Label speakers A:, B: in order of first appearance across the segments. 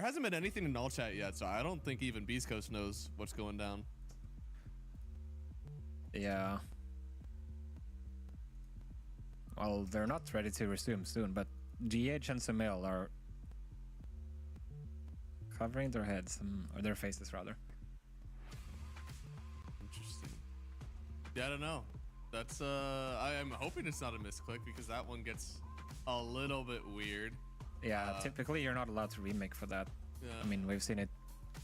A: hasn't been anything in null chat yet, so I don't think even Beast Coast knows what's going down.
B: Yeah. Well, they're not ready to resume soon, but GH and Sumail are covering their heads, or their faces rather.
A: Interesting. Yeah, I don't know. That's I'm hoping it's not a misclick because that one gets a little bit weird.
B: Yeah, typically you're not allowed to remake for that.
A: Yeah.
B: I mean, we've seen it.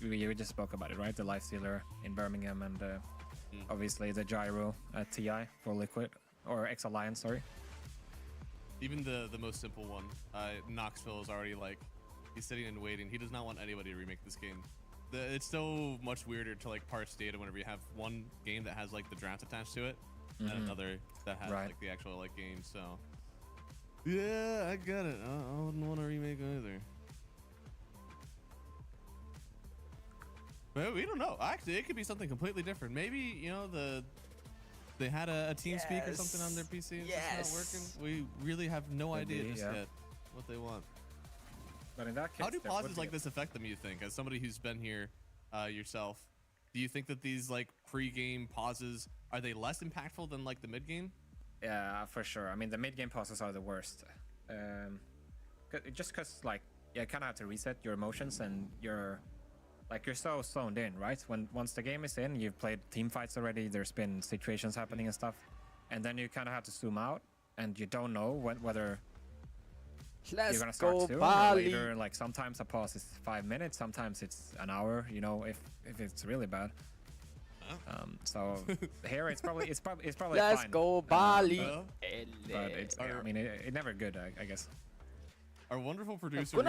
B: We just spoke about it, right? The Lifestealer in Birmingham and obviously the Gyro at TI for Liquid or X Alliance, sorry.
A: Even the most simple one, Knoxville is already like, he's sitting and waiting. He does not want anybody to remake this game. It's so much weirder to like parse data whenever you have one game that has like the draft attached to it and another that has like the actual like game. So yeah, I get it. I wouldn't want to remake either. But we don't know. Actually, it could be something completely different. Maybe, you know, they had a TeamSpeak or something on their PC and it's just not working. We really have no idea just yet what they want.
B: But in that case,
A: how do pauses like this affect them, you think? As somebody who's been here yourself, do you think that these like pre-game pauses, are they less impactful than like the mid-game?
B: Yeah, for sure. I mean, the mid-game pauses are the worst. Just because like, you kind of have to reset your emotions and you're so zoned in, right? Once the game is in, you've played team fights already, there's been situations happening and stuff, and then you kind of have to zoom out and you don't know whether you're gonna start soon or later. Like sometimes a pause is 5 minutes, sometimes it's an hour, you know, if it's really bad. So here it's probably
C: Let's
B: fine.
C: go Bali.
B: But it's, I mean, it's never good, I guess.
A: Our wonderful producer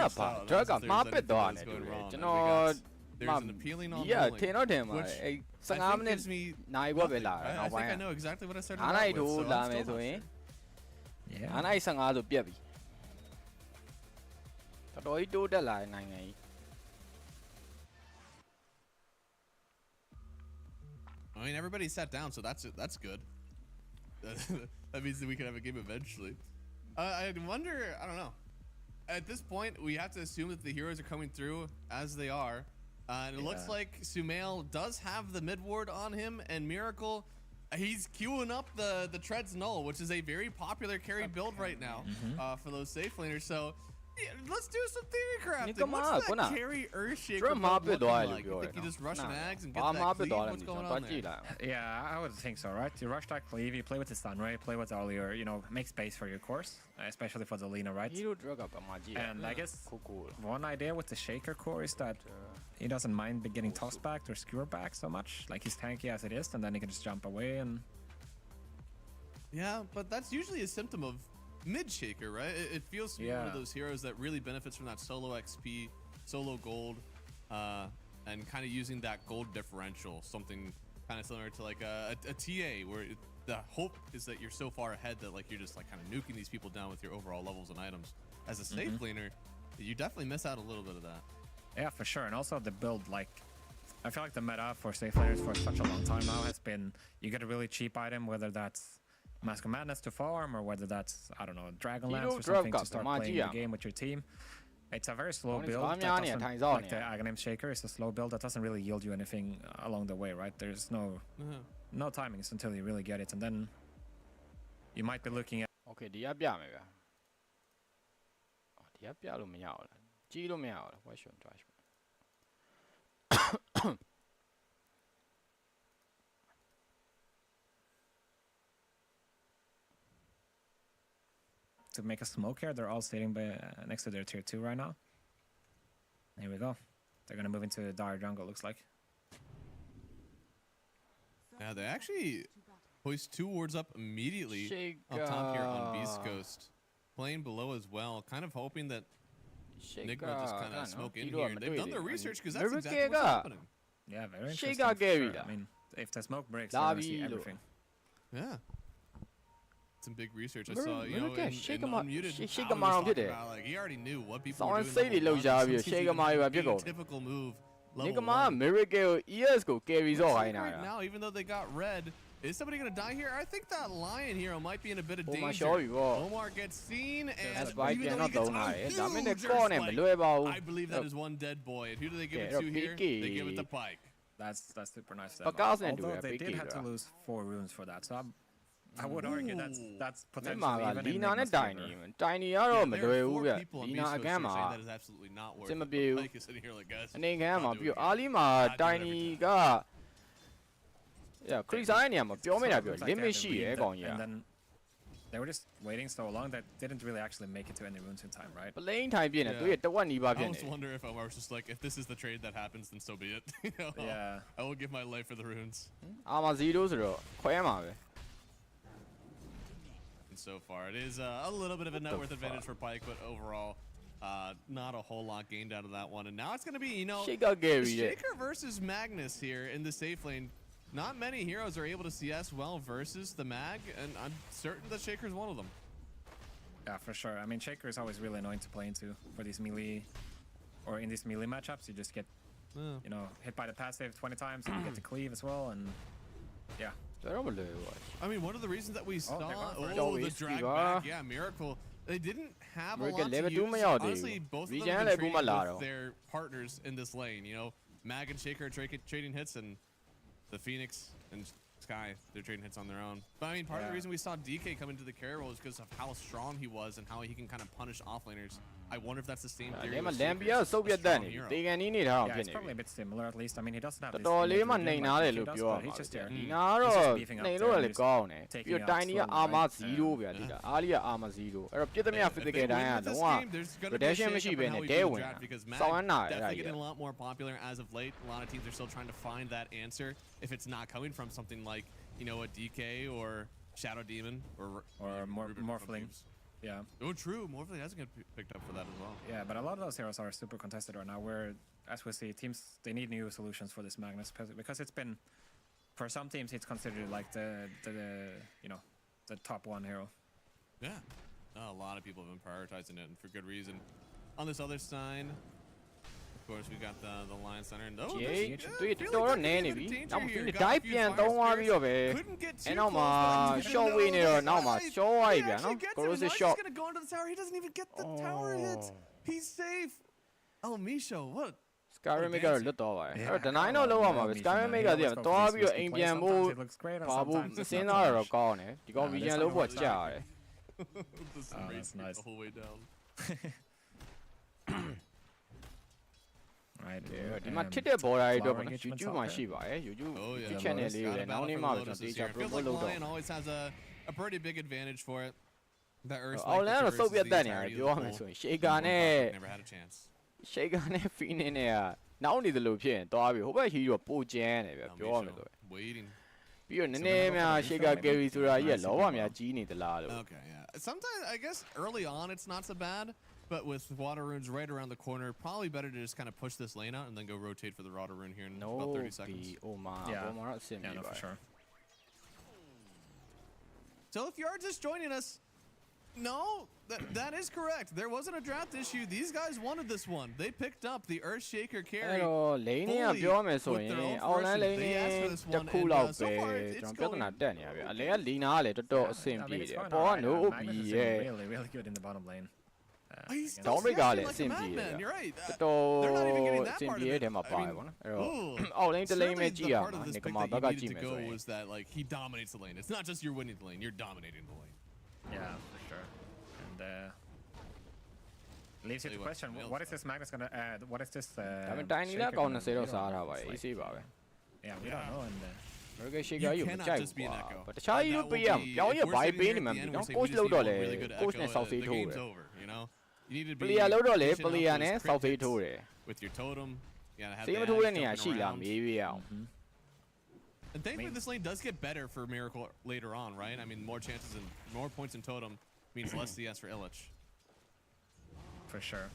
C: there's an
A: appealing on
C: yeah,
A: I think gives me I think I know exactly what I started out with, so I'm still not sure.
B: Yeah.
C: 15ဆိုပြက်ပြီတော်တော်ကြီးတိုးတက်လာတဲ့နိုင်ငံကြီး
A: I mean, everybody sat down, so that's good. That means that we can have a game eventually. I wonder, I don't know. At this point, we have to assume that the heroes are coming through as they are. And it looks like Sumail does have the mid ward on him, and Miracle, he's queuing up the Treads Null, which is a very popular carry build right now for those safe laners. So yeah, let's do some theory crafting. What's that carry Earthshaker looking like? You think you just rush an Ags and get that cleave? What's going on there?
B: Yeah, I would think so, right? You rush that cleave, you play with the Sunray, play with all your, you know, make space for your course, especially for the Lina, right? And I guess one idea with the Shaker core is that he doesn't mind getting tossed back or skewer back so much. Like he's tanky as it is, and then he can just jump away and...
A: Yeah, but that's usually a symptom of mid-shaker, right? It feels to be one of those heroes that really benefits from that solo XP, solo gold, and kind of using that gold differential, something kind of similar to like a TA, where the hope is that you're so far ahead that like you're just like kind of nuking these people down with your overall levels and items. As a safe laner, you definitely miss out a little bit of that.
B: Yeah, for sure. And also the build, like, I feel like the meta for safe laners for such a long time now has been, you get a really cheap item, whether that's Mask of Madness to farm, or whether that's, I don't know, Dragonlance or something to start playing the game with your team. It's a very slow build that doesn't, like the Aghanim Shaker is a slow build that doesn't really yield you anything along the way, right? There's no timings until you really get it, and then you might be looking at...
C: Okay, ဒီကပြမယ်ဗျာ ဒီကပြလို့မရဘူးလားကြီးလို့မရဘူးလား What should I do?
B: To make a smoke here, they're all sitting next to their tier 2 right now. Here we go. They're gonna move into the dire jungle, looks like.
A: Yeah, they actually hoist 2 wards up immediately up top here on Beast Coast. Playing below as well, kind of hoping that Nigma just kind of smoke in here. They've done their research because that's exactly what's happening.
B: Yeah, very interesting. I mean, if the smoke breaks, you're gonna see everything.
A: Yeah. Some big research. I saw, you know, in Unmuted, like, he already knew what people were doing. Typical move.
C: Nigma Miracle ES go carries all
A: right now, even though they got red, Is somebody gonna die here? I think that lion hero might be in a bit of
C: ပုံမှန်
A: danger.
C: ရှော့ပြီဗော
A: Omar gets seen, and
C: That's why
A: even
C: ပြန်
A: though he
C: တော့
A: gets
C: သုံး
A: a
C: လာတယ်ဒါမဲ့လည်း
A: huge
C: ကော့နဲ့မ
A: spike,
C: လွယ်ပါဘူး
A: I believe that is one dead boy. And who do they give it
C: Yeah,
A: to here?
C: Picky.
A: They give it to Pike.
B: That's super nice.
C: But guys didn't do
B: Although
C: it,
B: they
C: big
B: did have to
C: kid,
B: lose 4 runes for that, so I would argue that's
C: မင်း
B: potentially
C: မာက
B: even
C: လီ
B: in
C: နာနဲ့
B: Nigma's
C: တိုင်
B: favor.
C: နေတိုင်နေရတော့မ
A: Yeah,
C: လွယ်
A: there are
C: ဘူး
A: four
C: ဗျ
A: people on
C: လီနာ
A: Mishko's
C: အကန်းမှာ
A: saying that is absolutely not worth
C: စင်မ
A: it.
C: ပြေဘူး
A: Pike is sitting here like, guys,
C: အနေကန်းမှာ
A: not
C: ပြီး
A: doing
C: အာ
A: it.
C: လီမှာ
A: Not doing
C: တိုင်
A: it
C: နီ
A: every
C: ကခရီးဆိုင်နေရာမှာပြောမိတာပြော
B: Looks like they
C: limit
B: had to
C: ရှိ
B: read
C: ရဲ
B: that,
C: ကောင်ကြီး
B: and
C: က
B: then they were just waiting so long that didn't really actually make it to any runes in time, right?
C: ပလိန်ထိုင်ပြင်းနေ
A: Yeah.
C: သူရဲ့တဝက်နီးပါး
A: I
C: ပြင်းနေ
A: almost wonder if Omar was just like, if this is the trade that happens, then so be it. You know,
B: Yeah.
A: I will give my life for the runes.
C: အာမ0ဆိုတော့ခွဲမှာပဲ
A: And so far, it is a little bit of a net
C: the
A: worth advantage for Pike, but overall, not a whole lot gained out of that one. And now it's going to be, you know,
C: ရှေ့ကဂယ်ရီတဲ့
A: Shaker versus Magnus here in the safe lane. Not many heroes are able to CS well versus the Mag, and I'm certain that Shaker's one of them.
B: Yeah, for sure. I mean, Shaker is always really annoying to play into for these melee, or in these melee matchups. You just get, you know, hit by the passive 20 times, and you get to cleave as well, and yeah.
C: တော်တော်မလွယ်ဘူး
A: I mean, one of the reasons that we saw,
B: they're going for it.
A: oh, the
C: Always
A: drag
C: Diva.
A: back, yeah, Miracle. They didn't have a
C: Miracle
A: lot to
C: level 2
A: use.
C: မရောက်သေး
A: Honestly,
C: ဘူး
A: both of them
C: Regen
A: have
C: လည်း
A: been
C: ဘူးမ
A: trading
C: လာ
A: with
C: တော့
A: their partners in this lane. You know, Mag and Shaker are trading hits, and the Phoenix and Sky, they're trading hits on their own. But I mean, part of the
B: Yeah.
A: reason we saw DK come into the carry role is because of how strong he was and how he can kind of punish offlaners. I wonder if that's the same theory
C: လဲမ
A: with
C: လန်
A: Shaker.
C: ပီယာ
A: He's
C: စုပ်
A: a
C: ပြတ်တက်
A: strong
C: နေ
A: hero.
C: တေကန်နီးနေတာတော့
B: Yeah,
C: ဖြစ်
B: it's
C: နေ
B: probably a
C: ပြီ
B: bit similar at least. I mean, he doesn't have
C: တော်
B: this
C: တော်လေး
B: innate
C: မှ
B: regen
C: နှိမ်
B: like
C: နာတယ်
B: DK
C: လို့
B: does,
C: ပြောရ
B: but
C: မှာ
B: he's just
C: ဗျ
B: there.
C: ဒီနာကတော့
B: He's just beefing up
C: နှိမ်
B: there
C: လို့
B: and
C: လည်း
B: just
C: ကောင်းတယ်
B: taking
C: ပြီးတော့
B: out
C: တိုင်နီက
B: slowly,
C: အာမ
B: right?
C: 0ဗျာဒီကအာလီကအာမ0အဲ့တော့ပြစ်သမျှ
A: If they
C: physical
A: win
C: တိုင်းက
A: with this
C: လုံးဝ
A: game, there's gonna be a
C: rotation
A: shakeup
C: မရှိ
A: in
C: ဘဲ
A: how
C: နဲ့
A: we
C: တဲ
A: do the
C: ဝင်တာ
A: draft because Mag
C: စောင်းရမ်းတာအဲ့ဒါ
A: definitely
C: ကြီး
A: getting a lot more popular as of late. A lot of teams are still trying to find that answer. If it's not coming from something like, you know, a DK or Shadow Demon or Ruben from
B: Morphling.
A: teams.
B: Yeah.
A: Oh, true. Morphling hasn't get picked up for that as well.
B: Yeah, but a lot of those heroes are super contested right now. Where, as we see, teams they need new solutions for this Magnus because it's been, for some teams, it's considered like the you know, the top one hero.
A: Yeah. A lot of people have been prioritizing it, and for good reason. On this other side, of course, we got the Lion Center. And oh,
C: ဂျေ
A: there's-
C: သူ
A: yeah,
C: တော်
A: feel like
C: တော်
A: there
C: နည်း
A: could
C: နေ
A: be a
C: ပြီ
A: bit of
C: နောက်
A: danger
C: ပြီး
A: here.
C: ဒို
A: Got
C: င်
A: a few
C: ပြန်
A: fire
C: သုံးသွားပြီးတော့ပဲ
A: spirits. Couldn't get too
C: အဲ့နောက်မှာ
A: close, but
C: short way နေတော့နောက်မှာ
A: He
C: short ဝိုက်ဗျာ
A: actually
C: နော်
A: gets it,
C: Cross
A: and now
C: is
A: he's
C: short
A: gonna go into the tower. He doesn't even get the tower hit. He's safe. Oh, Misho, what?
C: Skyrim က
A: dancing.
C: လွတ်တော့ပါတယ်
B: Yeah,
C: အဲ့တော့ deny
B: I
C: တော့လောက်ရမှာပဲ
B: love Misha,
C: Skyrim
B: man.
C: က
B: He
C: တည်း
B: always
C: က
B: goes
C: သွား
B: for
C: ပြီး
B: this
C: တော့
B: risky
C: အိမ်
B: play.
C: ပြန်ဖို့
B: Sometimes it looks great, and
C: ပါဖို့
B: sometimes it's
C: စဉ်း
B: not
C: စားရ
B: so
C: တော့
B: much.
C: ကောင်းတယ်ဒီကောင်
B: Yeah,
C: vision
B: let's
C: လို့
B: not
C: ပေါ့
B: overly
C: ကြာတယ်
A: The
B: Oh,
A: race
B: that's nice.
A: the whole way down.
B: Right.
C: ဒီမှာထစ်တဲ့ border တွေအတွက်ပေါ့
B: flower
C: နော်
B: engagements
C: YouTube
B: out
C: မှာ
B: there.
C: ရှိပါတယ် YouTube
A: Oh, yeah.
C: YouTube channel လေးကို
A: Got a
C: လည်းနောက်
A: battle
C: နေ့
A: for
C: မှ
A: the
C: ပဲကျွန်
A: Lotus
C: တော်တေ
A: this
C: ချာ
A: year. Feels
C: promote
A: like
C: လုပ်တော့
A: Lion always has a pretty big advantage for it. The Earth
C: အော်လန်တော့စုပ်ပြတ်တက်နေရတယ်ပြောရမယ်ဆိုရင် Shaker နဲ့
A: never had a chance.
C: Shaker နဲ့ Phoenix နဲ့ကနောက်နေတယ်လို့ဖြစ်ရင်သွားပြီဟိုဘက် hero ပိုကျန်းတယ်ဗျ
A: Now
C: ပြောရမယ်
A: Misho
C: ဆိုရင်
A: waiting.
C: ပြီးတော့နည်းနည်းများ Shaker carry ဆိုတာကြီးကလောဘများကြီးနေသလားလို့
A: Okay, yeah. Sometimes I guess early on it's not so bad, but with water runes right around the corner, probably better to just kind of push this lane out and then go rotate for the water rune here in
C: no
A: about 30
C: be
A: seconds.
C: oh my
B: Yeah.
C: ဘောမှာတော့အဆင်
B: Yeah,
C: ပြေ
B: no,
C: ပါ
B: for sure.
A: So if you are just joining us, no, that is correct. There wasn't a draft issue. These guys wanted this one. They picked up the Earth Shaker
C: အဲ့
A: carry.
C: တော့ lane ကပြောရမယ်ဆိုရင် online lane တစ်ခုလောက်ပဲကျွန်တော်ပြဿနာတက်နေရဗျအလဲက Lina ကလည်းတော်တော်အဆင်
B: I
C: ပြေ
B: mean, it's
C: တယ်
B: going
C: ပေါ်က
B: alright.
C: no OP
B: Magnus is
C: ရဲ့
B: really, really good in the bottom lane.
A: Oh, he's still
C: Don't break
A: smashing
C: out
A: like
C: it,
A: a
C: simply,
A: madman.
C: yeah.
A: You're right.
C: တော်
A: They're not even
C: တော်
A: getting
C: အ
A: that
C: ဆင်
A: part
C: ပြေ
A: of
C: တဲ့
A: it.
C: မှာ
A: I
C: ပါ
A: mean,
C: ရပါတော့အဲ့တော့
A: ooh.
C: အောက် lane တစ် lane ပဲ
A: Certainly
C: ကြည့်ရ
A: the
C: မှာ
A: part of this
C: ဒီက
A: pick
C: မှာ
A: that
C: ဘ
A: you
C: က်က
A: needed
C: ကြည့်
A: to
C: မယ်
A: go
C: ဆိုရင်
A: was that like he dominates the lane. It's not just you're winning the lane. You're dominating the lane.
B: Yeah, for sure. And leaves you
A: Tell
B: to
A: you what,
B: question,
A: Camille's
B: what is this Magnus gonna add? What is this?
C: ဒါပေမဲ့ tiny လည်း
B: Shaker
C: ကောင်း
B: gonna
C: 20တော့
B: do?
C: စားထားပါ
B: It's
C: အေး
B: like-
C: ဆေးပါပဲ
B: Yeah, we don't know. And
C: American Shaker ယူမ
A: cannot
C: ကြိုက်
A: just
C: ဘူး
A: be an
C: ကွာ
A: echo.
C: တခြား hero
A: That
C: ပေး
A: will
C: ရ
A: be-
C: ပြောင်းရ
A: if we're
C: ဘိုင်း
A: sitting
C: ပေး
A: here
C: နေ
A: at
C: မှ
A: the
C: မ
A: end,
C: သိ
A: we're
C: နော်
A: saying we
C: coach
A: just
C: လောက်
A: need
C: တော့
A: one
C: လေ
A: really good
C: coach
A: echo,
C: နဲ့ South Sea
A: the
C: ထိုး
A: game's
C: တယ်
A: over, you know? You need to be
C: player လောက်တော့လေ
A: patient enough
C: player
A: with
C: နဲ့
A: his
C: South Sea
A: crit
C: ထိုး
A: hits,
C: တယ်
A: with your totem. You gotta have
C: စေး
A: the
C: မထိုးတဲ့
A: ads
C: နေရာ
A: jumping
C: ရှိလား
A: around.
C: မေးပြရအောင်
A: And thankfully, this lane does get better for Miracle later on, right? I mean, more chances and more points in totem means less CS for Illich.
B: for sure.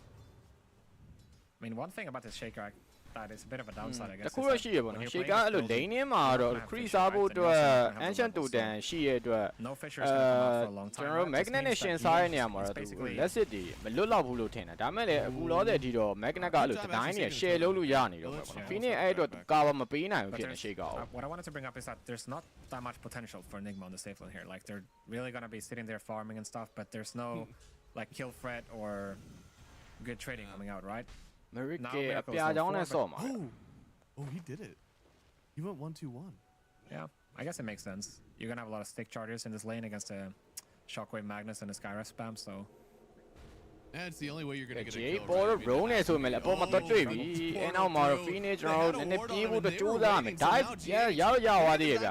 B: I mean, one thing about this Shaker, that is a bit of a downside, I
C: တ
B: guess.
C: ခုတော့ရှိရပေါ့နော်ရှေကအဲ့လို lane ထဲမှာတော့ crease စားဖို့အတွက် ancient totem ရှိရအတွက်
B: No Fisher is gonna come out for a long time.
C: ကျွန်တော်တို့ magnet နဲ့ရှင်စားတဲ့နေရာမှာတော့သူ lesson တွေမလွတ်လောက်ဘူးလို့ထင်တယ်ဒါမဲ့လည်းအခုလောတဲ့အထိတော့ magnet ကအဲ့လို design တွေ share လုပ်လို့ရနေတော့ပေါ့နော် Phoenix အဲ့အတွက် cover မပေးနိုင်ဘူးဖြစ်နေရှေက
B: What I wanted to bring up is that there's not that much potential for Nigma on the safe lane here. Like they're really gonna be sitting there farming and stuff, but there's no like kill threat or good trading coming out, right?
C: Miracle အပြာကြောင်းနဲ့ဆော့မှာ
A: Oh, he did it. He went 1-2-1.
B: Yeah, I guess it makes sense. You're gonna have a lot of stick chargers in this lane against a Shockwave Magnus and a Skyra spam, so.
A: And it's the only way you're gonna get a
C: Jay
A: kill.
C: Paul Row နဲ့ဆိုမယ်လေအပေါ်မှာတော့တွေ့ပြီအဲ့နောက်မှာတော့ Phoenix ကျွန်တော်တို့နည်းနည်းပြေးဖို့တော့ကြိုးစားမယ်ဒါရောက်သွားသေးရဲ့ဗျ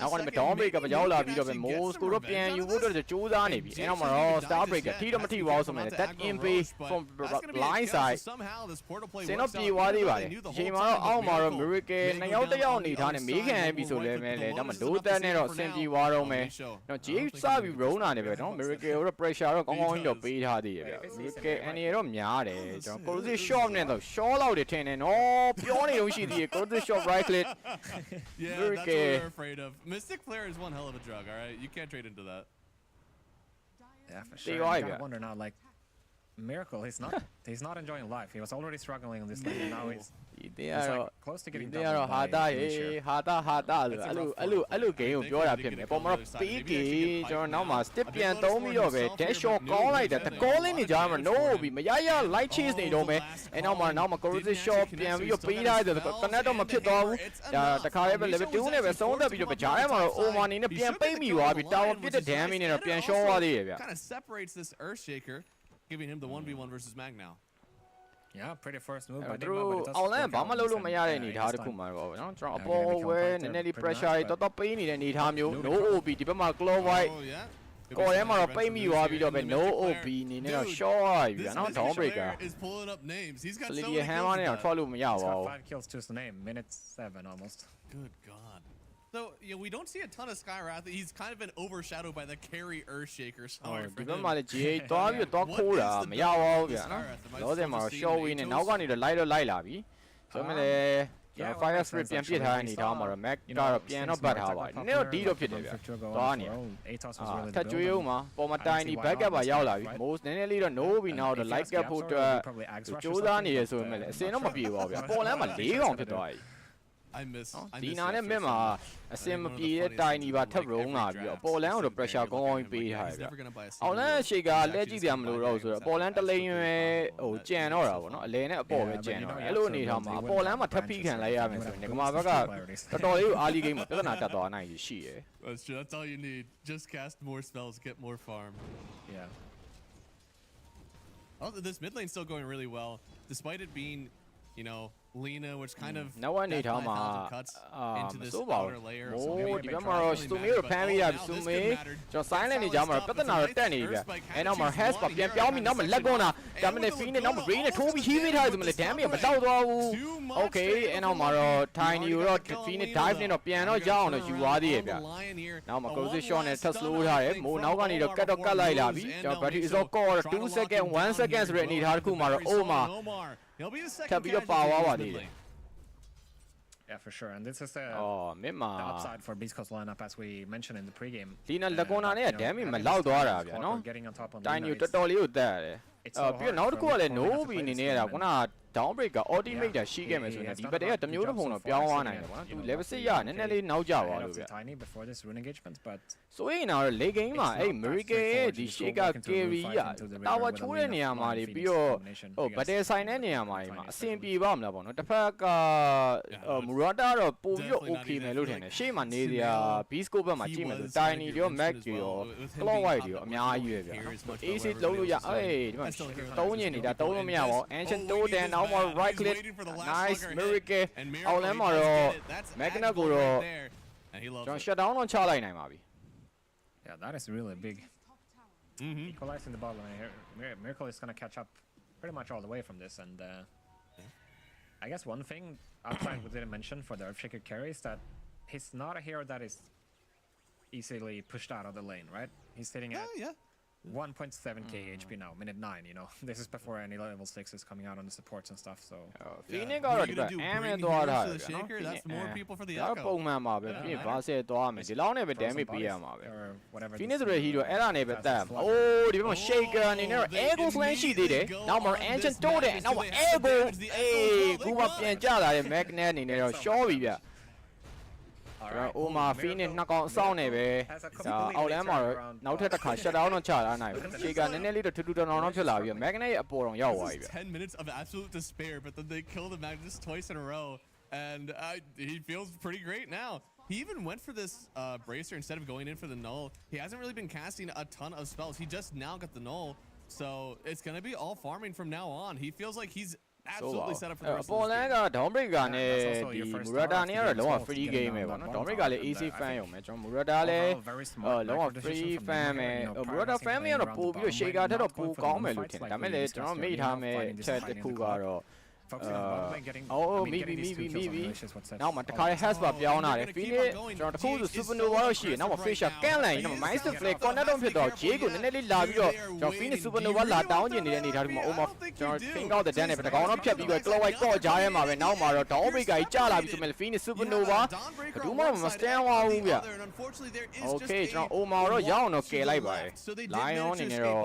C: နောက်ကနေ Dawn Breaker ပဲရောက်လာပြီးတော့ပဲ Moscow တော့ပြန်ယူဖို့တော့ကြိုးစားနေပြီအဲ့နောက်မှာတော့ Star Breaker ထိတော့မထိပါဘူးဆိုမယ် that in pay from blind side စင်တော့ပြေးသွားသေးပါတယ်အချိန်မှာတော့အောက်မှာတော့ Miracle နှစ်ယောက်တစ်ယောက်အနေထားနဲ့မေးခံပြီဆိုလဲမယ်လေဒါမှလိုသက်နဲ့တော့အဆင်ပြေသွားတော့မယ်တော့ Jay စပြီး roll နာနေပဲနော် Miracle တော့ pressure တော့ကောင်းကောင်းကြီးတော့ပေးထားသေးရဲ့ဗျ Miracle အနေတော့များတယ်ကျွန်တော် Corrosive Shot နဲ့တော့ shot လောက်တွေထင်တယ်နော်ပြောနေလို့ရှိသေးတယ် Corrosive Shot right click
A: Yeah, that's what we're afraid of. Mystic Flare is one hell of a drug, all right? You can't trade into that.
B: Yeah, for sure. I gotta wonder now, like, Miracle, he's not enjoying life. He was already struggling in this lane, and now he's like close to getting down.
C: ဟာတာဆိုအဲ့လို game ကိုပြောတာဖြစ်မယ်ပုံမှာတော့ပေးကြီးကျွန်တော်နောက်မှာ step ပြန်သုံးပြီးတော့ပဲ dash shot ကောင်းလိုက်တာတကောလင်းနေကြမှာ no ပြီးမရရ light chase နေတော့မယ်အဲ့နောက်မှာ corrosive shot ပြန်ပြီးတော့ပေးထားတယ် connect တော့မဖြစ်တော့ဘူးဒါတခါလေးပဲ level 2နဲ့ပဲဆုံးသက်ပြီးတော့ကြားထဲမှာတော့ over နေနဲ့ပြန်ပိတ်မိသွားပြီး tower ပြစ်တဲ့ damage နဲ့တော့ပြန်ရှော့သွားသေးရဲ့ဗျ
A: Kind of separates this Earthshaker, giving him the 1v1 versus Mag now.
B: Yeah, pretty first move by
C: Nigma,
B: but it does.
C: အော်လန်ဘာမှလုပ်လို့မရတဲ့အနေထားတစ်ခုမှတော့ဗောနော်ကျွန်တော်အပေါ်ဝဲနည်းနည်းလေး pressure တွေတော်ပေးနေတဲ့အနေထားမျိုး no OB ဒီဘက်မှာ claw white ကော်ထဲမှာတော့ပိတ်မိသွားပြီးတော့ပဲ no OB အနေနဲ့တော့ short သွားပြီဗျာနော် down breaker
A: is pulling up names. He's got
C: so many hammer နဲ့တော့ထွက်လို့မရပါဘူး
B: 5 kills to his name, minute 7 almost.
A: Good God. So, we don't see a ton of Skywrath. He's kind of been overshadowed by the carry Earthshaker. Sorry for him.
C: ဒီဘက်မှာလည်း GA သွားပြီးတော့ခိုးတာမရပါဘူးဗျာနော်လောဆယ်မှာတော့ short win နဲ့နောက်ကနေတော့လိုက်လာပြီဆိုမှလည်း fire spirit ပြန်ပြစ်ထားတဲ့အနေထားမှာတော့ Mac ကတော့ပြန်တော့ပတ်ထားပါတယ်နည်းတော့ဒီတော့ဖြစ်တယ်ဗျာသွားနေထက်ကျွေးဦးမှာပေါ်မှာ tiny backup ပါရောက်လာပြီ most နည်းနည်းလေးတော့ no ပြီးနောက်တော့ like up ဖို့အတွက်စူးစမ်းနေရဆိုမှလည်းအစင်တော့မပြေပါဘူးဗျာပေါ်လမ်းမှာ၄កောင်ဖြစ်သွားပြီဒီနာနဲ့မြင့်မှာအစင်မပြေတဲ့ tiny ပါထပ်ရုံးလာပြီးတော့ပေါ်လမ်းကိုတော့ pressure ကောင်းကောင်းပေးထားရဗျ။အောင်လန်းရှေကလက်ကြည့်စရာမလိုတော့ဘူးဆိုတော့ပေါ်လန်းတလိန်ရွယ်ဟိုကြံတော့တာပေါ့နော်။အလဲနဲ့အပေါ်ပဲကြံတော့အဲ့လိုအနေထားမှာပေါ်လန်းမှာထပ်ဖိခံလိုက်ရမယ်ဆိုရင်ဒီမှာဘက်ကတော်တော်လေးကို early game မှာပြဿနာတက်သွားနိုင်ရှိရယ်
A: That's true. That's all you need. Just cast more spells, get more farm.
B: Yeah.
A: Oh, this mid lane's still going really well, despite it being, Lena, which kind of cuts into this outer layer.
C: ဒီဘက်မှာတော့စူမီကိုဖမ်းပြီးရပြီစူမီကျွန်တော် silent နေကြမှာပြဿနာတော့တက်နေပြီဗျအဲ့နောက်မှာ has ပါပြန်ပြောင်းပြီးနောက်မှာလက်ကွန်တာဒါမှမဟုတ် Phoenix နောက်မှာ brain နဲ့ထိုးပြီးဟီးပေးထားတယ်ဆိုမှလည်း damage မတောက်သွားဘူး okay အဲ့နောက်မှာတော့ tiny ကိုတော့ Phoenix dive နဲ့တော့ပြန်တော့ရအောင်တော့ယူသွားသေးရဲ့ဗျနောက်မှာ corrosive shot နဲ့ touch slow ထားတယ်မိုးနောက်ကနေတော့ကတ်လိုက်လာပြီကျွန်တော် battery is all core 2 second 1 second ဆိုတဲ့အနေထားတစ်ခုမှာတော့ oh my
A: He'll be the second
C: ထပ်ပြီးတော့ပါသွားပါသေးတယ်
B: Yeah, for sure. And this is the upside for Beast Coast lineup as we mentioned in the pregame.
C: ဒီနာလက်ကွန်နာနဲ့ damage မလောက်သွားတာဗျာနော် tiny တော်တော်လေးကိုတက်ရတယ်ပြီးတော့နောက်တစ်ခုကလည်း no ဘီအနေနဲ့ကခုန down breaker ultimate တာရှိခဲ့မယ်ဆိုရင်ဒီဘက်တည်းကတမျိုးတစ်ပုံတော့ပြောင်းသွားနိုင်တယ်ပေါ့နော်သူ level 6ရနည်းနည်းလေးနောက်ကျသွားလို့ဗျ
B: tiny before this rune engagement but
C: ဆိုရင်တော့ late game မှာအဲ့ Miracle ရဲ့ဒီ shaker carry က tower ချိုးတဲ့နေရာမှာတွေပြီးတော့ဟို battle ဆိုင်တဲ့နေရာမှာတွေမှာအဆင်ပြေပါမလားပေါ့နော်တစ်ဖက်က Murata တော့ပို့ပြီးတော့ okay မယ်လို့ထင်တယ်ရှေ့မှာနေစရာ beast scope ဘက်မှာကြည့်မယ်ဆို tiny ရော mac ရော claw white ရောအများကြီးပဲဗျာ AC လုံးလို့ရအေးဒီမှာတုံးညင်နေတာတုံးလို့မရပါဘူး ancient totem နောက်မှာ right click nice Miracle အောက်လမ်းမှာတော့ magnet ကိုတော့ကျွန်တော် shut down တော့ချလိုက်နိုင်ပါပြီ
B: Yeah, that is really big. Equalizing the ball line here. Miracle is going to catch up pretty much all the way from this. And I guess one thing outside we didn't mention for the Earthshaker carry is that he's not a hero that is easily pushed out of the lane, right? He's sitting at 1.7k HP now, minute 9, you know. This is before any level 6 is coming out on the supports and stuff, so...
C: Phoenix ကတော့ဒီဘက် aim သွားတာပဲနော်
A: That's more people for the
C: ဒါ
A: echo.
C: ပုံမှန်ပါပဲပြီးဘာဆဲသွားမယ်ဒီလောက်နဲ့ပဲ damage ပေးရမှာပဲ
B: or whatever.
C: Phoenix ဆိုတဲ့ hero အဲ့ဒါနဲ့ပဲတတ်အိုးဒီဘက်မှာ shaker အနေနဲ့ ego slam ရှိသေးတယ်နောက်မှာ engine တိုးတယ်နောက်မှာ ego အေးခုမှပြန်ကြလာတဲ့ magnet အနေနဲ့တော့ short ပြီဗျ အိုမာ Phoenix နှစ်ကောင်အဆောင်နေပဲအောက်လမ်းမှာတော့နောက်ထပ်တစ်ခါ shut down တော့ချလာနိုင်ဘူး shaker နည်းနည်းလေးတော့ထူးထူးတောင်တောင်ဖြစ်လာပြီး magnet ရဲ့အပေါ်တော်ရောက်သွားပြီဗျ
A: 10 minutes of absolute despair, but then they kill the Magnus twice in a row, and he feels pretty great now. He even went for this bracer instead of going in for the null. He hasn't really been casting a ton of spells. He just now got the null, so it's gonna be all farming from now on. He feels like he's absolutely set up for the rest of the game.
C: က Downbreaker နဲ့ဒီ Murata နဲ့ကတော့လုံးဝ free game ပဲပေါ့နော် Downbreaker လည်း easy fan ရုံပဲကျွန်တော် Murata လည်းလုံးဝ free fan ပဲ Murata fan ကတော့ပို့ပြီး shaker ထက်တော့ပိုကောင်းမယ်လို့ထင်တယ်ဒါပေမဲ့လည်းကျွန်တော်မေ့ထားမယ်ချက်တစ်ခုကတော့ maybe နောက်မှာတခါလေ has ပါပြောင်းလာတယ် Phoenix ကျွန်တော်တခုဆို supernova တော့ရှိတယ်နောက်မှာ Fisher ကန်လိုက်နောက်မှာ Master Flare connect တော့ဖြစ်တော့ J ကိုနည်းနည်းလေးလာပြီးတော့ကျွန်တော် Phoenix supernova လာတောင်းကျင်နေတဲ့အနေထားဒီမှာ Oma ကျွန်တော် think out the den နဲ့တကောင်တော့ဖြတ်ပြီးတော့ clockwise ကော့ကြားထဲမှာပဲနောက်မှာတော့ Downbreaker ကြီးကျလာပြီဆိုမဲ့ Phoenix supernova ဘယ်သူမှမ stand ဝဘူးဗျ Okay ကျွန်တော် Oma တော့ရအောင်တော့ကယ်လိုက်ပါတယ် Lion အနေနဲ့တော့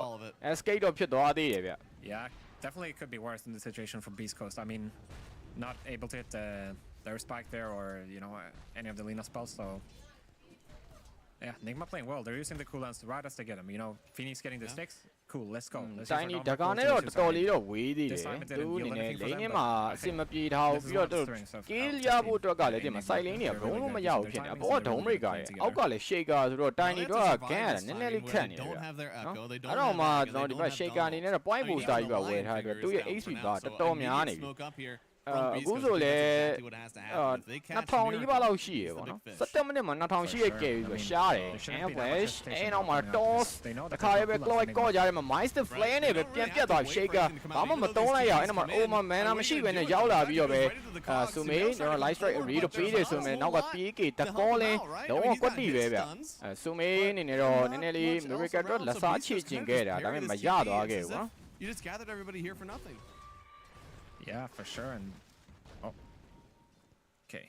C: escape တော့ဖြစ်သွားသေးတယ်ဗျ
B: Yeah, definitely it could be worse in the situation for Beast Coast. I mean, not able to hit their spike there or, you know, any of the Lina spells, so... Yeah, Nigma playing well. They're using the cooldowns right as they get them. You know, Phoenix getting the sticks. Cool, let's go.
C: Tiny တကောင်နဲ့တော့တော်တော်လေးတော့ဝေးသေးတယ်သူအနေနဲ့ lane ထဲမှာအဆင်မပြေထားဘူးပြီးတော့ kill ရဖို့အတွက်ကလည်းဒီမှာ side lane တွေကဘုံလုံးမရဘူးဖြစ်နေတာဘောက Downbreaker ရဲ့အောက်ကလည်း shaker ဆိုတော့ tiny တော့ gan ရတယ်နည်းနည်းလေးခက်နေတယ်ဗျအဲ့တော့မှကျွန်တော်ဒီဘက် shaker အနေနဲ့တော့ point booster ကြီးပါဝယ်ထားတယ်သူရဲ့ HP ကတော်တော်များနေပြီအခုဆိုလေ2000နီးပါးလောက်ရှိရပေါ့နော်17မိနစ်မှာ2000ရှိရကဲပြီးဆိုရှားတယ် and flash အဲ့နောက်မှာ toss တခါလေးပဲ clock ကော့ကြတယ်မှာ master flare နဲ့ပဲပြန်ပြတ်သွား shaker ဘာမှမသုံးလိုက်ရအောင်အဲ့နောက်မှာ over mana မရှိဘဲနဲ့ရောက်လာပြီးတော့ပဲဆိုမေကျွန်တော် light strike read တော့ပေးတယ်ဆိုမယ်နောက်က PK တကောလဲလုံးဝကွက်တီပဲဗျဆိုမေအနေနဲ့တော့နည်းနည်းလေး miracle တော့လက်စားချေကျင်ခဲ့တာဒါပေမဲ့မရသွားခဲ့ဘူးနော်
A: You just gathered everybody here for nothing.
B: Yeah, for sure. And okay.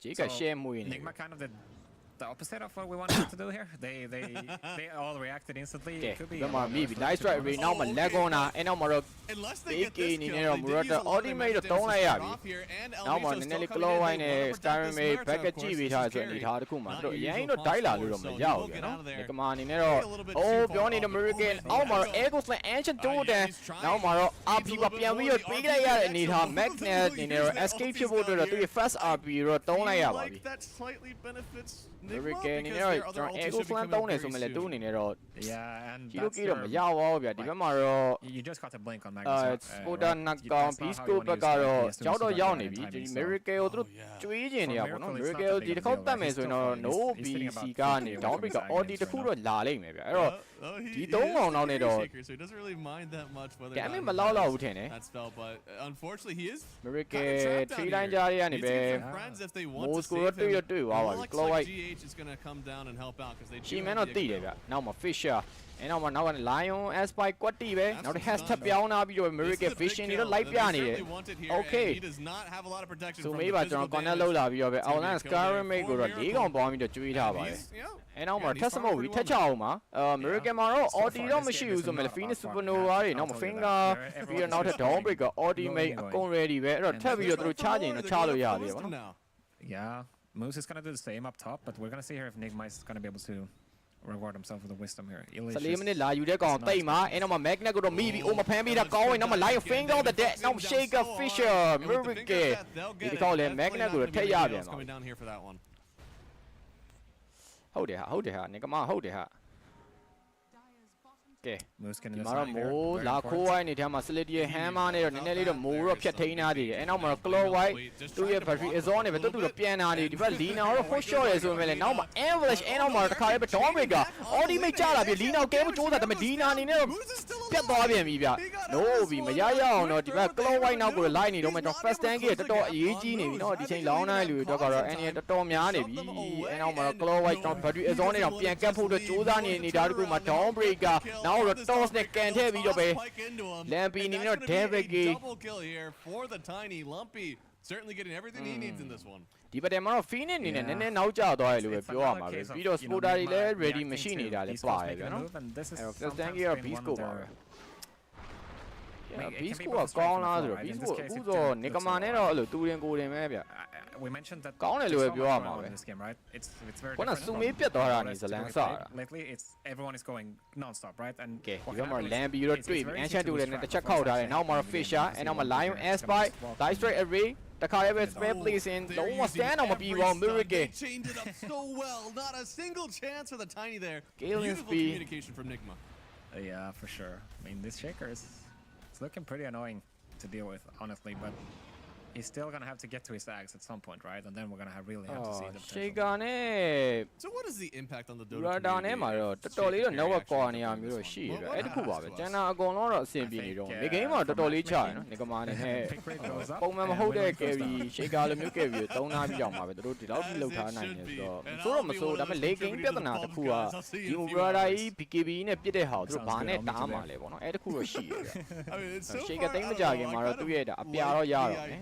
C: Jake share
B: Nigma kind of the opposite of what we wanted to do here. They all reacted instantly. It could be
C: maybe nice right right now မှာ lag on တာအဲ့နောက်မှာတော့ PK အနေနဲ့တော့ Murata ultimate တော့တုံးလိုက်ရပြီနောက်မှာနည်းနည်းလေး claw wine နဲ့ Skyrim back ကြည့်ပေးထားဆိုအနေထားတစ်ခုမှာတို့အရင်တော့ die လာလို့တော့မရဘူးဗျနော်ဒီကမာအနေနဲ့တော့အိုးပြောနေတဲ့ Miracle အောက်မှာတော့ Ego Slam Ancient တိုးတယ်နောက်မှာတော့ RP ပါပြန်ပြီးတော့ပေးလိုက်ရတဲ့အနေထား Magnet အနေနဲ့တော့ escape ဖြစ်ဖို့အတွက်တော့သူရဲ့ fast RP တော့တုံးလိုက်ရပါပြီ Miracle အနေနဲ့တော့ကျွန်တော် Ego Slam တုံးတယ်ဆိုမှလည်းသူ့အနေနဲ့တော့
B: yeah and
C: ကြီးတော့မရပါဘူးဗျဒီဘက်မှာတော့
B: you just got to blink on Magnus
C: Spoda နှစ်ကောင် Beast Coast ဘက်ကတော့ကြောက်တော့ရောက်နေပြီဒီ Miracle ကိုသူတို့ကျွေးကျင်နေရပါတော့ Miracle ဒီတစ်ခေါက်တတ်မယ်ဆိုရင်တော့ no BC ကနေ Downbreaker OD တစ်ခုတော့လာလိမ့်မယ်ဗျအဲ့တော့ဒီသုံးကောင်နောက်နဲ့တော့ damage မလောက်တော့ဘူးထင်တယ်
A: Unfortunately he is
C: Miracle 3 line ကြားရနေပဲ Moscow တွေ့သွားပါပြီ Clowite
A: is going to come down and help out because they
C: ရှီမန်တော့တိတယ်ဗျနောက်မှာ Fisher အဲ့နောက်မှာနောက်က Lion Spike ကွက်တီပဲနောက်တစ် hashtag ပြောင်းလာပြီးတော့ Miracle Vision တွေတော့လိုက်ပြနေတယ် Okay ဆိုမေးပါကျွန်တော် connect လုပ်လာပြီးတော့ပဲ Outland Skyrim ကိုတော့၄ကောင်ပေါင်းပြီးတော့ကျွေးထားပါတယ်အဲ့နောက်မှာ test mode ထက်ချအောင်ပါMiracle မှာတော့ OD တော့မရှိဘူးဆိုမဲ့ Phoenix Supernova တွေနောက်မှာ Finger ပြီးတော့နောက်ထပ် Downbreaker Ultimate အကုန် ready ပဲအဲ့တော့ထပ်ပြီးတော့သူတို့ချကြရင်တော့ချလို့ရသေးတယ်ဗောနော်
B: Yeah Moose is gonna do the same up top but we're gonna see here if Nigma is gonna be able to reward himself with the wisdom here.
C: 14 minutes လာယူတဲ့ကောင်တိတ်မှာအဲ့နောက်မှာ Magnet ကိုတော့မိပြီး Oma ဖမ်းပြီးတာကောင်းဝင်နောက်မှာ Lion Finger on the deck နောက် Shaker Fisher Miracle ဒီကောင်လည်း Magnet ကိုတော့ထည့်ရပြန်ပါဟုတ်တယ်ဟာ Nigma ဟုတ်တယ်ဟာ Okay.
B: Muskin in
C: The
B: the
C: Mara
B: side here,
C: Mo,
B: very
C: La
B: important.
C: Koi, and Itama Slidi, Hammer, and Nelly Moore of Katina, and our Claw White, 2 year battery is on it, but to the piano, Lina, or for sure is on it. Now, English, and Omar, Kaiba, Tomiga, all the Michala, Lina, came to that Medina, and get Bobby and Mibia. No, we Maya, no, the Claw White now will line it on the first tank at the door, Eugene, you know, the same Lona, you talk about any at the Tomiani, and our Claw White, battery is on it, and Pianca, the Judan in the Darguma, Tombreaker, now the toss neck can't have you obey. Lampy, you know,
A: double kill here for the tiny Lumpy. Certainly getting everything he needs in this one.
C: Di ba dem maro Phoenix နေနဲ့နည်းနည်းနောက်ကျသွားတယ်လို့ပဲပြောရမှာပဲပြီးတော့ Spotter တွေလည်း ready မရှိနေတာလည်းပါတယ်ဗျာနော်အဲ့တော့ first tank က beast score ပါပဲ beast score ကကောင်းလားဆိုတော့ beast score အခုဆို Nigma နဲ့တော့အဲ့လိုတူရင်ကိုတင်ပဲဗျ
B: we mentioned that
C: ကောင်းတယ်လို့ပဲပြောရမှာပဲ
B: in this game, right? It's very
C: ခုနစုမေးပြတ်သွားတာနေဇလန်စတာ
B: lately it's everyone is going non-stop, right? And
C: ကဲဒီဘက်မှာလမ်းပြီးတော့တွေ့ပြီး ancient တူတယ်နဲ့တစ်ချက်ခောက်ထားတယ်နောက်မှာ Fisher အဲ့နောက်မှာ Lion Spy Dice Strike Array တခါလေးပဲ spare place in လုံးဝ stand အောင်မပြီးပါဘူး Miracle
A: chained it up so well, not a single chance for the tiny there.
C: Galen
A: Beautiful
C: speed.
A: communication from Nigma.
B: Yeah, for sure. I mean, this shaker is it's looking pretty annoying to deal with, honestly, but he's still gonna have to get to his axe at some point, right? And then we're gonna really have to see the potential.
C: Shaker နဲ့
A: So what is the impact on the Dota
C: Radar နဲ့မှာတော့တော်တော်လေးတော့ network ကွာနေရမျိုးတော့ရှိရဗျအဲ့တခုပါပဲကျန်တာအကုန်လုံးတော့အဆင်ပြေနေတော့ဒီ game မှာတော်တော်လေးချရနော် Nigma အနေနဲ့ပုံမှန်မဟုတ်တဲ့ carry Shaker လိုမျိုး carry ကိုသုံးထားပြီးတော့မှာပဲတို့ဒီလောက်ထိလောက်ထားနိုင်တယ်ဆိုတော့မဆိုးတော့မဆိုးဒါပေမဲ့ late game ပြဿနာတစ်ခုကဒီ Radar ကြီး BKB နဲ့ပြစ်တဲ့ဟာကိုတို့ဘာနဲ့တားမှာလဲပေါ့နော်အဲ့တခုတော့ရှိရဗျ Shaker တိတ်မကြခင်မှာတော့သူ့ရဲ့ဒါအပြာတော့ရတော့မယ်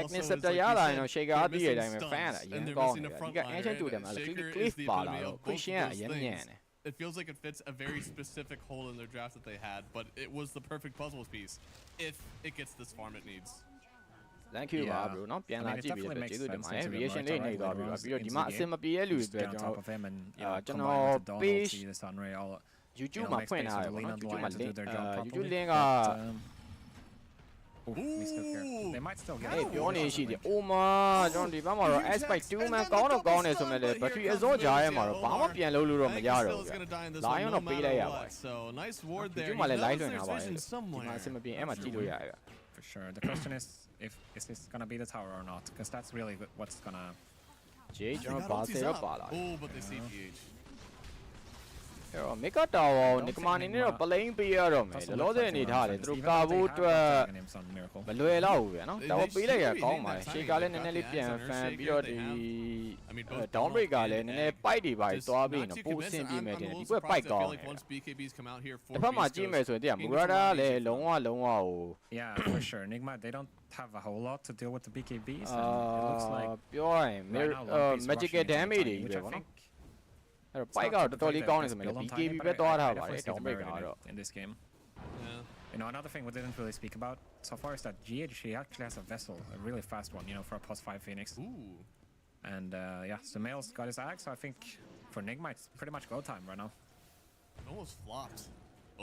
C: Acceptor ရလာရင်တော့ Shaker အပြီးတဲ့အတိုင်းပဲ fan အရင်ကောင်းတယ်ဒီက ancient တူတယ်မှာ cliff ပါလာတော့ Christian အရင်မြန်တယ်
A: It feels like it fits a very specific hole in their draft that they had, but it was the perfect puzzle piece if it gets this farm it needs.
C: Thank you ပါ bro နော်ပြန်လာကြည့်ပြီးတော့ကျေးဇူးတင်ပါတယ် reaction လေးနေသွားပြီပါပြီးတော့ဒီမှာအဆင်မပြေတဲ့လူတွေအတွက်ကျွန်တော် page YouTube မှာဖွင့်ထားတယ်ပေါ့နော် YouTube မှာ YouTube link က
B: They might still get
C: ပြောနေရှိတယ် Oh my ကျွန်တော်ဒီဘက်မှာတော့ Aspect 2 man ကောင်းတော့ကောင်းတယ်ဆိုမဲ့လည်း battery exhaust ကြားထဲမှာတော့ဘာမှပြန်လို့တော့မရတော့ဘူး။ Lion တော့ပေးလိုက်ရပါတယ်။
A: So nice ward there.
C: ဒီမှာလည်း live လွှင့်ထားပါတယ်။ဒီမှာအဆင်မပြေအဲ့မှာကြည့်လို့ရတယ်ဗျ
B: For sure. The question is is this gonna be the tower or not? Because that's really what's gonna.
C: J ကျွန်တော်ဘာစေတော့ပါလာ
A: Oh, but they see PH.
C: အဲ့တော့ Mega Tower Nigma အနေနဲ့တော့ plane ပေးရတော့မယ်လောလောဆယ်အနေထားတယ်သူတို့ကာဖို့အတွက်မလွယ်တော့ဘူးဗျာနော်တော်ပေးလိုက်ရကောင်းပါတယ် Shaker လည်းနည်းနည်းလေးပြန်ဖန်ပြီးတော့ဒီ Downbreaker လည်းနည်းနည်း bite တွေပါသွားပြီးတော့ပိုအဆင်ပြေမယ်တင်ဒီကွက် bite ကောင်းတယ်တစ်ဖက်မှာကြည့်မယ်ဆိုရင်တရား Murata လည်းလုံးဝဟို
B: Yeah, for sure. Nigma they don't have a whole lot to deal with the BKBs. And it looks like
C: ပြောရရင် magical damage တွေပဲပေါ့နော်အဲ့တော့ bike ကတော့တော်တော်လေးကောင်းနေဆိုမှလည်း BKB ပဲသွားထားပါတယ် Downbreaker ကတော့
B: in this game. You know, another thing we didn't really speak about so far is that GH actually has a vessel, a really fast one, you know, for a +5 Phoenix.
A: Ooh.
B: And yeah, Sumail's got his axe, so I think for Nigma it's pretty much go time right now.
A: Almost flopped.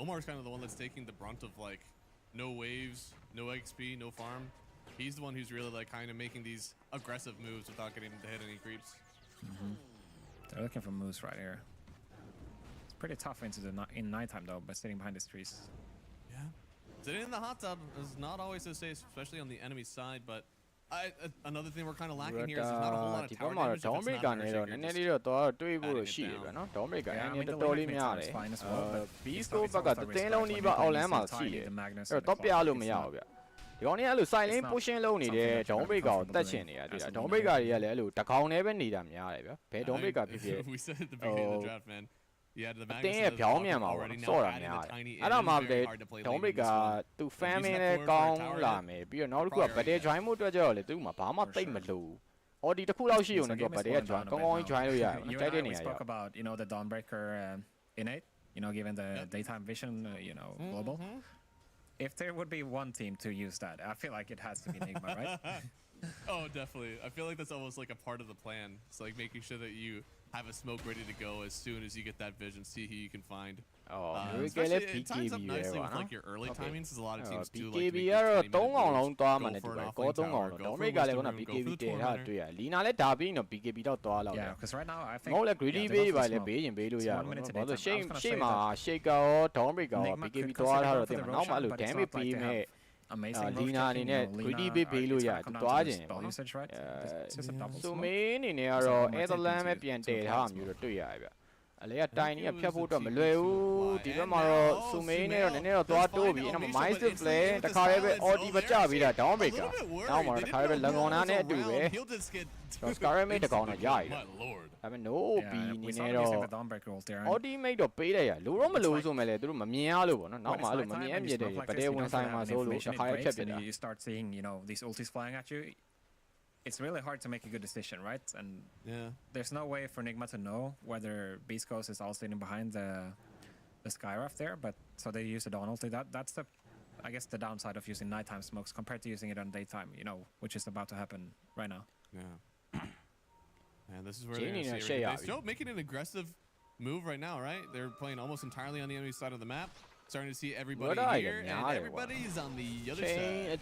A: Omar's kind of the one that's taking the brunt of like no waves, no XP, no farm. He's the one who's really like kind of making these aggressive moves without getting to hit any creeps.
B: They're looking for moves right here. It's pretty tough in nighttime though, but sitting behind these trees.
A: Yeah. Sitting in the hot tub is not always so safe, especially on the enemy side, but another thing we're kind of lacking here is there's not a whole lot of tower damage.
C: Downbreaker နဲ့တော့နည်းနည်းလေးတော့တွေးဖို့ရှိရဗျာနော် Downbreaker အနေနဲ့တော်တော်လေးများတယ် Beast ဘက်ကတသိန်းလုံးနီးပါအောက်လမ်းမှာရှိတယ်အဲ့တော့ပြလို့မရဘူးဗျဒီကောင်ကြီးအဲ့လို silent pushing လုပ်နေတဲ့ Downbreaker ကိုတတ်ချင်နေရသေးတာ Downbreaker တွေကလည်းအဲ့လိုတကောင်နဲ့ပဲနေတာများတယ်ဗျဘယ် Downbreaker ဖြစ်ဖြစ်
A: We said at the beginning of the draft, man. Yeah, the Magnus
C: တင်းရဲ့ပြောင်းမြန်မှာပေါ့စော့တာများတယ်အဲ့တော့မှပဲ Downbreaker သူ fan မင်းနဲ့ကောင်းလာမယ်ပြီးတော့နောက်တစ်ခုက battle join မှုအတွက်ကျတော့လေသူ့မှာဘာမှတိတ်မလို့အော်ဒီတစ်ခုလောက်ရှိုံနဲ့သူ battle က join ကောင်းကောင်း join လို့ရတယ်ကြိုက်တဲ့နေရာရ
B: spoke about, you know, the Dawnbreaker innate, you know, given the daytime vision, you know, global. If there would be one team to use that, I feel like it has to be Nigma, right?
A: Oh, definitely. I feel like that's almost like a part of the plan. It's like making sure that you have a smoke ready to go as soon as you get that vision. See who you can find.
C: Miracle
A: it ties up nicely with like your early timings, as a lot of teams do like
C: BKB ကတော့3အောင်လုံးသွားမှနဲ့တူတယ်ကော3အောင်တော့ Dominic ကလည်းခုန BKB တည်ထားတွေ့ရလီနာလည်းဒါပြီးတော့ BKB တော့သွားလောက်တယ်
B: because right now I think
C: ငေါလည်း greedy ပေးပါလေပေးရင်ပေးလို့ရတယ်ဘာလို့ ရှေ့မှာ Shaker ရော Dominic ရော BKB သွားထားတော့တယ်မနောက်မှအဲ့လို damage ပေးမဲ့
B: amazing
C: Lina အနေနဲ့ greedy ပေးလို့ရတယ်သွားခြင်းဆိုမင်းအနေနဲ့ကတော့ Esl One ပဲပြန်တည်ထားမျိုးတော့တွေ့ရတယ်ဗျအလဲကတိုင်ကြီးကဖြတ်ဖို့တော့မလွယ်ဘူးဒီဘက်မှာတော့စူမေးနဲ့တော့နည်းနည်းတော့သွားတိုးပြီးအဲ့မှာ Mindset Play တခါလေးပဲ Audi မကြပြီးတာ Down Breaker နောက်မှာတခါလေးပဲလန်ကုန်နာနဲ့အတူပဲ Scarlet တကောင်တော့ရည်ဒါပေမဲ့ No B နေနဲ့တော့ Audi Mate တော့ပေးလိုက်ရလိုတော့မလိုဆိုမဲ့လေသူတို့မမြင်ရလို့ပေါ့နော်နောက်မှာအဲ့လိုမမြင်အမြင်တယ်ပတဲဝင်ဆိုင်မှာဆိုလို့တခါလေးဖြတ်ပြတာ
B: you start seeing these ultis flying at you it's really hard to make a good decision, right? And there's no way for Nigma to know whether Beast Coast is all sitting behind the Skyraft there, but so they use the Dawn ulti. That's I guess the downside of using nighttime smokes compared to using it on daytime, which is about to happen right now.
A: Yeah. And this is where they're still making an aggressive move right now, right? They're playing almost entirely on the enemy side of the map. Starting to see everybody here, and everybody's on the other side.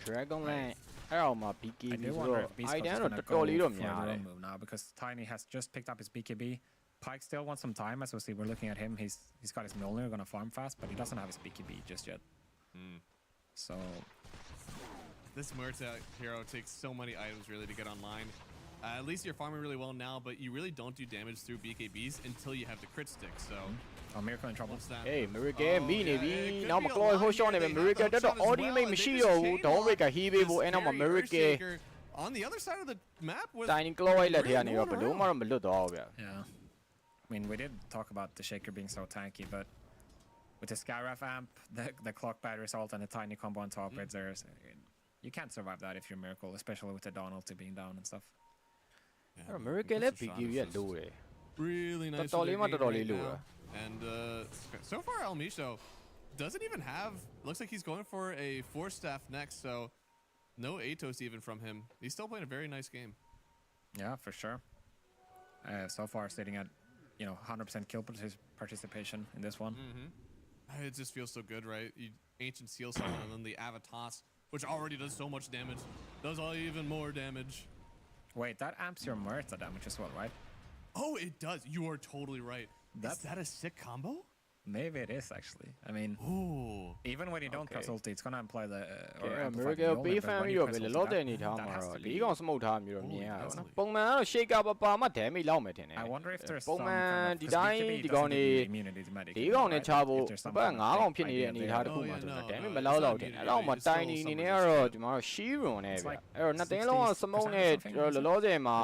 C: Dragonland အဲ့တော့မှာ BKB ဆိုတော့ item တော့တော်တော်လေးတော့များတယ်
B: now because Tiny has just picked up his BKB. Pike still wants some time as we see. We're looking at him. He's got his Mjolnir gonna farm fast, but he doesn't have his BKB just yet. So
A: this Muerta hero takes so many items really to get online. At least you're farming really well now, but you really don't do damage through BKBs until you have the crit stick. So
B: Miracle in trouble.
C: Hey, Miracle မိနေပြီနောက်မ Chloe ဟိုရှော့နေပဲ Miracle တက်တော့ Audi Mate မရှိတော့ဘူး Dominic ဟီးပေးဖို့အဲ့နောက်မှာ Miracle
A: on the other side of the map with
C: Tiny Chloe လက်ထဲကနေတော့ဘယ်လို့မှတော့မလွတ်တော့ဘူးဗျ
B: Yeah. I mean, we did talk about the Shaker being so tanky, but with the Skyraft amp, the clock battery assault and the Tiny combo on top, you can't survive that if you're Miracle, especially with the Dawn ulti being down and stuff.
C: Yeah, Miracle လည်း BKB ရလိုတယ်
A: Really nice.
C: တော်တော်လေးမှတော်တော်လေးလိုတာ
A: And so far, El Misho doesn't even have. Looks like he's going for a 4-staff next, so no Atos even from him. He's still playing a very nice game.
B: Yeah, for sure. So far, sitting at 100% kill participation in this one.
A: It just feels so good, right? Ancient Seal Summon and then the Avatos, which already does so much damage, does all even more damage.
B: Wait, that amps your Muerta damage as well, right?
A: Oh, it does. You are totally right. Is that a sick combo?
B: Maybe it is actually. I mean, even when you don't press ulti, it's gonna imply the
C: Miracle ပေး fan ပြီးတော့ပဲလောလောတဲ့အနေထားမှာတော့၄កောင် smoke ထားမျိုးတော့မြင်ရပါတော့ပုံမှန်ကတော့ shaker ပါမှ damage လောက်မယ်ထင်တယ်
B: I wonder if there's
C: ပုံမှန်ဒီတိုင်းဒီကောင်နေ၄កောင်နဲ့ချဖို့ဘက်5កောင်ဖြစ်နေတဲ့အနေထားတစ်ခုမှာဆိုတော့ damage မလောက်တော့တယ်အဲ့တော့မှ tiny အနေနဲ့ကတော့ဒီမှာတော့ shield နဲ့ဗျအဲ့တော့နှစ်သိန်းလုံးက smoke နဲ့လောလောဆယ်မှာ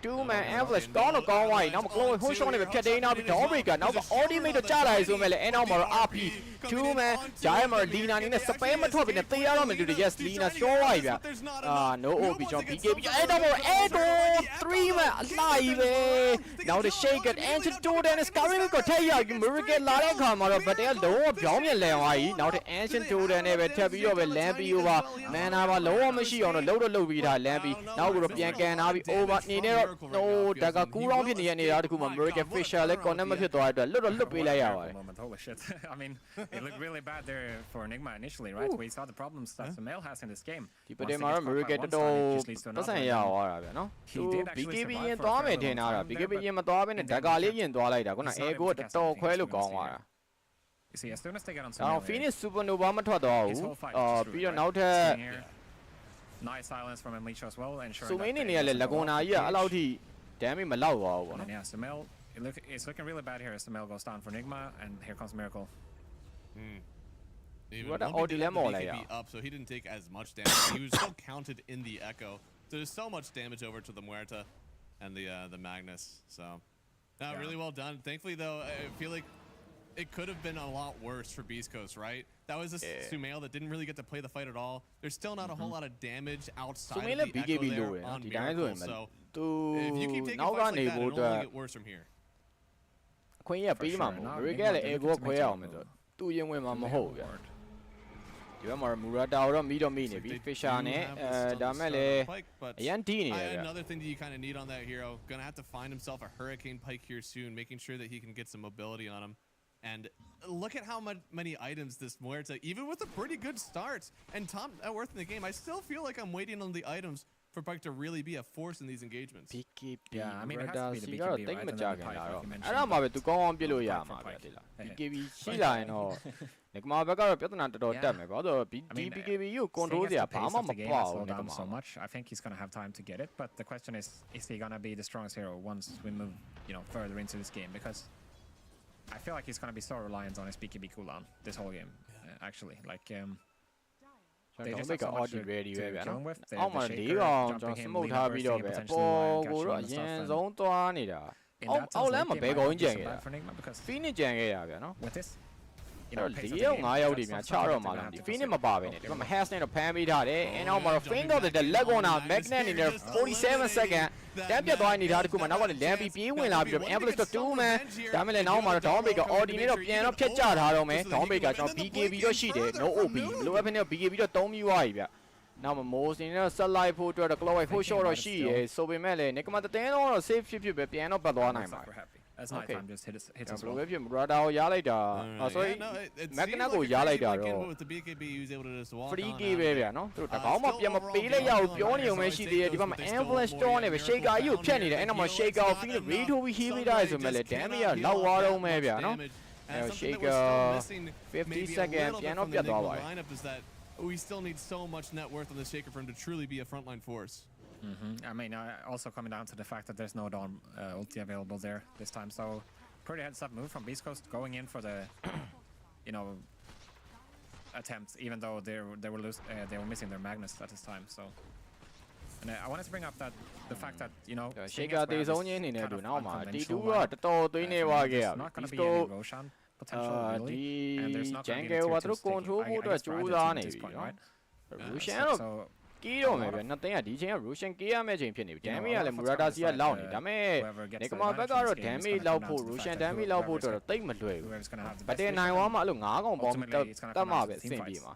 C: 2 man avalanche ကောင်းတော့ကောင်းသွားပြီနောက်မှ clone ဟို shot နဲ့ပဲဖြတ်သိမ်းနောက်ပြီး down breaker နောက်မှ ultimate တော့ကြားလာဆိုမဲ့လည်းအဲ့နောက်မှာတော့ RP 2 man ဂျာယမ Lina အနေနဲ့ spam မထွက်ဘဲနဲ့တေးရတော့မယ်တူတယ် yes Lina ရှော့သွားပြီဗျno OP ကျွန်တော် BKB အဲ့တော့ Echo 3 man အလှကြီးပဲနောက်တဲ့ shake it ancient totem နဲ့ scarring ကိုထည့်ရပြီး miracle လာတဲ့အခါမှာတော့ but တဲလုံးဝပြောင်းပြန်လဲသွားပြီနောက်တဲ့ ancient totem နဲ့ပဲထပ်ပြီးတော့ပဲ land ပြီး over mana ပါလုံးဝမရှိအောင်တော့လှုပ်ပြီးထား land ပြီးနောက်ကတော့ပြန်ကန်ထားပြီး over နေနဲ့တော့ဒါကကူးရောင်းဖြစ်နေတဲ့နေရာတစ်ခုမှာ miracle fisher လည်း connect မဖြစ်သွားတဲ့အတွက်လွတ်ပေးလိုက်ရပါတယ်
B: Holy shit. I mean, it looked really bad there for Nigma initially, right? We saw the problems that Sumail has in this game.
C: ဒီပဒေမှာတော့ Miracle တော်ပတ်စံရသွားတာဗျာနော် BKB ရင်သွားမယ်ထင်တာ BKB ရင်မသွားဘဲနဲ့ဓာကာလေးရင်သွားလိုက်တာခုန Echo တော်ခွဲလို့ကောင်းသွားတာ
B: You see, as soon as they get on Sumail,
C: Phoenix Supernova မထွက်တော့ဘူးပြီးတော့နောက်ထပ်
B: nice silence from Emlicho as well, ensuring
C: Sumail နေနေရလဲလကွန်နာကြီးကအဲ့လောက်ထိ damage မလောက်သွားဘူးပေါ့နော်
B: Yeah, Sumail it's looking really bad here as Sumail goes down for Nigma, and here comes Miracle.
A: What an BKB up, so he didn't take as much damage. He was still counted in the Echo. So there's so much damage over to the Muerta and the Magnus. So really well done. Thankfully, though, I feel like it could have been a lot worse for Beast Coast, right? That was a Sumail that didn't really get to play the fight at all. There's still not a whole lot of damage outside of the Echo there on Miracle. So if you keep taking fights like that, it'll only get worse from here.
C: ခွင့်ရပေးမှာမဟုတ် Miracle လည်း Echo ခွဲအောင်မယ်ဆိုသူရင်ဝင်မှာမဟုတ်ဗျ ဒီဘက်မှာမူရာတာတော့မီတော့မိနေပြီ Fisher နဲ့ဒါမဲ့လေအရန်တီးနေတယ်ဗျ
A: Another thing that you kind of need on that hero, gonna have to find himself a Hurricane Pike here soon, making sure that he can get some mobility on him. And look at how many items this Muerta, even with a pretty good start and top net worth in the game, I still feel like I'm waiting on the items for Pike to really be a force in these engagements.
B: Yeah, I mean, it has to be the BKB, right? And then the Pike, like you mentioned.
C: အဲ့ဒါမှပဲသူကောင်းကောင်းပြလို့ရမှာပဲတိလား BKB ရှိလာရင်တော့ဒီကမှာဘက်ကတော့ပြဿနာတော်တော်တက်မယ်ဘာလို့ဒီ BKB ကို control စရာဘာမှမပေါ့ဘူးဒီကမှာ
B: so much. I think he's gonna have time to get it, but the question is he gonna be the strongest hero once we move, further into this game? Because I feel like he's gonna be so reliant on his BKB cooldown this whole game, actually. Like, they just have so much to kill him with. The Shaker jumping him, leaving burst, he can potentially catch him and stuff.
C: အဆုံးသွားနေတာ
B: In that sense, late game, I think it's bad for Nigma because
C: Phoenix ကြံခဲ့ရဗျာနော်
B: with this,
C: ဒီရောက်9ရောက်ဒီများ6တော့မှလားဒီ Phoenix မပါပဲနဲ့ဒီမှာ Has နဲ့တော့ဖမ်းပေးထားတယ်အနောက်မှာတော့ Fin တော့တဲ့လက်ကောနာ Magnet အနေနဲ့47 second တန်းပြတ်သွားနေတာတခုမှနောက်ကနေလမ်းပြီးပြေးဝင်လာပြီးတော့ Ambush တော့2 man ဒါမှလည်းနောက်မှာတော့ Down Breaker Audi နဲ့တော့ပြန်တော့ဖြတ်ကျထားတော့မယ် Down Breaker ကျွန်တော် BKB တော့ရှိတယ် No OB လိုအပ်ဖြစ်နေ BKB တော့3ပြီးသွားပြီဗျနောက်မှာ Moss နေတော့ set live ဖို့အတွက်တော့ Cloud 4 shot တော့ရှိရယ်ဆိုပေမဲ့လည်း Nigma တတင်းတော့ safe ဖြစ်ပဲပြန်တော့ပတ်သွားနိုင်ပါတယ်
B: as nighttime just hits as well.
C: ဘယ်လိုပဲဖြစ် Radar ကိုရားလိုက်တာ sorry Magnet ကိုရားလိုက်တာတော့ free key ပဲဗျာနော်သူတို့တကောင်းမှပြန်မပေးလိုက်ရဘူးပြောနေုံပဲရှိသေးတယ်ဒီဘက်မှာ Ambulance Storm နဲ့ပဲ Shaker ကြီးကိုဖြတ်နေတယ်အဲ့နောက်မှာ Shaker ကို Feel Read ထိုးပြီး heal ပေးထားရဆိုမဲ့လည်း damage ကလောက်သွားတော့မယ်ဗျာနော်အဲ့ Shaker 50 second ပြန်တော့ပြတ်သွားပါတယ်
A: We still need so much net worth on the Shaker for him to truly be a frontline force.
B: I mean, also coming down to the fact that there's no Dawn ulti available there this time, so pretty heads up move from Beast Coast going in for the, attempts, even though they were missing their Magnus at this time. So, and I wanted to bring up that the fact that
C: Shaker တေဆုံးခြင်းအနေနဲ့တို့နောက်မှာ T2 ကတော်တော်သွင်းနေသွားခဲ့ရ
B: not going to be any Roshan potential really, and there's not going to be any tier 2
C: control ဖို့အတွက်ကြိုးစားနေပြီနော် Roshan တော့ကီးတော့မယ်ဗျနှစ်သိန်းကဒီချိန်က Roshan ကီးရမယ့်ချိန်ဖြစ်နေပြီ damage ကလည်း Murata စီကလောက်နေဒါပေမဲ့ Nigma ဘက်ကတော့ damage လောက်ဖို့ Roshan damage လောက်ဖို့တော့တိတ်မလွယ်ဘူးဗတ်တယ်နိုင်ဝါမှာအဲ့လို9កောင်ပေါင်းတတ်မှာပဲအဆင်ပြေမှာ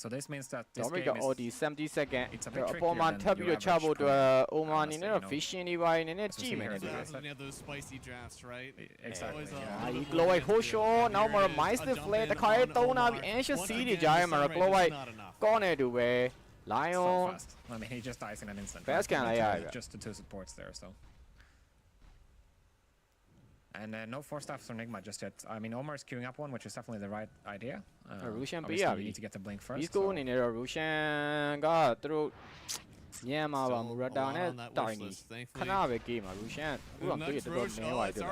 B: So this means that this
C: game
B: game is
C: already 70 second အပေါ်မှာထပ်ပြီးတော့ချဖို့အတွက် Oma အနေနဲ့တော့ vision တွေပါနေနဲ့ကြည့်မယ်နဲ့တူတယ်
A: those spicy drafts, right?
B: Exactly.
C: ဒီ Glow White ဟိုရှောနောက်မှာ Master Flare တခါရေးသုံးလာပြီး Ancient Sea တွေကြားထဲမှာ Glow White ကောနေတူပဲ Lion
B: I mean, he just dies in an instant.
C: Fast can
B: just the 2 supports there, so. And no 4 staffs for Nigma just yet. I mean, Omar is queuing up one, which is definitely the right idea.
C: Roshan
B: obviously, you need to get the blink first.
C: He's going in there. Roshan got through. Yeah, ma ba Murata နဲ့တိုင်နေခဏပဲကေးမှာ Roshan ဥတော်တွေ့တော်တော်နည်းသွားတယ်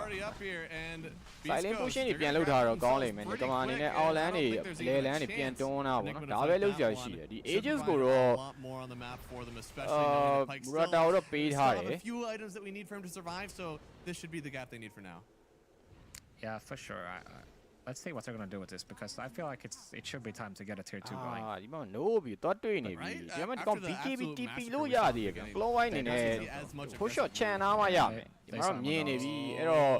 C: Silent pushing တွေပြန်လုပ်ထားတော့ကောင်းလိမ့်မယ် Nigma အနေနဲ့ outland တွေလေလန်းတွေပြန်တွန်းတာပေါ့နော်ဒါပဲလုပ်စရာရှိတယ်ဒီ Aegis ကိုတော့ Murata ကိုတော့ပေးထားတယ်
A: a few items that we need for him to survive, so this should be the gap they need for now.
B: Yeah, for sure. Let's see what they're gonna do with this because I feel like it should be time to get a tier 2 going.
C: ဒီမှာ no ပြီတော့တွေ့နေပြီဒီမှာတော့ BKB TP လို့ရသေးတယ်ဗျ Claw White အနေနဲ့ push shot ချန်နာမှရမယ်ဒီမှာတော့မြင်နေပြီအဲ့တော့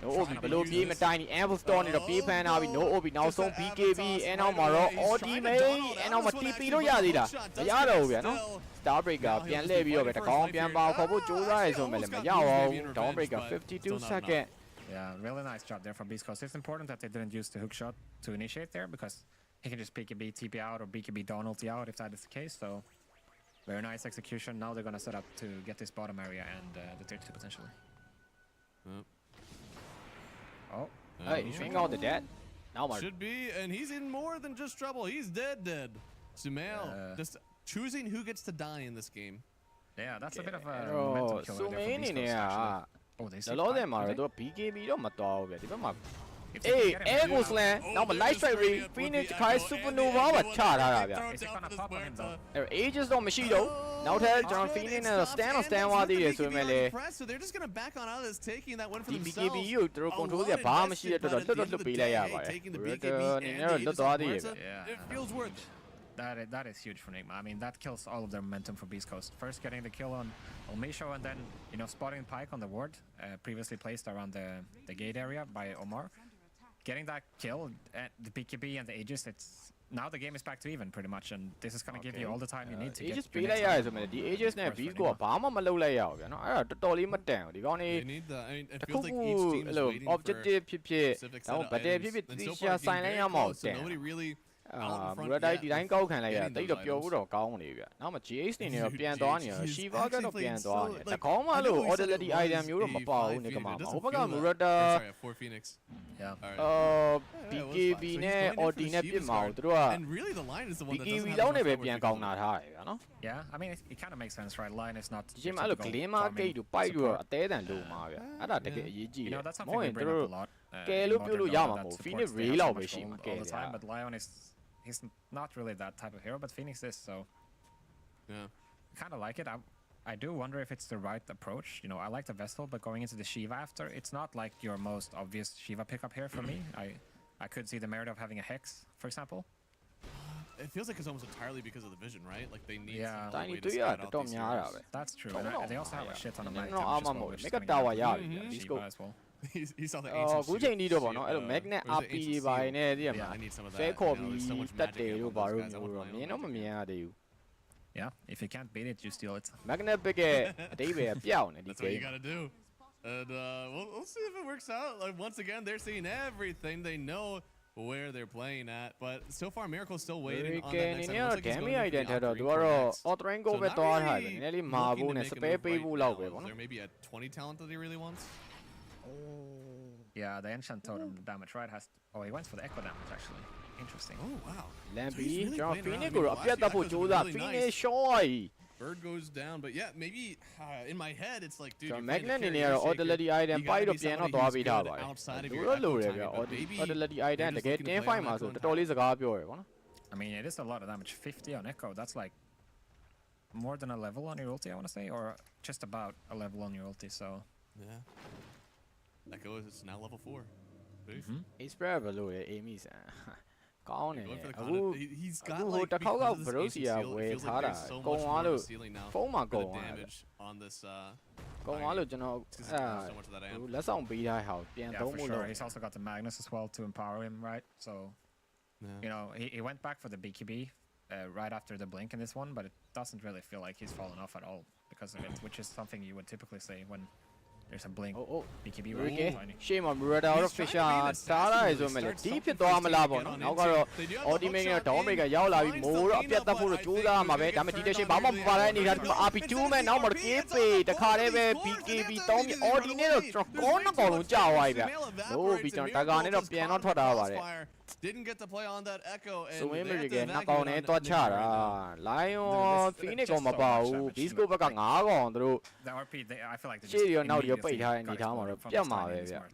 C: no OB ဘလို့ပြေးမတိုင်းဒီ Amble Store နေတော့ပြေးဖမ်းထားပြီ no OB နောက်ဆုံး BKB အဲ့နောက်မှာတော့ ultimate အဲ့နောက်မှာ TP လို့ရသေးလားမရတော့ဘူးဗျနော် Star Breaker ပြန်လှည့်ပြီးတော့ပဲတကောင်းပြန်ပါခေါ်ဖို့ကြိုးစားရဆိုမဲ့လည်းမရပါဘူး Down Breaker 52 second
B: Yeah, really nice job there from Beast Coast. It's important that they didn't use the hook shot to initiate there because he can just BKB TP out or BKB Dawn ulti out if that is the case. So very nice execution. Now they're gonna set up to get this bottom area and the tier 2 potentially. Oh,
C: hey, swing out the dead. Now
A: should be, and he's in more than just trouble. He's dead. Sumail just choosing who gets to die in this game.
B: Yeah, that's a bit of a momentum killer there from Beast Coast actually. Oh, they see
C: them are the BKB တော့မတော်ဘူးဗျဒီဘက်မှာ Ego Slam နောက်မှာ Light Strike Ray Phoenix ခိုင်း Supernova ပါချထားတာဗျ
B: Is it gonna pop on him though?
C: Aegis တော့မရှိတော့နောက်ထပ်ကျွန်တော် Phoenix နဲ့ stand သွားသေးတယ်ဆိုပေမဲ့လေ
A: so they're just going to back on out of this taking that one for themselves.
C: BKB ကိုသူတို့ control စရာဘာမှမရှိတဲ့အတွက်လွတ်ပေးလိုက်ရပါတယ် အနေနဲ့တော့လွတ်သွားသေးတယ်ဗျ
A: It feels worth it.
B: That is huge for Nigma. I mean, that kills all of their momentum for Beast Coast. First getting the kill on Misho and then, spotting Pike on the ward, previously placed around the gate area by Omar. Getting that kill, the BKB and the Aegis, now the game is back to even pretty much, and this is going to give you all the time you need to
C: Aegis
B: get
C: ပေးလိုက်ရတယ်ဆိုမှဒီ Aegis နဲ့ Beast ကဘာမှမလုပ်လိုက်ရဘူးဗျာနော်အဲ့တော့တော်တော်လေးမတန်ဘူးဒီကောင်နေ
A: it
C: တခု
A: feels like
C: ခု
A: each team is
C: အဲ့လို
A: waiting for
C: objective ဖြစ်ဖြစ်
A: specific
C: ဒါ
A: set
C: မှ
A: of
C: ဗတယ်
A: items.
C: ဖြစ်ဖြစ်
A: And
C: တီ
A: so
C: ရှာ
A: far,
C: ဆိုင်
A: being
C: လိုက်
A: very
C: ရမှာ
A: close, so
C: တန်
A: nobody really out in front
C: မရတိုင်း
A: yet
C: ဒီတိုင်းကောက်ခံလိုက်ရ
A: getting
C: တိတ်
A: those
C: တော့ပျော်
A: items.
C: ဘူးတော့ကောင်းနေပြီဗျာနောက်မှ GH နေနေတော့
A: Dude,
C: ပြန်သွားနေရ
A: he's
C: Shiva ကတော့
A: actually
C: ပြန်
A: playing
C: သွား
A: so,
C: နေတ
A: like,
C: ကောင်းမှ
A: I
C: လို့
A: know he said it
C: Audibility
A: was
C: item မျိုးတော့မပါဘူး
A: a
C: နေက
A: 5
C: မှာ
A: Phoenix. It
C: ဟို
A: doesn't
C: ဘက်က
A: feel that.
C: Murata
A: Or sorry, a 4 Phoenix.
B: Yeah.
A: All right.
C: BKB
A: So he's
C: နဲ့
A: going in for
C: OD
A: the
C: နဲ့ပြစ်
A: Shiva's
C: မှာ
A: card.
C: သူတို့က
A: And really the line is the one that
C: BKB
A: doesn't have
C: လုံးနေ
A: enough
C: ပဲ
A: power
C: ပြန်
A: to
C: ကောင်း
A: do
C: တာ
A: it.
C: ထားရဗျာနော်
B: Yeah, I mean, it kind of makes sense, right? Line is not
C: ဒီချိန်မှာအဲ့လို Glimmer Gate တို့ပိုက်တို့အသေးတန်လို့မှာဗျာအဲ့ဒါတကယ်အရေးကြီး
B: You
C: တယ်
B: know, that's
C: မ
B: something
C: ဟုတ်ရ
B: we
C: င်သူ
B: bring
C: တို့
B: up a lot.
C: ကဲ
B: In
C: လို့
B: modern
C: ပြောလို့ရ
B: Dota
C: မှာ
B: that
C: မဟုတ်
B: supports
C: Phoenix
B: they
C: Ray
B: have so
C: လောက်ပဲ
B: much
C: ရှိ
B: gold
C: မှာ
B: all
C: ကဲ
B: the time, but Lion is he's not really that type of hero, but Phoenix is, so
A: Yeah.
B: kind of like it. I do wonder if it's the right approach. You know, I like the Vestal, but going into the Shiva after, it's not like your most obvious Shiva pickup here for me. I could see the merit of having a Hex, for example.
A: It feels like it's almost entirely because of the vision, right? Like they need
B: Yeah.
A: some
C: တိုင်း
A: way
C: တွေ့
A: to
C: ရ
A: spread
C: တော်
A: out
C: တော်
A: these
C: များတာ
A: heroes.
C: ပဲ
B: That's true.
C: Don't
B: And
C: know.
B: they also have a shit ton of
C: No,
B: mag
C: no,
B: damage as
C: armor
B: well,
C: mode.
B: which is
C: Make a
B: coming
C: tower
B: down
C: yeah,
B: to
C: yeah. Let's
B: Shiva
C: go.
B: as well.
A: He saw the ancient
C: အခုချိန်ဒီတော့ဗောနော်
A: shield,
C: အဲ့လို Magnet
A: or is it
C: RP
A: ancient
C: ပါ
A: seal?
C: နေသိရမ
A: Yeah,
C: လား
A: I need some of
C: ဆဲ
A: that.
C: ခေါ်
A: You know,
C: ပြီး
A: there's so much
C: တက်
A: magic
C: တယ်
A: in
C: လို့
A: those
C: ဘာလို့
A: guys. I
C: မျိုး
A: want
C: တော့
A: to
C: မြ
A: play
C: င်
A: on
C: တော့မမြင်ရသေးဘူး
B: Yeah, if you can't beat it, you steal it.
C: Magnet Pick ရဲ့အတိပ္ပယ်ပြောက်နေဒီ
A: That's what you
C: game
A: gotta do. And we'll see if it works out. Like once again, they're seeing everything. They know where they're playing at. But so far, Miracle's still waiting on that
C: Hurricane
A: next
C: နေ
A: item.
C: တော့
A: Looks like he's
C: Demi
A: going
C: item
A: for
C: ထ
A: the
C: က်တော့
A: Outgreen
C: သူ
A: for
C: ကတော့
A: next.
C: Outrank ကို
A: So
C: ပဲ
A: not
C: သွားထားတယ်
A: really
C: နည်းနည်းလေးမာ
A: looking
C: ဖို့
A: to
C: နဲ့
A: make a
C: စပယ်
A: move
C: ပေး
A: right
C: ဖို့လောက်ပဲ
A: now.
C: ဗော
A: Is
C: နော်
A: there maybe a 20 talent that he really wants?
B: Yeah, the Enchant Totem damage, right? Oh, he went for the Echo damage, actually. Interesting.
A: Oh wow.
C: လမ်း
A: So
C: ပြီး
A: he's really
C: ကျွန်တော်
A: playing
C: Phoenix
A: around.
C: ကိုတော့
A: I
C: အ
A: mean,
C: ပြတ်တက်ဖို့
A: Echo's
C: ကြိုးစား
A: really
C: Phoenix
A: nice.
C: short
A: Bird goes down, but yeah, maybe in my head it's like, dude,
C: ကျွန်
A: you're
C: တော်
A: playing the
C: Magnet နေ
A: carry,
C: နေတော့
A: you're shaking.
C: Audibility item
A: You
C: ပိုက်
A: gotta
C: တော့
A: be
C: ပြန်တော့
A: somebody
C: သွား
A: who's
C: ပေးထား
A: good
C: ပါတယ်
A: outside of
C: သူ
A: your
C: တို့လို
A: echo
C: တယ်ဗျ
A: timing, but maybe
C: Audibility item
A: you're
C: တ
A: just
C: ကယ်
A: looking to
C: တင်း
A: play
C: ဖိုင်
A: on
C: မှာ
A: echo
C: ဆို
A: and
C: တော်တော်လေးစကားပြောရယ်ဗောနော်
B: I mean, it is a lot of damage. 50 on Echo. That's like more than a level on your ulti, I want to say, or just about a level on your ulti. So
A: Yeah. Echo is now level 4. Peace.
C: Expert ဘယ်လိုလဲ Amy ဆန်ကောင်းနေတယ်
A: Going for the
C: အခု
A: content. He's got
C: အခု
A: like
C: တစ်ခေါက်က
A: because of this
C: Bros
A: ancient
C: က
A: seal,
C: ဝ
A: it
C: ယ်
A: feels
C: ထား
A: like
C: တာ
A: there's so
C: ကုံ
A: much
C: သွား
A: more
C: လို့
A: ceiling now
C: ဖုံးမှာ
A: for
C: ကုံ
A: the
C: သွားတယ်
A: damage on this
C: ကုံသွားလို့ကျွန်တော်
A: because
C: အဲ
A: so much of that amp.
C: လက်ဆောင်ပေးထားဟောပြန်
B: yeah,
C: သုံး
B: for
C: ဖို့
B: sure.
C: လို့
B: He's also got the Magnus as well to empower him, right? So
A: Yeah.
B: you know, he went back for the BKB right after the blink in this one, but it doesn't really feel like he's fallen off at all because of it, which is something you would typically say when there's a blink BKB right
C: Okay
B: behind you.
C: ရှေ့မှာ Murata တော့ Fisher ထားတာဆိုမဲ့လေဒီဖြစ်သွားမလားပေါ့နော်နောက်ကတော့ Ultimate နဲ့ Down Breaker ရောက်လာပြီးမိုးတော့အပြတ်တက်ဖို့တော့ကြိုးစားမှာပဲဒါပေမဲ့ဒီတစ်ချိန်ဘာမှမပါတဲ့အနေထားဒီမှာ RP2 မဲ့နောက်မှာ KP တခါတည်းပဲ BKB တောင်းပြီး Audi နဲ့တော့ကျွန်တော်ကောင်းတော့လုံးကြာသွားပြီဗျလို့ပြီးကျွန်တော်တကာနဲ့တော့ပြန်တော့ထွက်တာပါတယ်
A: Didn't get to play on that echo and
C: ဆိုရင်
A: they
C: မ
A: have
C: က
A: to
C: နောက်
A: evacuate
C: ကောင်
A: on
C: နဲ့
A: the
C: တော့ချ
A: mid
C: တာ
A: right now.
C: Lion Phoenix ကိုမပါဘူး Bisco ဘက်က9ကောင်သူတို့
B: The RP, I feel like they
C: ရှေ့
B: just
C: ရောနောက်ရော
B: immediately
C: ပိတ်ထားတဲ့အနေ
B: got
C: ထားမှာ
B: exploded
C: တော့
B: from
C: ပြတ်
B: this
C: မှာ
B: tiny
C: ပဲ
B: and
C: ဗျ
B: smart.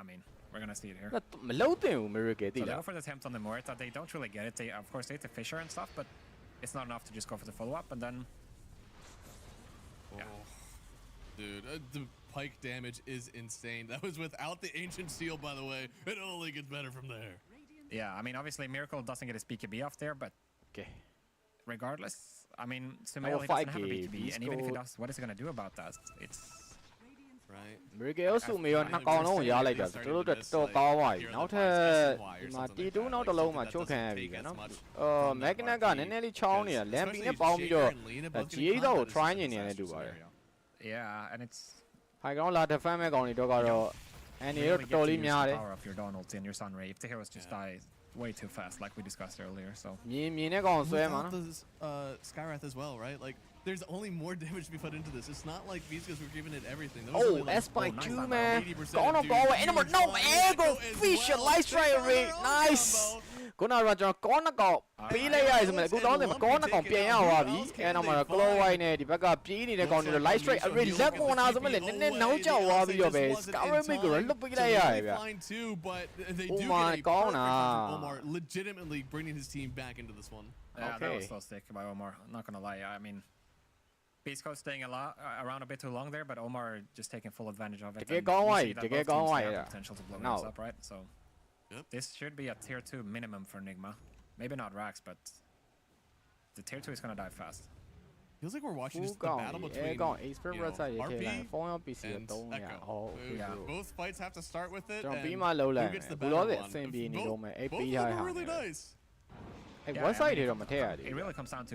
B: I mean, we're gonna see it here.
C: မလုံးတင်ဘူး Miracle သိ
B: So they
C: လား
B: go for the attempt on the Muerta. They don't really get it. They, of course, they hit the Fisher and stuff, but it's not enough to just go for the follow-up. And then,
A: Oh. Dude, the pike damage is insane. That was without the ancient seal, by the way. It only gets better from there.
B: yeah, I mean, obviously, Miracle doesn't get his BKB off there, but
C: Okay
B: regardless, I mean, Sumail, he doesn't have a BKB, and even if he does, what is he gonna do about that? It's
A: Right.
C: Miracle ဆိုမေရောနှစ်ကောင်လုံးကိုရလိုက်တာသူတို့တော်တော်ကောင်းသွားပြီနောက်ထပ်ဒီမှာ T2 နောက်တစ်လုံးမှာချုပ်ခံရပြီဗျာနော်Magnet ကနည်းနည်းလေးချောင်းနေတာ Lampy နဲ့ပေါင်းပြီးတော့ GA တော့ try နေနေတယ်တူပါတယ်
B: yeah, and it's
C: high ground လာ defend မဲ့ကောင်တွေတော့ကတော့ and
B: you
C: တော့
B: really
C: တော်
B: get to
C: လေး
B: use
C: များတ
B: the
C: ယ်
B: power of your Donald and your Sunray if the heroes just die way too fast, like we discussed earlier. So
C: မြင်တဲ့ကောင်ဆွဲမှာ
A: Without
C: နော်
A: the Skywrath as well, right? Like, there's only more damage to be put into this. It's not like Viscas were giving it everything. There was
C: Oh,
A: only like,
C: S by 2
A: nice.
C: man.
A: 80%
C: Gone on
A: dude,
C: ball and
A: huge
C: no
A: line.
C: ego
A: Echo as
C: fish
A: well.
C: light strike
A: They got
C: rate
A: their own
C: nice
A: combo.
C: ခုနကကျွန်တော်ကောင်းကောင်ပေးလိုက်ရတယ်ဆိုမဲ့အခုတော့ကောင်းကောင်ပြန်ရသွားပြီအဲနောက်မှာ Claw White နဲ့ဒီဘက်ကပြေးနေတဲ့ကောင်တွေ light strike array လက်ကောနာဆိုမဲ့လည်းနည်းနည်းနောက်ကျသွားပြီးတော့ပဲ Skyrim ကိုလွတ်ပေးလိုက်ရတယ်ဗျ Omar ကောင်းတာ
A: Omar legitimately bringing his team back into this one.
B: yeah, that
C: Okay.
B: was so sick by Omar. I'm not gonna lie. I mean, Bisco staying around a bit too long there, but Omar just taking full advantage of it.
C: Take it
B: and
C: going
B: we
C: wide,
B: see that
C: take
B: both
C: it going
B: teams
C: wide,
B: have
C: yeah.
B: the potential to blow
C: No.
B: this up, right? So
A: Yep.
B: this should be a tier 2 minimum for Nigma. Maybe not Rax, but the tier 2 is gonna die fast.
A: Feels like we're watching
C: ဦး
A: just the
C: ကောင်
A: battle
C: အဲ
A: between
C: ကောင် expert
A: you know,
C: website ရေးထည့်လိုက်
A: RP
C: ဖုန်းရော PC ရော
A: and
C: သုံးရ
A: Echo.
C: ဟုတ်ပြီ
A: Yeah, both fights have to start with it.
C: ကျွန်တော်
A: and
C: ပြီးမှလုံးလိုက်
A: who gets the
C: ဘူးလို့
A: better
C: အ
A: one.
C: ဆင်ပြေနေ
A: Both-
C: လို့မယ်အဲ့
A: both
C: ပေး
A: of
C: ထား
A: them
C: တာ
A: are really nice.
B: Yeah,
C: one
B: I
C: side
B: mean,
C: here တော့မထည့်ရသေး
B: It
C: ဘူး
B: really comes down to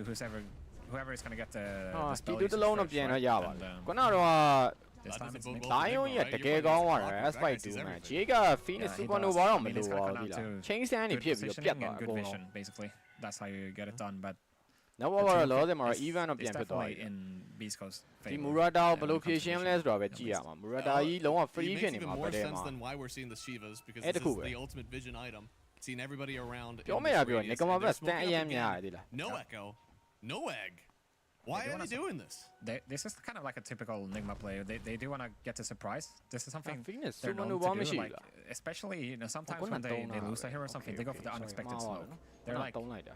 B: whoever is going to get the
C: ဒီ
B: spell
C: တူ
B: usage
C: တစ်လုံးတော့
B: first,
C: ပြန်
B: right?
C: တော့ရပါ
B: And,
C: ပြီခုနတော့
B: this time it's Nick.
C: Lion ရတကယ်ကောင်းသွားတယ် S5 2 man Jay က Phoenix
B: Yeah, he
C: Supernova
B: does.
C: တော့
B: I
C: မ
B: mean,
C: လို
B: it's
C: ပါ
B: gonna
C: ဘူး
B: come
C: ဒီ
B: down
C: လား
B: to
C: chain stand တွေ
B: good
C: ဖြစ်ပြီးတော့
B: positioning
C: ပြတ်သွား
B: and
C: အ
B: good
C: ကုန်လုံး
B: vision, basically. That's how you get it done. But
C: နောက်ဘာတော့လောဆယ်မှာတော့ event တော့
B: it's
C: ပြန်ဖြစ်သွား
B: definitely
C: ပြီ
B: in Beast Coast
C: ဒီ
B: favor.
C: Murata ကိုဘယ်လို
B: when it
C: ဖြေ
B: comes to
C: ရှင်းမ
B: vision,
C: လဲဆိုတော့ပဲ
B: at
C: ကြည့်ရ
B: least.
C: မှာ Murata ကြီးလုံးဝ free
A: It
C: ဖြစ်
A: makes
C: နေ
A: even
C: မှာ
A: more
C: ပဲတဲ့
A: sense
C: မှာ
A: than why we're seeing the Shivas because
C: Hey,
A: this
C: cool,
A: is the
C: man.
A: ultimate vision item. Seeing everybody around.
C: ပြော
A: in
C: မယ်
A: this
C: တာပြော
A: radius,
C: Nigma
A: and
C: ဘ
A: they're
C: က် stand
A: smoking
C: အ
A: up
C: ရင်များ
A: again.
C: တယ်ဒီလား
A: No echo, no egg. Why
B: They do
A: are they
B: wanna
A: doing this?
B: This is kind of like a typical Nigma player. They do want to get the surprise. This is something
C: Phoenix
B: they're known
C: Supernova
B: to do.
C: မရှိ
B: Like,
C: ဘူးလား
B: especially sometimes
C: Ako
B: when
C: na
B: they
C: tone
B: lose a
C: na,
B: hero or something,
C: okay,
B: they go for the
C: okay, sorry,
B: unexpected
C: maawa
B: smoke.
C: no?
B: They're
C: Ako na
B: like
C: toneလိုက်တာ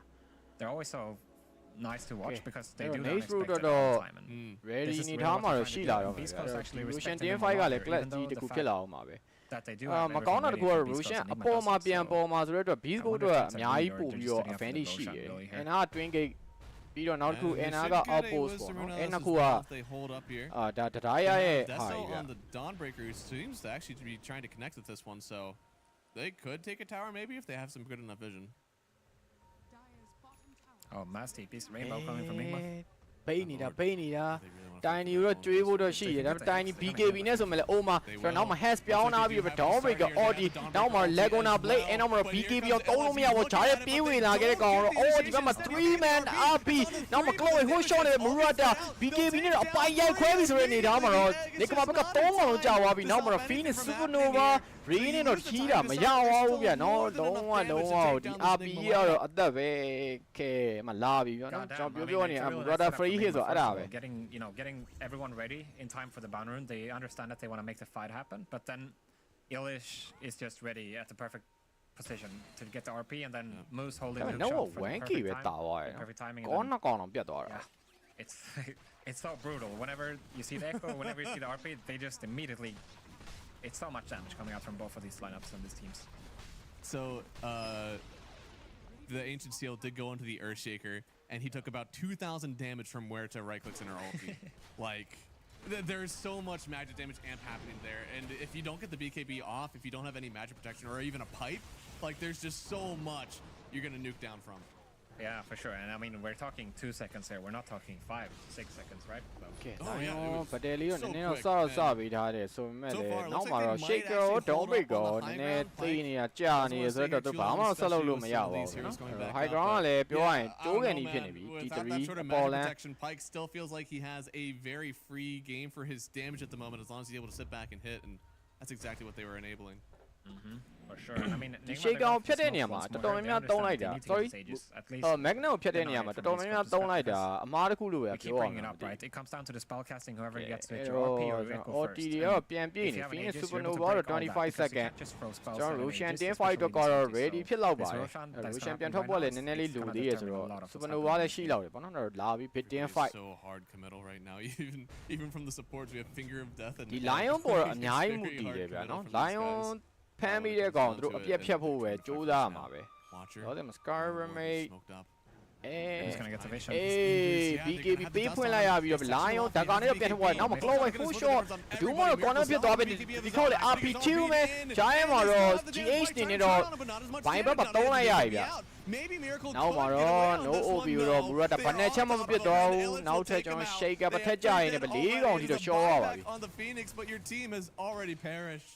B: they're always so nice to watch
C: Okay.
B: because they
C: Pero
B: do the
C: Maze Root
B: unexpected
C: တော့
B: all the time. And
C: ready
B: this is
C: နေ
B: really
C: ထား
B: what
C: မှာ
B: they're
C: တော့
B: trying
C: ရှိ
B: to
C: လာ
B: do.
C: တော့
B: Beast
C: မယ်
B: Coast actually
C: Roshan
B: respect
C: တင်း
B: Nigma
C: 5က
B: more
C: လည်း
B: here,
C: class
B: even though
C: ကြီးတစ်ခု
B: the
C: ဖြစ်
B: fact
C: လာအောင်ပါပဲ
B: that they do
C: အာ
B: have
C: မကောင်းတာ
B: everything
C: တစ်ခုက
B: ready for Beast
C: Roshan
B: Coast and
C: အ
B: Nigma
C: ပေါ်မှာ
B: doesn't,
C: ပြန်
B: so
C: ပေါ်မှာဆိုတော့ Beast
B: I
C: Code
B: wonder
C: တို့
B: if
C: ကအ
B: that's a
C: များကြီး
B: lead or
C: ပို့
B: just
C: ပြီးတော့
B: sitting up for the
C: advantage ရှိ
B: Roshan
C: တယ်
B: really here.
C: and က Twin Gate ပြီးတော့နောက်တစ်ခု
A: And
C: and
A: they
C: က
A: should get a
C: outpost
A: Wisdom
C: ပေါ့နော်
A: Rune
C: အဲ့
A: as
C: နှစ်
A: well
C: ခုက
A: if they hold up here.
C: ဒါ Dadaya ရဲ့
A: Deso
C: ဟာကြီး
A: on the Dawnbreaker seems to actually be trying to connect with this one, so they could take a tower maybe if they have some good enough vision.
B: Oh, Master Piece Rainbow coming from Nigma.
C: ပိတ်နေတာ
A: Lord.
C: ပိတ်နေတာ
A: They really wanna
C: တိုင်
A: focus
C: နီ
A: on
C: တော့
A: this
C: ကျွေးဖို့
A: one.
C: တော့ရှိတယ်ဒါပေမဲ့တိုင်နီ
B: They can
C: BKB နဲ့ဆိုမှလည်းအိုးမှာ
A: They
C: ဆိုတော့နောက်မှာ
A: will.
C: Has ပြောင်းလာပြီးတော့ Dawnbreaker Audi နောက်မှာ Legona Blade အဲ့နောက်မှာ BKB ရောသုံးလို့မရဘူးဂျားရဲ့ပြေးဝင်လာခဲ့တဲ့ကောင်တော့အိုးဒီဘက်မှာ 3 man RP နောက်မှာ Chloe ဟိုရှော့နေတဲ့ Murata BKB နဲ့တော့အပိုင်ရိုက်ခွဲပြီဆိုတဲ့အနေထားမှာတော့ Nigma ဘက်က3ကောင်လုံးကြာသွားပြီနောက်မှာတော့ Phoenix Supernova Rain နဲ့တော့ကြီးတာမရအောင်ဘူးဗျာနော်လုံးဝဒီ RP ကတော့အသက်ပဲခဲမလာပြီဗျာနော်
B: Goddamn,
C: ကျွန်
B: I
C: တော်
B: mean,
C: ပြော
B: they
C: နေ
B: really
C: Murata
B: set up
C: free
B: for
C: hit
B: Nigma
C: ဆိုအဲ့
B: first
C: ဒါ
B: of
C: ပဲ
B: all. Getting everyone ready in time for the ban rune. They understand that they want to make the fight happen, but then Illish is just ready at the perfect position to get the RP, and then Moose holding
C: ဒါပေ
B: the
C: မဲ့
B: shot
C: တော့
B: for the
C: wanky ပဲ
B: perfect
C: တာ
B: time,
C: သွားတယ်
B: the perfect timing.
C: ကော
B: And
C: နှစ်ကောင်တော့ပြတ်သွားတာ
B: yeah, it's it's so brutal. Whenever you see the echo, whenever you see the RP, they just immediately. It's so much damage coming out from both of these lineups and these teams.
A: So, the Ancient Seal did go into the Earthshaker, and he took about 2,000 damage from where to right clicks in her ulti. Like, there's so much magic damage amp happening there, and if you don't get the BKB off, if you don't have any magic protection or even a pipe, like there's just so much you're gonna nuke down from.
B: Yeah, for sure. And I mean, we're talking 2 seconds here. We're not talking 5, 6 seconds, right? So.
C: ကဲ
A: Oh,
C: ဒါ
A: yeah,
C: ရော
A: it was
C: ပတယ်လေးတော့န
A: so
C: ည်းနည်းတော့
A: quick,
C: စောက်
A: and
C: စပေးထားတယ်ဆိုပေမဲ့
A: so
C: လည်း
A: far, it
C: နောက်
A: looks
C: မှာ
A: like
C: တော့
A: they might
C: Shaker ရော
A: actually hold up
C: Dawnbreaker
A: on
C: ရော
A: the
C: နည်း
A: high
C: နည်း
A: ground
C: သိ
A: fight.
C: နေတာကြာနေရဆိုတော့သူဘာမှဆက်လုပ်လို့မရပါဘူးနော် High ground ကလည်းပြောရရင်တိုးကန်ကြီးဖြစ်နေပြီ
A: Without that
C: T3
A: sort of
C: အပေါ်
A: magic
C: လန်း
A: protection, Pike still feels like he has a very free game for his damage at the moment, as long as he's able to sit back and hit, and that's exactly what they were enabling.
B: For sure. I mean,
C: ဒီ
B: Nigma,
C: Shaker
B: they're
C: ကို
B: going
C: ဖြတ်
B: for
C: တဲ့
B: the
C: နေရာ
B: smoke
C: မှာ
B: once
C: တော်
B: more.
C: တော်
B: They
C: များများသုံး
B: understand
C: လိုက်
B: they
C: တာ
B: need to
C: sorry
B: use Aegis, at least.
C: Magna ကိုဖြတ်တဲ့နေရာမှာတော်တော်များများသုံးလိုက်တာအမားတစ်ခုလိုပဲ
B: We keep
C: ပြောရ
B: bringing
C: မှာ
B: it up, right? It comes down to the spell casting. Whoever gets it,
C: အဲ့
B: your RP
C: တော့
B: or your echo
C: OT
B: first.
C: တွေ
B: And
C: ကတော့ပြန်ပြေး
B: if
C: နေ
B: you have an
C: Phoenix
B: Aegis, you're able
C: Supernova
B: to
C: တော့
B: break all that
C: 25
B: because you
C: second
B: can't just throw spells
C: ကျွန်
B: at
C: တော်
B: an
C: Roshan
B: Aegis,
C: တင်း
B: especially
C: 5တော့ကတော့
B: these
C: ready
B: days.
C: ဖြစ်လောက်ပါ
B: This
C: တယ်
B: Roshan that's
C: Roshan
B: gonna
C: ပြန်
B: happen
C: ထွက်
B: right
C: ဖို့
B: now
C: လည်းနည်းနည်းလေး
B: is
C: လို
B: gonna
C: သေးရဆို
B: determine
C: တော့
B: a lot of what's
C: Supernova
B: happening.
C: လည်းရှိလောက်တယ်ပေါ့နော်တော့လာပြီး bit တင်း fight
A: So hard committal right now. Even from the supports, we have Finger of Death and
C: ဒီ Lion ပေါ်တော့အ
A: It's
C: များကြီး
A: very
C: မှုတည်
A: hard
C: တယ်ဗျာ
A: committal
C: နော်
A: from these
C: Lion
A: guys.
C: ဖမ်းမိတဲ့ကောင်သူတို့အပြက်ဖြတ်ဖို့ပဲကြိုးစားမှာပဲ
A: Watcher.
C: တော့တယ်မှာ Scar
A: Oh, Lord, he's
C: Remade
A: smoked up.
C: အဲ
B: He's gonna get the vision.
C: အေး BKB ပေးဖွင့်လိုက်ရပြီးတော့ Lion ဒါကောင်လေးတော့ပြန်ထွက်သွားတယ်နောက်မှာ Chloe full shot ဒူးမတော့ corner ဖြစ်သွားပြီဒီခေါက်လေ RP2 ပဲဂျိုင်းမှာတော့ GH နေနေတော့ဘိုင်ဘက်မှာသုံးလိုက်ရပြီဗျ နောက်မှာတော့ no OB တော့ Murata ဘာနဲ့ချက်မှမပြတ်တော့ဘူးနောက်ထပ်ကျွန်တော် Shaker တစ်ထက်ကြရင်လည်း၄ကောင်ထိတော့ရှော့ရပါပြီ
A: On the Phoenix, but your team has already perished.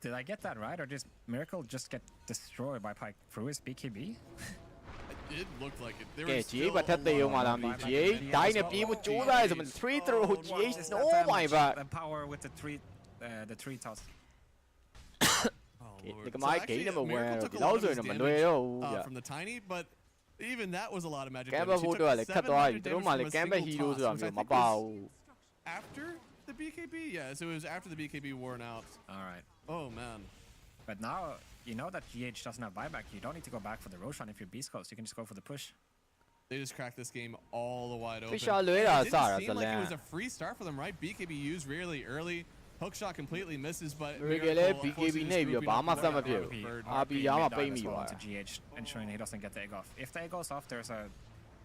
B: Did I get that right, or did Miracle just get destroyed by Pike through his BKB?
A: It looked like it. There
C: ကဲ
A: was
C: GH
A: still
C: ဘာထက်သေးအောင်မလားမသိ GH ဒိုင်းနဲ့ပြေးဖို့ကြိုးစားရဆိုမှ3 throw GH
B: Just
C: no
B: that
C: my
B: damage,
C: god
B: the power with the three toss.
A: Oh, Lord.
C: Like
A: So
C: my
A: actually,
C: game number
A: Miracle
C: one,
A: took a
C: the
A: lot of
C: Lauser
A: his
C: number
A: damage,
C: one, yeah.
A: from the Tiny, but even that was a lot of magic
C: Kemba
A: damage. He
C: vote
A: took
C: ကလည်းခတ်သွားပြီ
A: 700
C: သူတို့
A: damage
C: မှ
A: from
C: လည်း
A: a
C: Kemba
A: single
C: hero
A: toss,
C: ဆိုတာ
A: which I
C: မျိုးမ
A: think
C: ပါ
A: was
C: ဘူး
A: after the BKB? Yeah, so it was after the BKB worn out.
B: All right.
A: Oh, man.
B: But now you know that GH doesn't have buyback. You don't need to go back for the Roshan if you're Beast Coast. You can just go for the push.
A: They just cracked this game all the wide open.
C: Fisher
A: And
C: လွဲ
A: it
C: တာ
A: didn't
C: စတာ
A: seem like it was
C: Zalana
A: a free start for them, right? BKB used really early. Hook shot completely misses, but
C: Miracleလည်း BKB နေပြီးတော့ဘာမှဆက်မဖြစ်ဘူး RP ရမှပိတ်မိ
B: as
C: ပါ
B: well into GH, ensuring he doesn't get the egg off. If the egg goes off,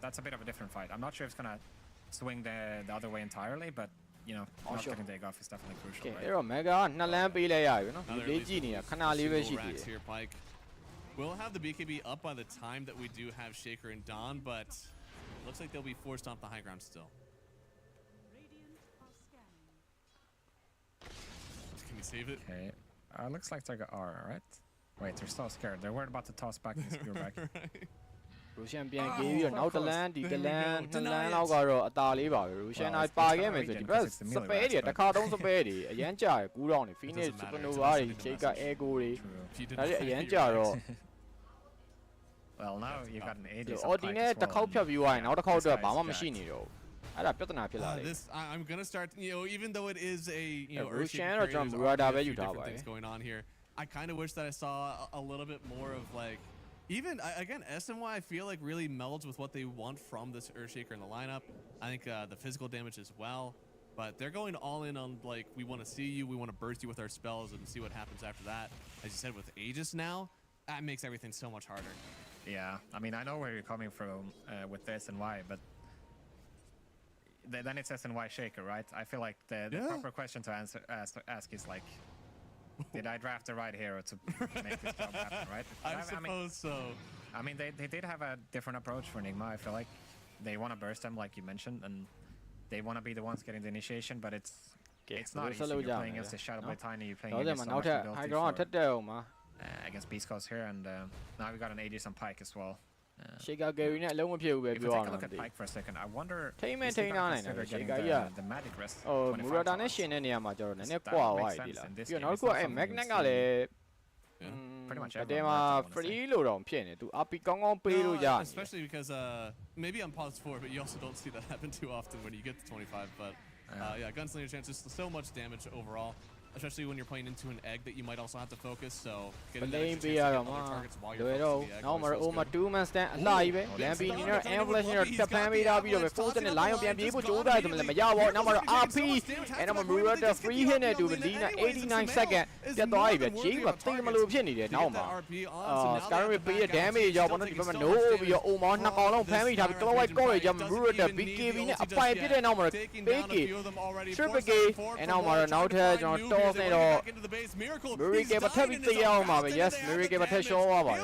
B: that's a bit of a different fight. I'm not sure if it's gonna swing the other way entirely, but you know, not
C: sure.
B: getting the egg off is definitely crucial.
C: ကဲ
B: Right?
C: အဲ့တော့ Mega က2လမ်းပေးလိုက်ရပြီနော်ဒီ
A: Another
C: လေးကြည့်နေတာခဏလေးပဲရှိသေး
A: single racks
C: တယ်
A: here, Pike. We'll have the BKB up by the time that we do have Shaker and Dawn, but looks like they'll be forced off the high ground still. Can you save it?
B: Okay. Looks like they got R, right? Wait, they're so scared. They're worried about to toss back and spear back.
C: Russian ပြန်ပြေးပြီးတော့နောက်တလန်းဒီတလန်းနှစ်လန်းလောက်ကတော့အသာလေးပါပဲ Russian နိုင်ပါခဲ့မယ်ဆိုဒီဘက်စပဲတွေတစ်ခါတုံးစပဲတွေအရန်ကြာရကူးတော့နေ Phoenix Supernova တွေ Shaker Echo တွေဒါတွေအရန်ကြာတော့
B: Well, now you got an Aegis.
C: အော်ဒီနဲ့တစ်ခေါက်ဖြတ်ပြီးသွားရင်နောက်တစ်ခေါက်အတွက်ဘာမှမရှိနေတော့အဲ့ဒါပြဿနာဖြစ်လာတယ်
A: I'm going to start, even though it is a,
C: Russian တော့ကျွန်တော် Murata ပဲယူထားပါတယ်
A: things going on here. I kind of wish that I saw a little bit more of like even again SNY I feel like really melds with what they want from this Earthshaker in the lineup. I think the physical damage as well, but they're going all in on like we want to see you, we want to burst you with our spells and see what happens after that. As you said with Aegis now, that makes everything so much harder.
B: Yeah, I mean I know where you're coming from with the SNY, but then it's SNY Shaker, right? I feel like the proper question to ask is like, did I draft the right hero to make this job happen, right?
A: I suppose so.
B: I mean, they did have a different approach for Nigma. I feel like they want to burst them, like you mentioned, and they want to be the ones getting the initiation, but it's not easy. You're playing against the Shadow by Tiny, you're playing against against Beast Coast here, and now we got an Aegis on Pike as well.
C: Shaker Gary နဲ့အလုံးမဖြစ်ဘူးပဲပြောရအောင်
B: Look at Pike for a second. I wonder.
C: ထိမ့်ထားနိုင်တယ် Shaker ကြီး
B: the magic rest.
C: ဟို Murata နဲ့ရှင်တဲ့နေရာမှာကျတော့နည်းနည်းကွာသွားပြီလားပြီးတော့နောက်တစ်ခုကအဲ့ Magnet ကလည်း
B: pretty much
C: တဲမှာ free လို့တော့ဖြစ်နေသူ RP ကောင်းကောင်းပေးလို့ရ
A: especially because maybe I'm paused for, but you also don't see that happen too often when you get to 25. But yeah, Gunslinger chance just so much damage overall, especially when you're playing into an egg that you might also have to focus. So getting that extra chance to get other targets while you're focusing the egg.
C: နောက်မှာ Oma 2 man stand အလှကြီးပဲ Lambi နေနဲ့ Ambulance နဲ့တက်ဖမ်းပေးထားပြီးတော့ပဲ Force နဲ့ Lion ပြန်ပြေးဖို့ကြိုးစားတယ်မရပါဘူးနောက်မှာ RP အဲ့နောက်မှာ Murata free hit နဲ့တူပြီး Lina 89 second ပြတ်သွားပြီပဲ Jay ကတိတ်မလို့ဖြစ်နေတယ်နောက်မှာSkyrim ပေးတဲ့ damage ကြောင့်ဘာလို့ဒီဘက်မှာ no ပြီးတော့ Oma နှစ်ကောင်လုံးဖမ်းမိထားပြီး Cloud White ကောရကြ Murata BKB နဲ့အပိုင်ပြစ်တဲ့နောက်မှာ Fake Triple K အဲ့နောက်မှာတော့နောက်ထပ်ကျွန်တော် Toss နဲ့တော့ Miracle မထပ်ပြီးသိရအောင်ပါပဲ yes Miracle မထပ်ရှောသွားပါ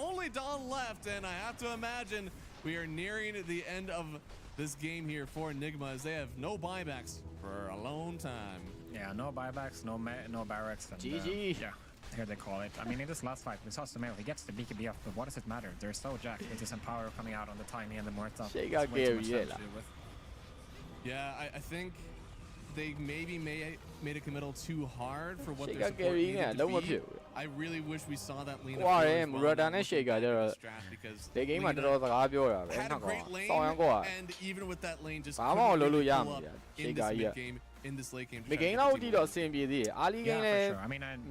A: only Dawn left and I have to imagine we are nearing the end of this game here for Nigma as they have no buybacks for a long time.
B: Yeah, no buybacks, no barracks, and
C: GG.
B: Yeah, here they call it. I mean, in this last fight, we saw Sumail, he gets the BKB up, but what does it matter? They're so jacked. It is some power coming out on the Tiny and the Mortal.
A: Yeah, I think they maybe made a committal too hard for what their support needed to be. I really wish we saw that lane of
C: Murata နဲ့ Shaker ကျတော့ဒီ game မှာတော်တော်စကားပြောတာပဲနောက်ကောင်ဆောင်းရန်ကော
A: and even with that lane just
C: ဘာမှမလုပ်လို့ရမှာဗျာ Shaker ကြီးက
A: in this late game
C: ဒီ game လောက်ကြည့်တော့အဆင်ပြေသေးတယ် early game လဲ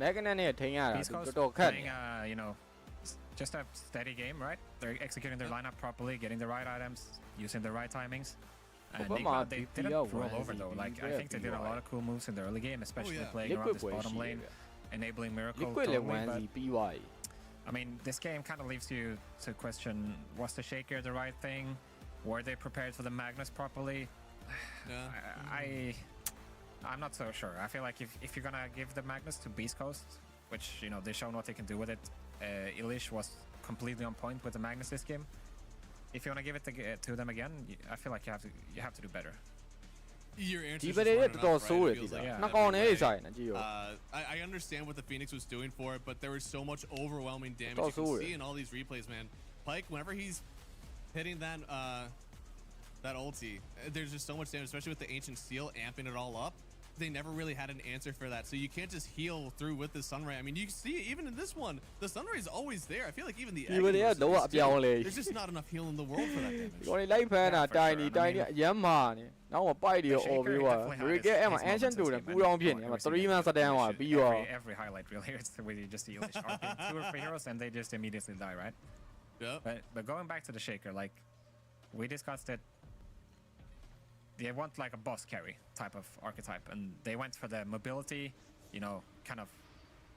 C: Magnet နဲ့ထိန်းရတာတော်တော်ခက်တယ်
B: you know just a steady game, right? They're executing their lineup properly, getting the right items, using the right timings. And they didn't roll over though. Like I think they did a lot of cool moves in the early game, especially playing around this bottom lane, enabling Miracle. Totally, I mean, this game kind of leaves you to question: was the Shaker the right thing? Were they prepared for the Magnus properly? I'm not so sure. I feel like if you're gonna give the Magnus to Beast Coast, which they've shown what they can do with it, Elish was completely on point with the Magnus this game. If you want to give it to them again, I feel like you have to do better.
A: Your answer is I understand what the Phoenix was doing for it, but there was so much overwhelming damage you can see in all these replays, man. Pike, whenever he's hitting that ulti, there's just so much damage, especially with the Ancient Seal amping it all up. They never really had an answer for that, so you can't just heal through with the Sunray. I mean, you see it even in this one, the Sunray is always there. I feel like even the egg there's just not enough heal in the world for that damage.
C: Tiny ရမ်းမာနေနောက်မှာပိုက်တွေ over သွား Miracle အဲ့မှာ ancient တူတယ်ပူတောင်ဖြစ်နေမှာ3 man စတန်သွားပြီးတော့
B: every highlight really it's the way you just see Elish RP 2 or 3 heroes and they just immediately die, right?
A: Yeah.
B: But going back to the Shaker, like we discussed it, they want like a boss carry type of archetype, and they went for the mobility, kind of.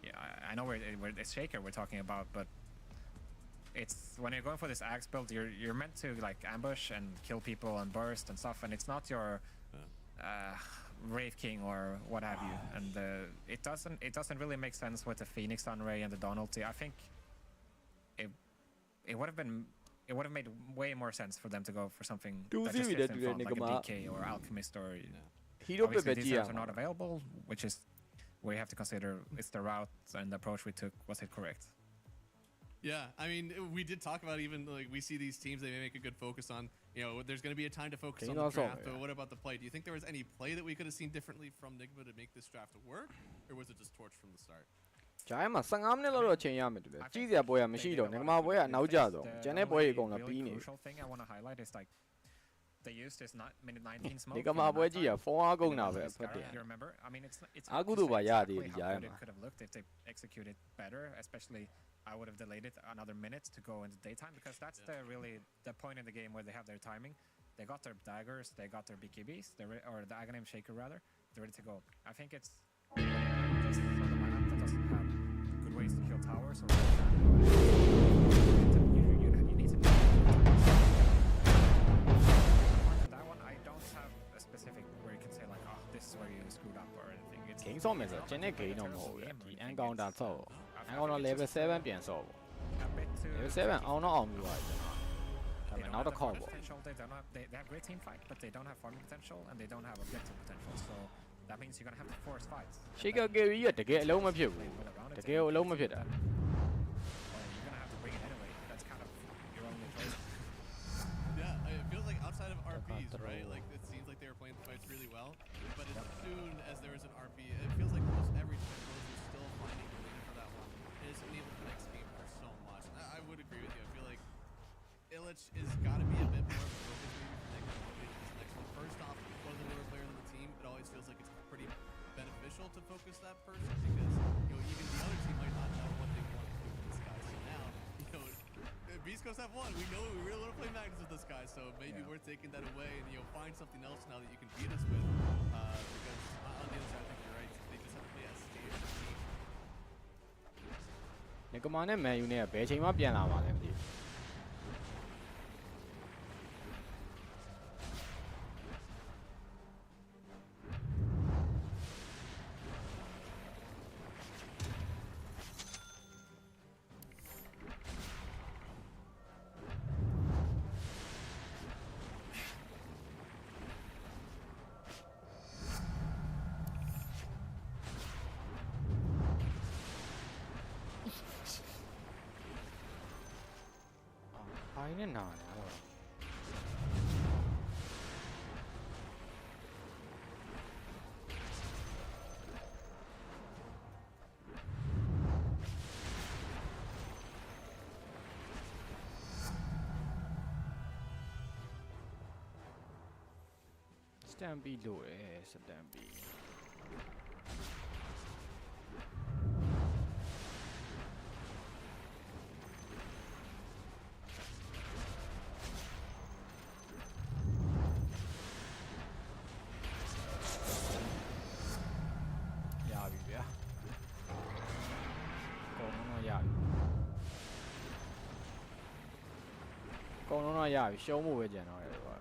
B: Yeah, I know we're it's Shaker we're talking about, but it's when you're going for this axe build, you're meant to like ambush and kill people and burst and stuff, and it's not your Wraith King or what have you, and it doesn't really make sense with the Phoenix Sunray and the Dawn ulti. I think it would have made way more sense for them to go for something
C: Do
B: that just
C: see
B: fits
C: that
B: in
C: to
B: front, like a
C: Nigma.
B: BK or Alchemist or
C: Hero
B: obviously
C: Pepe
B: these heroes are
C: Gia.
B: not available, which is where you have to consider is the route and the approach we took, was it correct?
A: Yeah, I mean, we did talk about even like we see these teams they may make a good focus on. You know, there's going to be a time to focus on the draft, but what about the play? Do you think there was any play that we could have seen differently from Nigma to make this draft work, or was it just torch from the start?
C: ဂျိုင်းမှာ15မိနစ်လောက်တော့ချိန်ရမယ်တူတယ်။ကြည့်စရာပွဲကမရှိတော့နေကမှာပွဲကနောက်ကျတော့ကျန်တဲ့ပွဲတွေအကုန်လုံးပြီးနေပြီ
B: crucial thing I want to highlight is like they used this not minute 19 smoke.
C: နေကမှာပွဲကြည့်ရဖုန်းအားကုန်တာပဲအဖတ်တယ်
B: You remember? I mean, it's
C: အာကုတို့ပါရသေးတယ်
B: exactly
C: ဂျို
B: how
C: င်း
B: good it
C: မှာ
B: could have looked if they executed better, especially I would have delayed it another minute to go into daytime because that's the point in the game where they have their timing. They got their daggers, they got their BKBs, or the Aghanim Shaker rather. They're ready to go. I think it's just for the lineup that doesn't have good ways to kill towers or you need to that one. I don't have a specific where you can say like, oh, this is where you screwed up or anything. It's
C: ဂိမ်းဆော့မယ်ဆိုတော့ကျန်တဲ့ဂိမ်းတော့မဟုတ်ဘူး။ဒီ encounter ဆော့။ encounter level 7ပြန်ဆော့ပေါ့။ level 7အောင်တော့အောင်ပြီးသွားပြီကျွန်တော်။ဒါပေမဲ့နောက်တစ်ခေါက်ပေါ့
B: they have great team fight, but they don't have farming potential and they don't have objective potential. So that means you're gonna have to force fights.
C: Shaker carry ကတကယ်အလုံးမဖြစ်ဘူး။တကယ်အလုံးမဖြစ်တာ
B: You're gonna have to bring it anyway. That's kind of your only choice.
A: Yeah, it feels like outside of RPs, right? Like it seems like they were playing the fights really well, but as soon as there was an RP, it feels like almost every time Rose was still finding the lead for that one. It is unable to next game for so much. And I would agree with you. I feel like Illich is got to be a bit more of a focus maybe for this next one. First off, one of the newer players on the team, it always feels like it's pretty beneficial to focus that person because even the other team might not know what they want to do with this guy. So now, Beast Coast have won. We know we really want to play Magnus with this guy, so maybe we're taking that away and find something else now that you can beat us with. Because on the other side, I think you're right. They just have to play as staged team.
C: နေကမာနဲ့ Man U နဲ့ဘယ်ချိန်မှပြန်လာမှာလဲမသိဘူး ဘာနဲ့နာလဲအဲ့တော့ Stampy လို့ရယ် Stampy ရပြီဗျာအကုန်လုံးတော့ရပြီအကုန်လုံးတော့ရပြီရှုံးဖို့ပဲကြံတော့တယ်ကွာ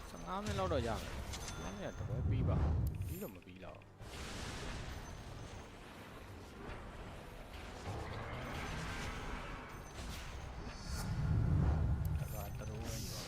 C: 15မိနစ်လောက်တော့ရမယ်။15မိနစ်တော့ပြီးပါ။ပြီးတော့မပြီးတော့။ဒါကတရိုးပဲယူပါ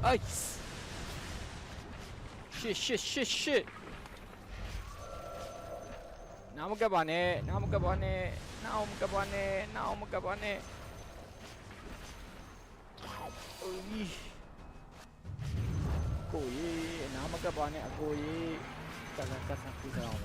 C: Ice. Shit. Now I'm gonna Go ye, now I'm gonna go ye. That's not too long.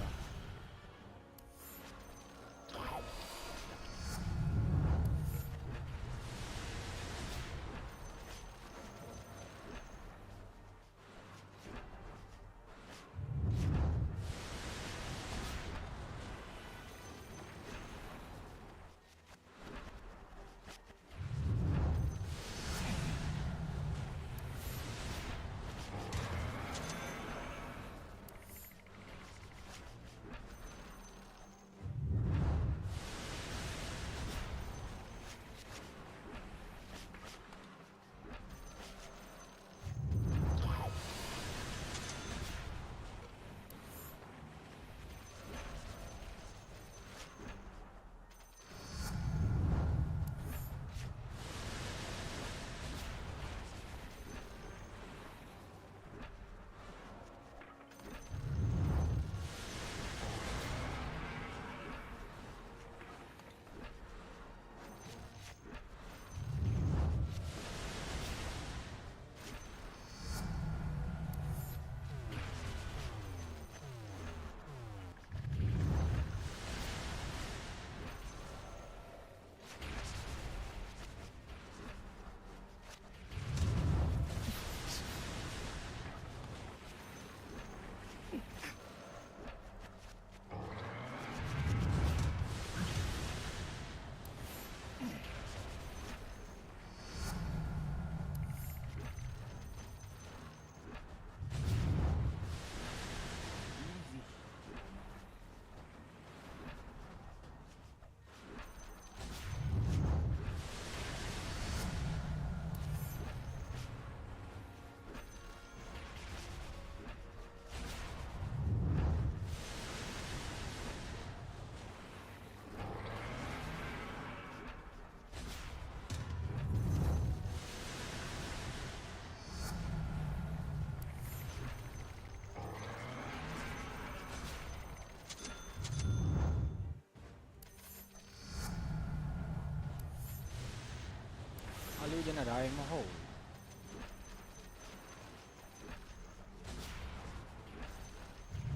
C: Illusion na dahil mo ho.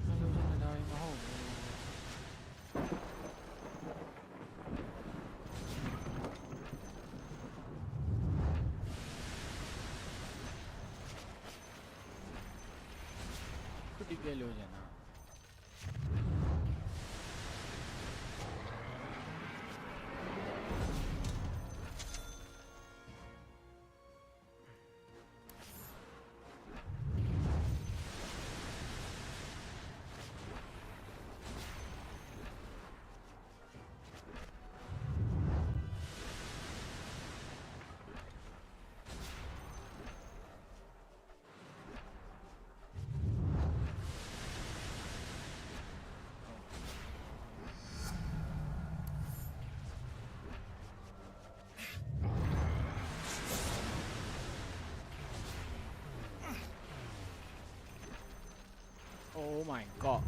C: Illusion na dahil mo ho. Kudig illusion na. Oh my god.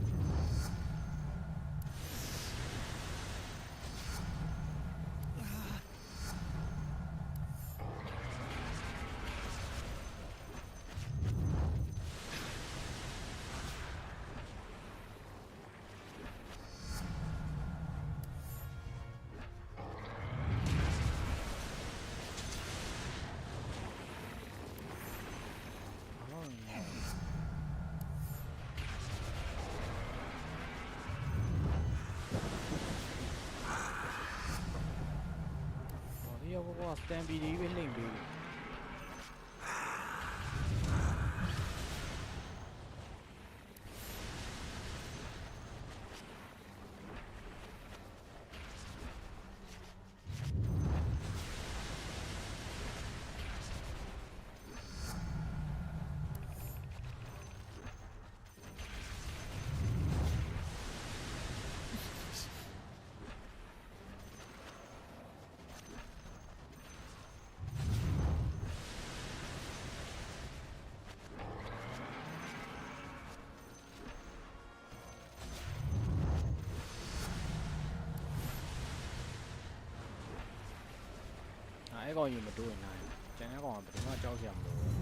C: Stand BD bên link đi. ကောင်ကြီးမတိုးရင်နိုင်ကျန်တဲ့ကောင်ကဘယ်တော့မှကြောက်စရာမလိုဘူး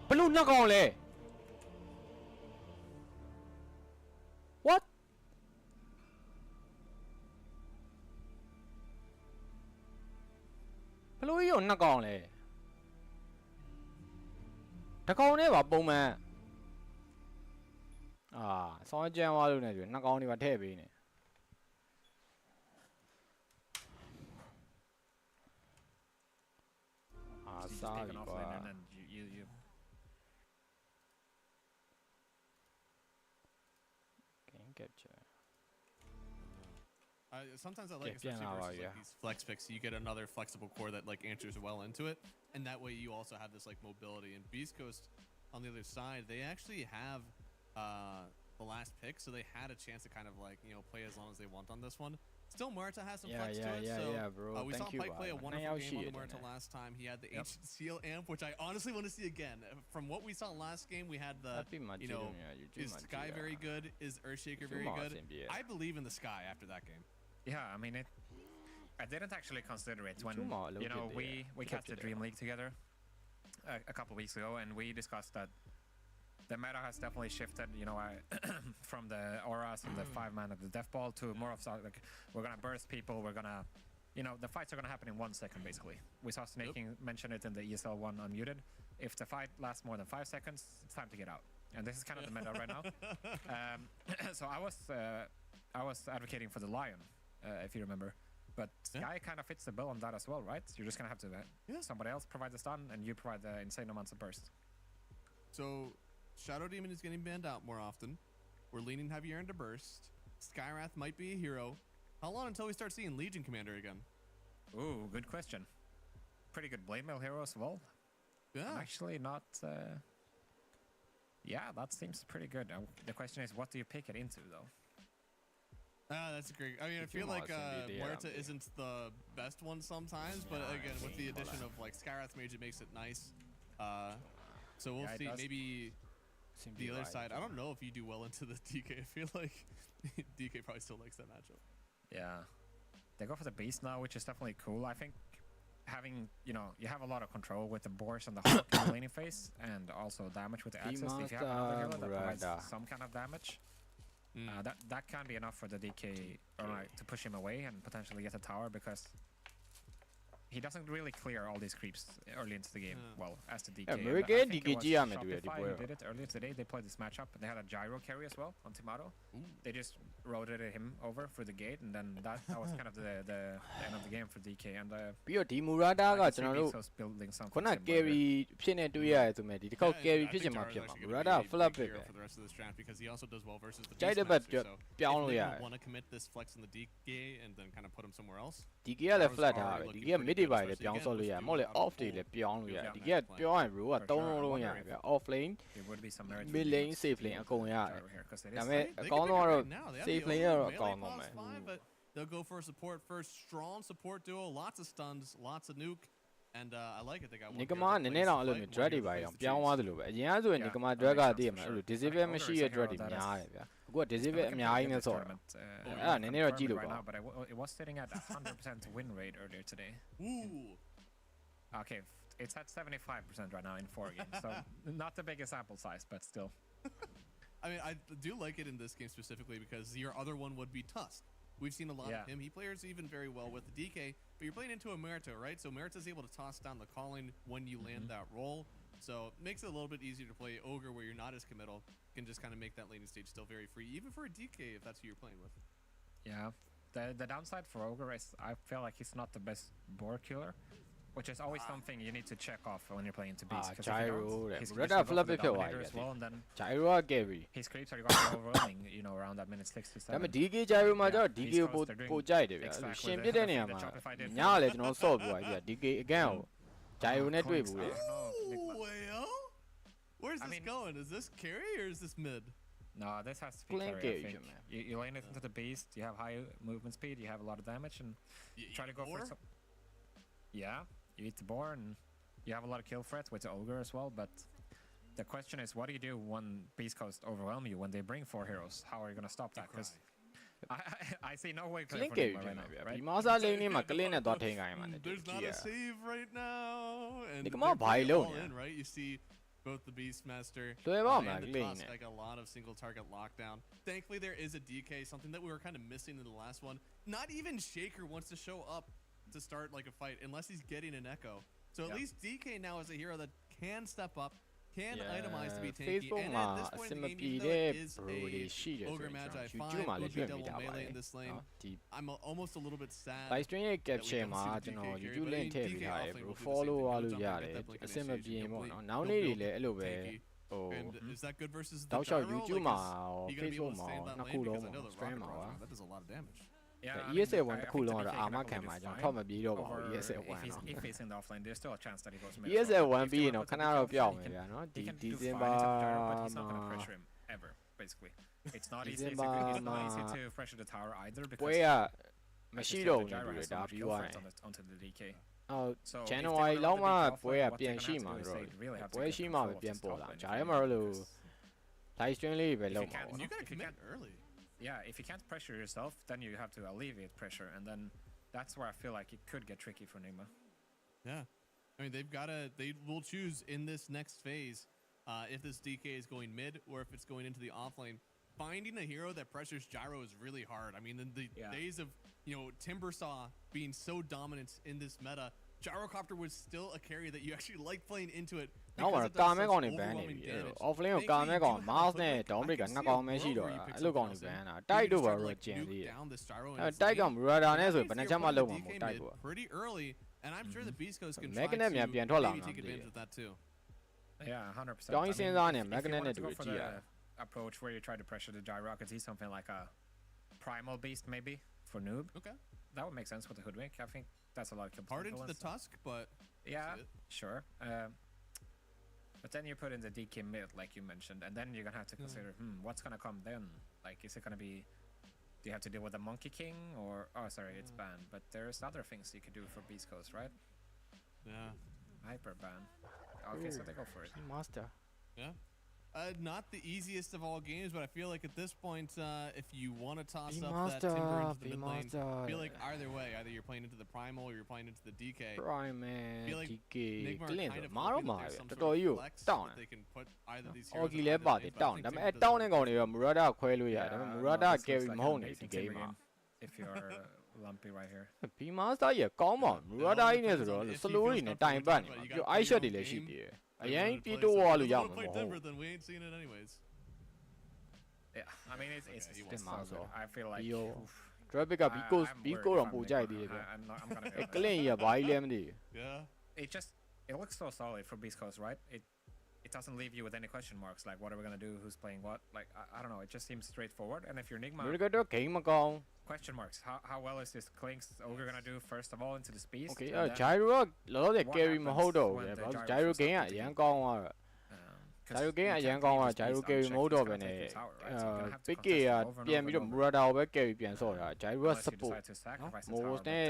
C: ဘလို့နှစ်ကောင်လဲ what ဘလို့ရောနှစ်ကောင်လဲတကောင်နဲ့ပါပုံမှန်ဆောင်းကြမ်းသွားလို့နေဆိုနှစ်ကောင်တွေပါထည့်ပေးနေစားပြီကွာ capture.
A: Sometimes I like, especially versus like these flex picks, you get another flexible core that like answers well into it, and that way you also have this like mobility. And Beast Coast on the other side, they actually have the last pick, so they had a chance to kind of like play as long as they want on this one. Still, Muerta has some flex to it, so
C: bro.
A: We saw Pike play a wonderful game on the Muerta last time. He had the Ancient Seal amp, which I honestly want to see again. From what we saw last game, we had the, is Sky very good? Is Earthshaker very good? I believe in the Sky after that game.
B: Yeah, I mean, I didn't actually consider it when, we captured Dream League together a couple weeks ago, and we discussed that the meta has definitely shifted, from the auras and the 5-man of the death ball to more of like, we're gonna burst people, we're gonna, the fights are gonna happen in 1 second basically. We saw Snaking mention it in the Esl One Unmuted. If the fight lasts more than 5 seconds, it's time to get out. And this is kind of the meta right now. So I was advocating for the Lion, if you remember. But Sky kind of fits the bill on that as well, right? You're just gonna have to somebody else provide the stun, and you provide the insane amounts of burst.
A: So Shadow Demon is getting banned out more often. We're leaning heavier into burst. Skywrath might be a hero. How long until we start seeing Legion Commander again?
B: Ooh, good question. Pretty good blade mail hero as well.
A: Yeah.
B: I'm actually not. Yeah, that seems pretty good. The question is, what do you pick it into, though?
A: That's a great. I mean, I feel like Muerta isn't the best one sometimes, but again, with the addition of like Skywrath Mage, it makes it nice. So we'll see. Maybe the other side. I don't know if you do well into the DK. I feel like DK probably still likes that matchup.
B: Yeah, they go for the beast now, which is definitely cool. I think having, you have a lot of control with the Boars and the Hawk in the laning phase, and also damage with the access. If you have another hero that provides some kind of damage, that can be enough for the DK to push him away and potentially get a tower, because he doesn't really clear all these creeps early into the game. Well, as the DK.
C: American DK ကြည့်ရမယ်တွေ့တယ်ဒီပွဲ
B: did it earlier today. They played this matchup. They had a gyro carry as well on Timato. They just rotated him over for the gate, and then that was kind of the end of the game for DK. And
C: ပြီးတော့ဒီ Murata ကကျွန်တော်တို့ခုန carry ဖြစ်နေတွေ့ရတယ်ဆိုမဲ့ဒီတစ်ခေါက် carry ဖြစ်ချင်မှဖြစ်မှာ Murata flip ပဲကြိုက်တဲ့ဘက်ပြောင်းလို့ရတယ်
A: want to commit this flex in the DK and then kind of put him somewhere else.
C: DK ကလည်း flat ထားပဲ DK က mid တွေပါလေပြောင်းဆော့လို့ရတယ်မဟုတ်လေ off တွေလည်းပြောင်းလို့ရတယ် DK ကပြောင်းရင် row က3လုံးလုံးရတယ်ဗျ off lane mid lane safe lane အကုန်ရတယ်ဒါပေမဲ့အကောင်းဆုံးကတော့ safe lane ကတော့အကောင်းဆုံးပဲ
A: They'll go for a support first, strong support duo, lots of stuns, lots of nuke, and I like it. They got one.
C: Nigma နည်းနည်းတော့အဲ့လိုမျိုး dread တွေပါအောင်ပြောင်းသွားသလိုပဲအရင်ကဆိုရင် Nigma dread ကတည်းကအဲ့လို disable မရှိတဲ့ dread တွေများတယ်ဗျအခုက disable အများကြီးနဲ့ဆော့တာအဲ့ဒါနည်းနည်းတော့ကြည့်လို့ပါ
B: But it was sitting at 100% win rate earlier today.
A: Ooh.
B: Okay, it's at 75% right now in 4 games, so not the biggest sample size, but still.
A: I mean, I do like it in this game specifically because your other one would be Tusk. We've seen a lot of him. He plays even very well with the DK, but you're playing into a Merita, right? So Merita is able to toss down the calling when you land that roll. So it makes it a little bit easier to play Ogre where you're not as committal. You can just kind of make that laning stage still very free, even for a DK if that's who you're playing with.
B: Yeah. The downside for Ogre is I feel like he's not the best board killer, which is always something you need to check off when you're playing into Beast.
C: Gyro, Murata flip ဖြစ်သွားပြီ
B: as well, and then
C: Gyro က carry
B: his creeps are going overwhelming, you know, around that minute 6 to 7.
C: ဒါပေမဲ့ DK Gyro မှာကျတော့ DK ကိုပိုကြိုက်တယ်ဗျရှင်ပြတဲ့နေရာမှာညကလည်းကျွန်တော်ဆော့ပြသွားပြီ DK again ကို Gyro နဲ့တွေ့ဘူးလေ
A: Well, where's this going? Is this carry or is this mid?
B: No, this has to be carry, I think. You lane it into the Beast, you have high movement speed, you have a lot of damage, and try to go for some... Yeah. You eat the boar and you have a lot of kill threats with the Ogre as well, but the question is, what do you do when Beast Coast overwhelm you when they bring 4 heroes? How are you going to stop that? Because I see no way for Nigma right now, right?
C: ဒီမာစာလေးနေမှာကလင်းနဲ့သွားထိန်ခိုင်းမှာ
A: There's not a save right now. And
C: Nigma ဘာလို့လဲ
A: right? You see both the Beastmaster
C: လွယ်ပါမလား
A: and
C: က
A: the
C: လင်း
A: Tusk,
C: နဲ့
A: like a lot of single target lockdown. Thankfully, there is a DK, something that we were kind of missing in the last one. Not even Shaker wants to show up to start like a fight unless he's getting an echo. So at least DK now is a hero that can step up, can itemize to be tanky, and at this point in the game, even though it is a Ogre Magi 5 would be double melee in this lane, I'm almost a little bit sad.
C: By string ရဲ့ capture မှာကျွန်တော် YouTube link ထည့်ပေးထားတယ် bro follow ရလို့ရတယ်အဆင်မပြေပေါ့နော်နောက်နေ့တွေလည်းအဲ့လိုပဲဟို
A: Is that good versus the
C: တောက်လျှောက်
A: gyro?
C: YouTube
A: Like,
C: မှာ
A: is he gonna be able
C: Facebook
A: to
C: မှာ
A: stay in that
C: နှစ်
A: lane?
C: ခုလုံး
A: Because I know the
C: stream
A: rocket
C: မှာ
A: round, that does a lot of damage.
B: Yeah,
C: ESL 1
B: I
C: တစ်ခု
B: think
C: လုံး
B: the
C: တော့
B: DK
C: အာမ
B: can
C: ခံ
B: probably
C: မှာ
B: do
C: ကျွန်
B: fine
C: တော်ထောက်မပြေတော့ပါဘူး
B: over
C: ESL 1
B: if he's
C: တော့
B: if he's in the offline, there's still a chance that he goes mid.
C: ESL 1
B: If
C: ပြီးရင်
B: they
C: တော့
B: put
C: ခ
B: the
C: ဏ
B: DK
C: တော့ပြောင်း
B: he
C: မယ်
B: can-
C: ဗျာနော်
B: he
C: ဒီ
B: can do fine
C: December
B: into the gyro, but he's not going to
C: မှာ
B: pressure him ever, basically. It's not easy. It's
C: December
B: not easy
C: မှာ
B: to pressure the tower either
C: ပွဲ
B: because
C: ကမရှိတော့ဘူးတူတယ်ဒါပြီးသွားရင်
B: onto the DK.
C: အော်
B: So if they
C: January
B: wanna
C: လောက်မှ
B: run the DK
C: ပွဲက
B: offline,
C: ပြန်
B: what
C: ရှိ
B: they're
C: မှာ
B: gonna have to
C: တော့
B: do is they really have to
C: ပွဲ
B: get
C: ရှိမှပဲ
B: control of
C: ပြန်
B: this
C: ပေါ်
B: top
C: လာ
B: lane
C: ဂျာထဲမှာတော့လို့
B: because-
C: live stream လေးပဲ
B: If
C: လုပ်
B: you
C: မှာ
B: can't-
C: ပေါ့
A: You gotta
B: If you
A: commit
B: can't-
A: early.
B: Yeah, if you can't pressure yourself, then you have to alleviate pressure, and then that's where I feel like it could get tricky for Nigma.
A: Yeah. I mean, they will choose in this next phase if this DK is going mid or if it's going into the offlane. Finding a hero that pressures gyro is really hard. I mean, in the days of, Timbersaw being so dominant in this meta, Gyrocopter was still a carry that you actually like playing into it.
C: နောက်မှာကာမဲကောင်တွေ ban နေပြီ offlane ကိုကာမဲကောင် mouse နဲ့ down break ကနှစ်ကောင်ပဲရှိတော့တာအဲ့လိုကောင်တွေ ban တာတိုက်တော့ဘာလို့ကျင်သေးတယ်အဲ့တိုက်ကောင် Murata နဲ့ဆိုဘယ်နှချက်မှလုံးမှာမဟုတ်တိုက်ဘူး
A: Pretty early, and I'm sure the Beast Coast can try
C: Magnet များပြန်
A: to
C: ထွက်လာ
A: maybe
C: မှာ
A: take advantage of that too.
B: Yeah, 100%.
C: ကြောင်းကြီးစဉ်းစားနေ
B: if you
C: Magnet
B: wanted
C: နဲ့
B: to
C: တူ
B: go
C: ကြ
B: for
C: ည့်ရ
B: the approach where you try to pressure the gyro, I could see something like a primal beast maybe for noob.
A: Okay.
B: That would make sense with the hoodwink. I think that's a lot of kill
A: Hard
B: potential
A: into the
B: and stuff.
A: Tusk, but
B: Yeah,
A: it.
B: sure. But then you put in the DK mid, like you mentioned, and then you're gonna have to consider, what's gonna come then? Like, is it gonna be? Do you have to deal with the Monkey King, or sorry, it's banned. But there's other things you could do for Beast Coast, right?
A: Yeah.
B: Hyper ban. Okay, so they go for it.
C: master
A: Yeah. Not the easiest of all games, but I feel like at this point, if you want to toss up that Timber into the mid lane, I feel like either way, either you're playing into the Primal or you're playing into the DK.
C: prime
A: feel like
C: DK
A: Nigma
C: က
A: are
C: လင်း
A: kind
C: ဆို
A: of
C: မာတော့
A: hoping
C: မှာ
A: that there's
C: ပဲ
A: some
C: တော်
A: sort
C: တော်
A: of
C: ကြီးကို
A: flex
C: တောင်း
A: that
C: တယ်
A: they can put either these
C: အော်
A: heroes
C: ကီ
A: in
C: လဲ
A: either
C: ပါ
A: lane,
C: တယ်
A: but I
C: တောင်း
A: think
C: ဒါပေမဲ့
A: Timber
C: တောင်း
A: does
C: တဲ့ကောင်တွေက Murata ခွဲလို့ရတယ်ဒါပေမဲ့
B: no,
C: Murata
B: this looks
C: carry
B: like
C: မ
B: an
C: ဟုတ်နေ
B: amazing
C: ဒီ game
B: Timber
C: မှာ
B: game if you're lumpy right here.
C: B master ကြီးကောင်းပါမူရတာကြီးနဲ့ဆိုတော့ slow တွေနဲ့တိုင်ပတ်နေမှာပြီးတော့ ice shot တွေလည်းရှိသေးတယ်အရင်ပြေးတော့လို့ရမှာမဟုတ်ဘူး
B: Yeah, I mean it's so good. I feel like
C: traffic က Bico တော့ပိုကြိုက်သေးတယ်ဗျ
B: I'm gonna
C: အဲ့ကလင်ကြီးကဘာကြီးလဲမသိဘူး
A: Yeah.
B: It looks so solid for Beast Coast, right? It doesn't leave you with any question marks like what are we gonna do, who's playing what. Like I don't know, it just seems straightforward. And if you're Nigma,
C: ဒီကတော့ game မကောင်း
B: question marks. How well is this Clinks Ogre gonna do first of all into this beast?
C: Okay, Gyro ကလောလောဆယ် carry မဟုတ်တော့ဘူးဗျဘာလို့ Gyro game ကအရန်ကောင်းသွားတော့ Gyro game ကအရန်ကောင်းသွား Gyro carry မဟုတ်တော့ဘဲနဲ့ Pick ကပြန်ပြီးတော့ Murata ကိုပဲ carry ပြန်ဆော့တာ Gyro က support နော် Mo's နဲ့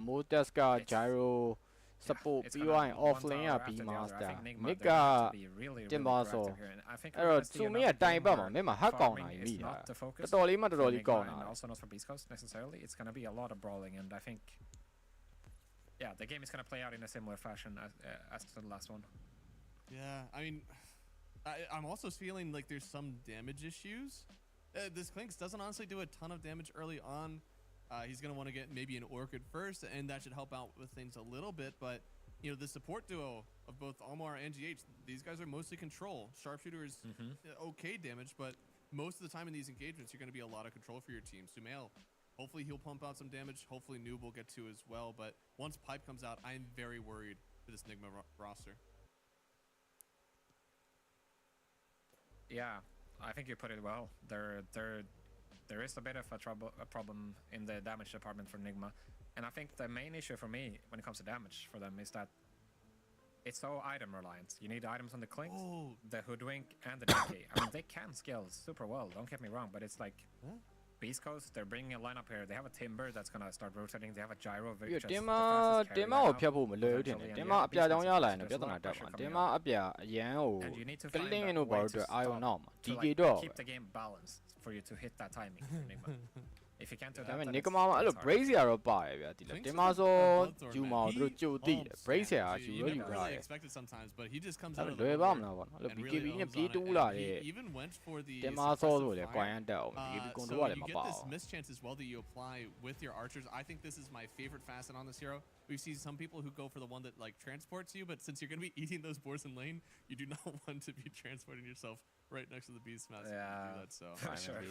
C: Motas က Gyro support ပြီးသွားရင် offlane က B master Mid ကတင်ပါဆော့အဲ့တော့ Sumi ကတိုင်ပတ်မှာမင်းမှာ hard ကောင်းတာကြီးမိတာတော်တော်လေးမှတော်တော်လေးကောင်းတာ
B: Also not for Beast Coast necessarily. It's gonna be a lot of brawling, and I think, yeah, the game is gonna play out in a similar fashion as to the last one.
A: Yeah, I mean, I'm also feeling like there's some damage issues. This Clinks doesn't honestly do a ton of damage early on. He's going to want to get maybe an Orchid first, and that should help out with things a little bit. But, you know, the support duo of both Almar and GH, these guys are mostly control. Sharpshooter is okay damage, but most of the time in these engagements, you're going to be a lot of control for your team. Sumail, hopefully he'll pump out some damage. Hopefully Noob will get to as well. But once Pipe comes out, I'm very worried for this Nigma roster.
B: Yeah, I think you put it well. There is a bit of a problem in the damage department for Nigma, and I think the main issue for me when it comes to damage for them is that it's so item reliant. You need items on the Clinks, the Hoodwink, and the DK. I mean, they can scale super well, don't get me wrong, but it's like Beast Coast, they're bringing a lineup here. They have a Timber that's gonna start rotating. They have a Gyro, which is the fastest carry
C: တင်မကိုဖြတ်ဖို့မလွယ်ဘူးတင်တယ်တင်မအပြကြောင်းရလာရင်ပြဿနာတက်မှာတင်မအပြအရန်ကို
B: and you need to
C: က
B: find
C: လင်း
B: a
C: တို့ဘာ
B: way
C: လို့
B: to
C: အာယုံနောက်မှာ
B: to
C: DK
B: like
C: တော့
B: keep the game balanced for you to hit that timing for Nigma. If you can't do
C: ဒါ
B: that,
C: ပေမဲ့
B: then
C: Nigma မှာအဲ့လို brace ရတော့ပါတယ်ဗျာဒီလားတင်မဆိုဂျူမာကိုသူတို့ကြိုသိတယ် brace ရယူလို့ယူထားတယ်
A: expected sometimes, but he just comes out
C: လွယ်ပါမလားဗောနော်အဲ့လို BKB နဲ့ပြေးတူးလာတဲ့
A: even went for the
C: တင်မဆိုဆိုလေကွာရန်တက်အောင် BKB ကွန်ထရိုးကလည်းမပါ
A: this
C: ဘူး
A: mischance as well that you apply with your archers. I think this is my favorite facet on this hero. We've seen some people who go for the one that like transports you, but since you're going to be eating those boars in lane, you do not want to be transporting yourself right next to the beast master.
B: Yeah,
A: do that, so
B: sure.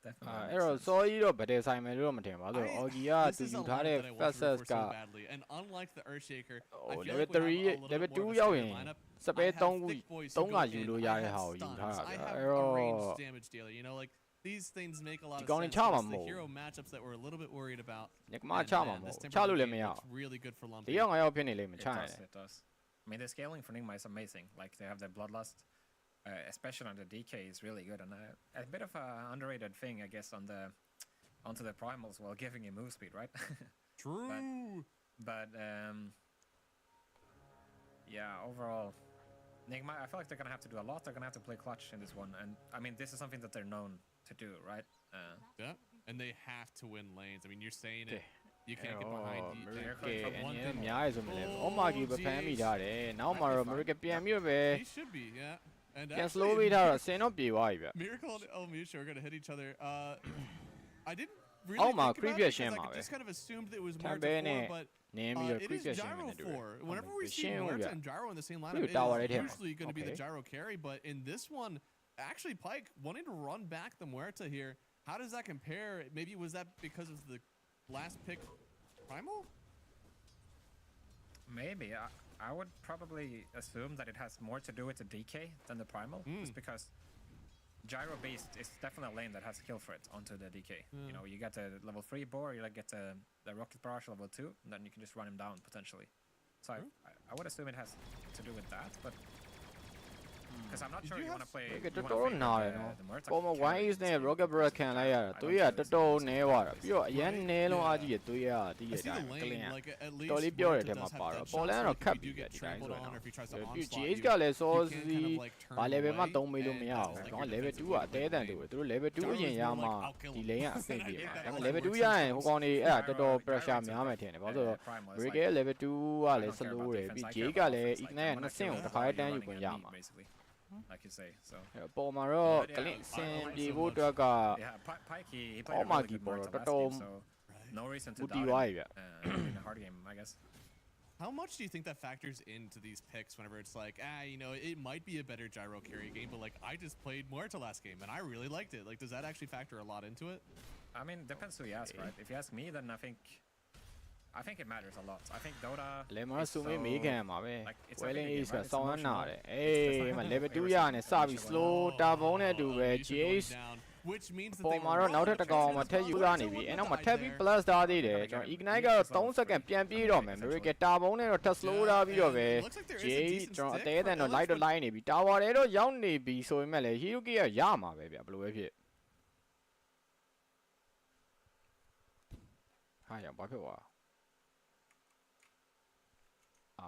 B: Definitely.
C: အဲ့တော့စောကြီးတော့ဗတယ်ဆိုင်မယ်လို့တော့မထင်ပါဘူးအော်ဂျီကသူယူထားတဲ့ fastest က
A: and unlike the Earthshaker,
C: level 3 level 2ရောက်ရင်စပယ်3ခု3ကယူလို့ရတဲ့ဟာကိုယူထားတာဗျအဲ့တော့
A: damage dealer, you know, like these things make a lot of
C: ဒီကောင်တွေ
A: sense.
C: ချမှာ
A: It's
C: မ
A: the
C: ဟုတ်
A: hero matchups that we're a little bit worried about.
C: ညကမချမှာမဟုတ်ချလို့လည်းမရ
A: It's really good for Lumpy.
C: ဒီရောက်ငါရောက်ဖြစ်နေလိမ့်မယ်ချရတယ်
B: It does. I mean, the scaling for Nigma is amazing. Like they have the Bloodlust, especially on the DK is really good, and a bit of a underrated thing, I guess, onto the primals while giving him move speed, right?
A: True.
B: But yeah, overall, Nigma, I feel like they're gonna have to do a lot. They're gonna have to play clutch in this one, and I mean, this is something that they're known to do, right?
A: Yeah, and they have to win lanes. I mean, you're saying it. You can't get behind
C: Oh,
A: DK.
C: America အများကြီးဆိုမလဲအော်မာကြီးပဲဖမ်းမိထားတယ်နောက်မှာတော့ America ပြန်ပြီးပဲ
A: He should be, yeah. And
C: ပြန် slow ပေးထားတော့ဆင်တော့ပြေသွားပြီဗျ
A: Miracle and El Misha are gonna hit each other. I didn't really
C: Oh,
A: think
C: my
A: about it
C: previous
A: because I
C: shame,
A: just kind of assumed it was
C: Can
A: Marta
C: be
A: 4,
C: in
A: but
C: နင်းပြီးတော့
A: it is
C: previous shame
A: Gyro
C: နဲ့တူတယ်
A: 4. Whenever we see
C: Shame,
A: Marta
C: yeah.
A: and Gyro in the same
C: Dude,
A: lineup, it
C: tower
A: is
C: right here.
A: usually going to be the
C: Okay.
A: Gyro carry, but in this one, actually Pike wanting to run back the Muerta here. How does that compare? Maybe was that because of the last pick Primal?
B: Maybe. I would probably assume that it has more to do with the DK than the primal, just because Gyro Beast is definitely a lane that has skill for it onto the DK. You know, you get the level 3 boar, you like get the rocket barrage level 2, and then you can just run him down potentially. So I would assume it has to do with that, but because I'm not sure you want to play.
C: တော်တော်နားတယ်နော်ပုံမ 1 နဲ့ rocket barrage ခံလိုက်ရတာတွေးရတော်တော်နဲသွားတာပြီးတော့အရန်နဲလုံးအားကြီးရတွေးရတည်ရ
A: I see
C: တာ
A: the
C: ကလင်း
A: lane,
C: ရ
A: like at least
C: တော်လေးပြောတဲ့
A: Muerta
C: ထဲမှာ
A: does have
C: ပါတော့
A: dead
C: ပေါ်လ
A: shots,
C: န်
A: so
C: တော့
A: if
C: ခတ်
A: you
C: ပြီး
A: do
C: ပြ
A: get
C: ဒီတိုင်း
A: trampled
C: ဆို
A: on
C: တော့
A: or if he tries to
C: ပြီး
A: onslaught
C: GH
A: you,
C: ကလည်းစော
A: you
C: စီ
A: can kind of like turn
C: ဘာ level မှာ
A: away
C: 3မေးလို့မရဘူး
A: and,
C: เนาะ
A: like,
C: level 2ကအသေးအတန်တူတယ်သူတို့ level 2အရင်ရမှ
A: Gyro's like,
C: ဒီ lane ကအဆင်ပြေမှာ
A: Yeah,
C: ဒါပေမဲ့
A: that
C: level 2
A: works
C: ရရင်
A: sometimes.
C: ဟိုကောင်တွေအဲ့ဒါတော်တော် pressure များမယ်ထင်တယ်ဘာလို့လဲဆိုတော့ break ရဲ့ level 2ကလည်း slow တယ်ပြီး J ကလည်း ignite က2ဆင့်ကိုတစ်ခါတည်းတန်းယူခွင့်ရမှာ
B: like you say. So
C: ပေါ်မှာတော့ကလင့်စင်ပြေဖို့အတွက်က
B: yeah, Pike he played a really good Marta last game, so no reason to doubt him in a hard game, I guess.
A: How much do you think that factors into these picks whenever it's like, you know, it might be a better gyro carry game, but like I just played Muerta last game and I really liked it. Like, does that actually factor a lot into it?
B: I mean, depends who you ask, right? If you ask me, then I think it matters a lot. I think Dota
C: လေမဆူမေးမေးခံမှာပဲ
B: like it's
C: ဝဲ
B: a
C: လင်း
B: video
C: အေး
B: game,
C: ဆို
B: right? It's
C: ဆောင်းရနာ
B: emotional.
C: တယ်အေးမ level 2ရနဲ့စပြီး slow တာဘုံနဲ့အတူပဲ GH
A: Which means that
C: ပေါ်မှာတော့နောက်ထပ်တစ်ကောင်မှထက်ယူရနေပြီအဲ့နောက်မှာထက်ပြီး plus ထားသေးတယ်ကျွန်တော် ignite ကတော့3 second ပြန်ပြေးတော့မယ် Miracle တာဘုံနဲ့တော့ထက် slow ထားပြီးတော့ပဲ GH ကျွန်တော်အသေးအတန်တော့ light တော့ line နေပြီ tower တွေတော့ရောက်နေပြီဆိုပေမဲ့လည်း Hiroki ကရမှာပဲဗျဘယ်လိုပဲဖြစ်ဟာရဘာဖြစ်သွား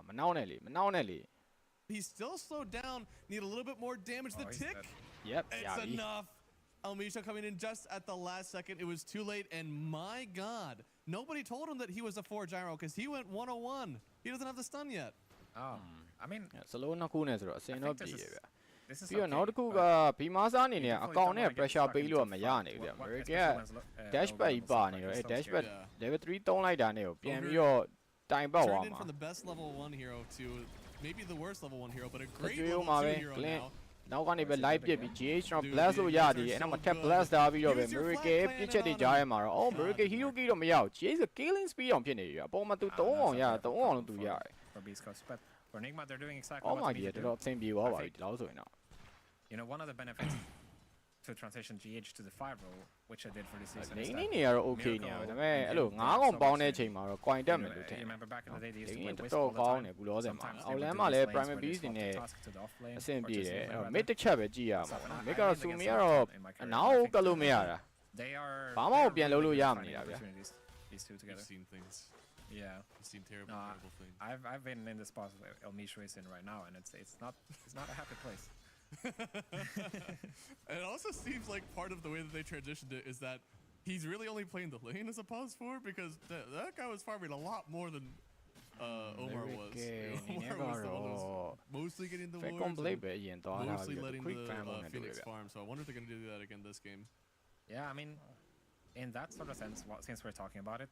C: မနောက်နဲ့လေ
A: he's still slowed down. Need a little bit more damage. The tick.
C: Yep,
A: it's enough. Elmisha coming in just at the last second. It was too late, and my God, nobody told him that he was a 4 gyro because he went 101. He doesn't have the stun yet.
B: Oh, I mean,
C: slow နှစ်ခုနဲ့ဆိုတော့အစင်တော့ပြေးဗျ
B: this is
C: ပြီးတော့နောက်တစ်ခုကဘီမားစားအနေနဲ့အကောင်နဲ့ pressure ပေးလို့မရနိုင်ဘူးဗျ American dash pad ကြီးပါနေတော့အဲ dash pad level 3 သုံးလိုက်တာနဲ့ကိုပြန်ပြီးတော့တိုင်ပေါက်သွား
A: Turned in
C: မှာ
A: from the best level 1 hero to maybe the worst level 1 hero, but a great
C: ကျွေး
A: level
C: မှာ
A: 2
C: ပဲ
A: hero
C: Glenn
A: now.
C: နောက်ကနေပဲ live ပြစ်ပြီး GH တော့ blast လို့ရသေးတယ်အဲ့နောက်မှာ tap blast ထားပြီးတော့ပဲ Miracle ပြစ်ချက်တွေကြားထဲမှာတော့ Miracle Hiroki တော့မရဘူး GH က killing speed အောင်ဖြစ်နေပြီအပေါ်မှာသူ3အောင်ရ3အောင်လို့သူရတယ်
B: for Beast Coast, but for Nigma they're doing exactly
C: Oh
B: what
C: my
B: they need
C: god
B: to
C: တော်
B: do.
C: တော်အဆင်ပြေသွားပါပြီဒီလောက်ဆိုရင်တော့
B: You know, one of the benefits to transition GH to the 5 role, which I did for this season,
C: နေ
B: is
C: နေ
B: that
C: နေရတော့ okay နေရပါဒါပေမဲ့အဲ့လို9កောင်ပေါင်းတဲ့အချိန်မှာတော့ coin တက်မယ်လို့ထင်
B: you remember back in the day they used to
C: နေ
B: play
C: တော်
B: Wisp
C: တော်
B: all
C: ကော
B: the
C: င်း
B: time.
C: တယ်ကူလောဆယ်မှာ
B: Sometimes
C: အောက်
B: they
C: လ
B: would
C: မ်း
B: do
C: မှာ
B: these
C: လည်း
B: lanes
C: prime
B: where they
C: beast တွေ
B: swap
C: နဲ့
B: the task to the off lane
C: အဆင်
B: or
C: ပြေ
B: to
C: တယ်
B: something
C: အဲ့
B: like
C: တော့ mid
B: that.
C: တစ်ချက်ပဲကြည့်ရမှာ
B: And I
C: မစ်
B: didn't
C: ကတော့
B: get
C: စူမီ
B: so
C: ကတော့
B: in my
C: အ
B: career.
C: နောက်
B: I think
C: ကလို့မရတာ
B: they are
C: ဘာမှမပြန်လုပ်လို့ရမ
B: finding
C: နေတာဗျ
B: opportunities, these two
A: We've
B: together.
A: seen things.
B: Yeah.
A: We've seen terrible,
B: No,
A: terrible things.
B: I've been in the spot where Elmisha is in right now, and it's not a happy place.
A: It also seems like part of the way that they transitioned it is that he's really only playing the lane as a pause for because that guy was farming a lot more than Omar was. Omar was the one who was mostly getting the
C: Fake
A: wards
C: complete
A: and
C: ပဲအရင်သွားတာ
A: mostly
C: ပြီး
A: letting
C: တော့ quick
A: the
C: fan ဝင်နေတယ်
A: Phoenix
C: ဗျ
A: farm. So I wonder if they're going to do that again this game.
B: Yeah, I mean, in that sort of sense, since we're talking about it,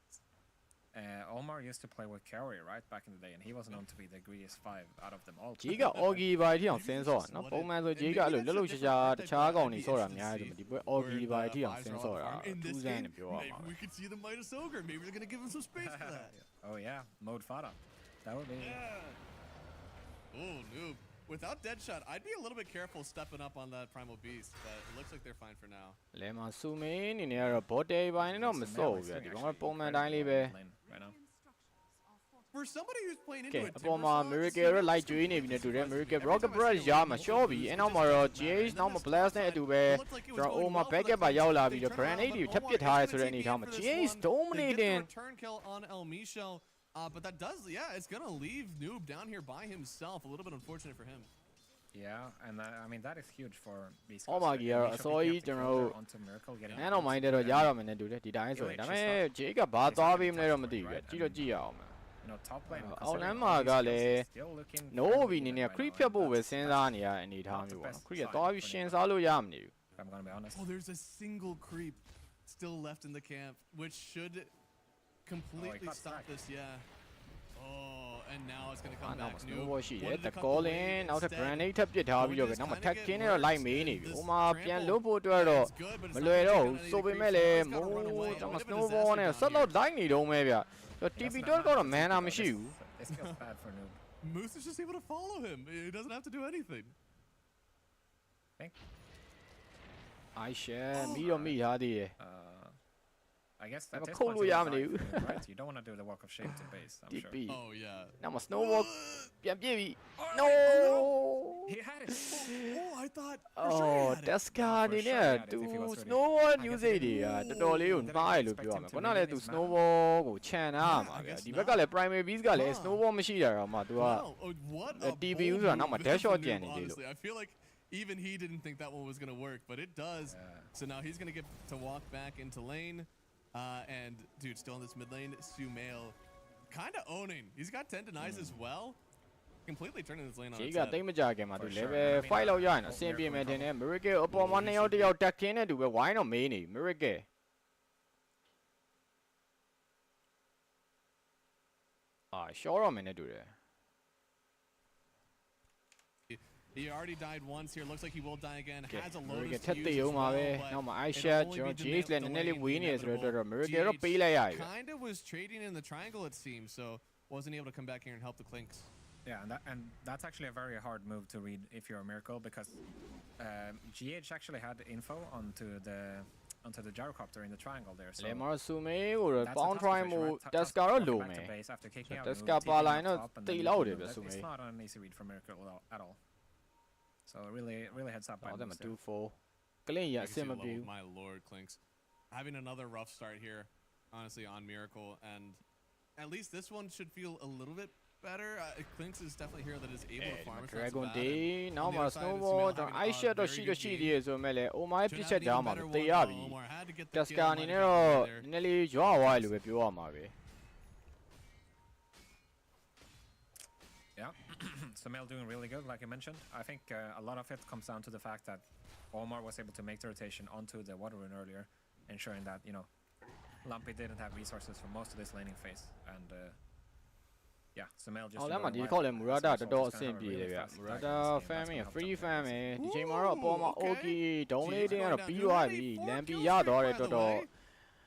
B: Omar used to play with Carry, right, back in the day, and he was known to be the greediest 5 out of them all.
C: ကြီးက Augie ပါတီအောင်ဆင်းဆော့နော်ပုံမှန်ဆိုကြီးကအဲ့လိုလှုပ်လှုပ်ရှားရှားတခြားကောင်တွေဆော့တာများတယ်ဒီပွဲ Augie ပါတီအောင်ဆင်းဆော့တာထူးဆန်းတယ်ပြောရမှာ
A: Maybe we could see the Midas Ogre. Maybe they're going to give him some space for that.
B: Oh yeah, mode Fada. That would be.
A: Yeah. Oh, noob. Without Deadshot, I'd be a little bit careful stepping up on that Primal Beast, but it looks like they're fine for now.
C: လဲမှာစူမင်းအနေနဲ့ကတော့ bot day ပိုင်းနဲ့တော့မဆော့ဘူးဗျဒီကောင်ကပုံမှန်တိုင်းလေးပဲ
B: Right now.
A: For somebody who's playing
C: ကဲ
A: into a
C: အပေါ်မှာ Miracle ရဲ့ light ကျွေးနေပြီနဲ့တူတယ် Miracle Rocket Brush ရမှာရှော့ပြီအဲ့နောက်မှာတော့ GH နောက်မှာ Blast နဲ့အတူပဲကျွန်တော် Oma backup ပါရောက်လာပြီးတော့ Grenade တွေထပ်ပစ်ထားရဲဆိုတဲ့အနေထားမှာ GH dominating
A: return kill on Elmisha, but that does, yeah, it's gonna leave Noob down here by himself. A little bit unfortunate for him.
B: Yeah, and I mean that is huge for Beast.
C: Oh my god အစောကြီးကျွန်တော် နန်းတော်မိုင်းတဲ့တော့ရတော့မယ်နဲ့တူတယ်ဒီတိုင်းဆိုရင်ဒါပေမဲ့ GH ကဘာသွားပေးမလဲတော့မသိဘူးဗျကြည့်တော့ကြည့်ရအောင်မယ်
B: You know, top lane.
C: အောက်လမ်းမှာကလည်း no ဘီနေနဲ့ creep ဖြတ်ဖို့ပဲစဉ်းစားနေရတဲ့အနေထားမျိုးပေါ့နော် creep ကသွားပြီးရှင်းစားလို့ရမနေဘူး
B: I'm gonna be honest.
A: Oh, there's a single creep still left in the camp, which should completely stop this. Yeah. Oh, and now it's gonna come
C: နောက်
A: back.
C: မှာ snowball ရှိတယ်တကောလင်းနောက်ထပ် grenade ထပ်ပစ်ထားပြီးတော့ပဲနောက်မှာ tag ခင်းနဲ့တော့လိုက်မေးနေပြီဟိုမှာပြန်လွတ်ဖို့အတွက်တော့မလွယ်တော့ဘူးဆိုပေမဲ့လည်းမိုးကျွန်တော် snowball နဲ့ဆက်လို့လိုက်နေတော့မဲဗျ TP တော့ကတော့ mana မရှိဘူး
B: This feels bad for Noob.
A: Moose is just able to follow him. He doesn't have to do anything.
C: I share မိတော့မိထားသေးတယ်
B: I guess that is
C: cool
B: one to
C: ရမ
B: the
C: နေ
B: five,
C: ဘူး
B: right? You don't want to do the walk of shame to base, I'm sure.
C: TP
A: Oh yeah.
C: နောက်မှာ snowball ပြန်ပြစ်ပြီ no
B: He had it.
A: Oh, I thought. For sure he
C: oh
A: had it.
C: Deska အနေ
B: for
C: နဲ့
B: sure he had it
C: သူ
B: if he was ready.
C: snowball
B: I
C: news
B: guess
C: တွေက
B: he
C: တော်တော်လေးကို
B: didn't
C: မှားရ
B: expect
C: လို့ပြောရ
B: him
C: မယ်
B: to
C: ခုနကလည်း
B: really
C: သူ
B: miss
C: snowball ကိုခြံထားမှာ
A: I
C: ဗျ
A: guess
C: ဒီဘက်ကလည်း primary beast ကလည်း
A: Wow.
C: snowball မရှိတာတော့မှသူက
A: Wow, what a
C: TP
A: bold
C: user နောက်မှာ
A: move
C: dash shot
A: from
C: ကြံ
A: Noob,
C: နေသေးလို့
A: honestly. I feel like even he didn't think that one was gonna work, but it does. So now he's gonna get to walk back into lane. And dude, still in this mid lane, Sumail kind of owning. He's got 10 denies as well. completely turning this lane on
C: ကြီး
A: its
C: က
A: head.
C: တိတ်မကြခင်မှာသူ
B: For
C: level
B: sure. I mean,
C: 5လောက်ရရင်
B: hope
C: အဆင်ပြေမယ်
B: Miracle
C: တင်တယ် Miracle အပေါ်မှာ2ယောက်1ယောက်တက်ခင်းတဲ့သူပဲဝိုင်းတော့မေးနေ Miracle ရှော့တော့မယ်နဲ့တူတယ်
A: He already died once here. Looks like he will die again. Has a load
C: Miracle
A: of
C: ထက်သေးအောင်ပါပဲနောက်မှာ Aisha ကျွန်တော် Jace လည်းနည်းနည်းလေးဝေးနေတယ်ဆိုတော့ Miracle တော့ပေးလိုက်ရပြီ
A: Kind of was trading in the triangle it seems, so wasn't able to come back here and help the Clinks.
B: Yeah, and that's actually a very hard move to read if you're a Miracle because GH actually had info onto the gyrocopter in the triangle there. So
C: လေမာဆူမေကိုတော့ပေါင်း try မှု Task ကတော့လိုမယ် Task ပါလာရင်တော့တိတ်လောက်တယ်ဗျဆူမေ
B: It's not an easy read for Miracle at all. So really heads up by
C: တော့
B: them.
C: မ2-4 ကလင်းရအဆင်မပြေဘူး
A: My lord, Clinks. Having another rough start here, honestly, on Miracle, and at least this one should feel a little bit better. Clinks is definitely a hero that is able to farm.
C: Dragon Day နောက်မှာ Snowball ကျွန်တော် Aisha တော့ရှိသေးတယ်ဆိုမဲ့လေ Omai ပြစ်ချက်ကြမှာတေးရပြီ Task အနေနဲ့တော့နည်းနည်းလေးရွာဝါးလို့ပဲပြောရမှာပဲ
B: Yeah, Sumail doing really good, like I mentioned. I think a lot of it comes down to the fact that Omar was able to make the rotation onto the water rune earlier, ensuring that, you know, Lumpy didn't have resources for most of this laning phase. And yeah, Sumail just...
C: အော်လည်းမဒီခေါက်လဲ Murata တော်တော်အဆင်ပြေတယ်ဗျ Murata farming free farm ပဲဒီချိန်မှာတော့အပေါ်မှာ OK ဒုံးလေးတင်းကတော့ပြီးသွားပြီလမ်းပြီးရသွားတယ်တော်တော်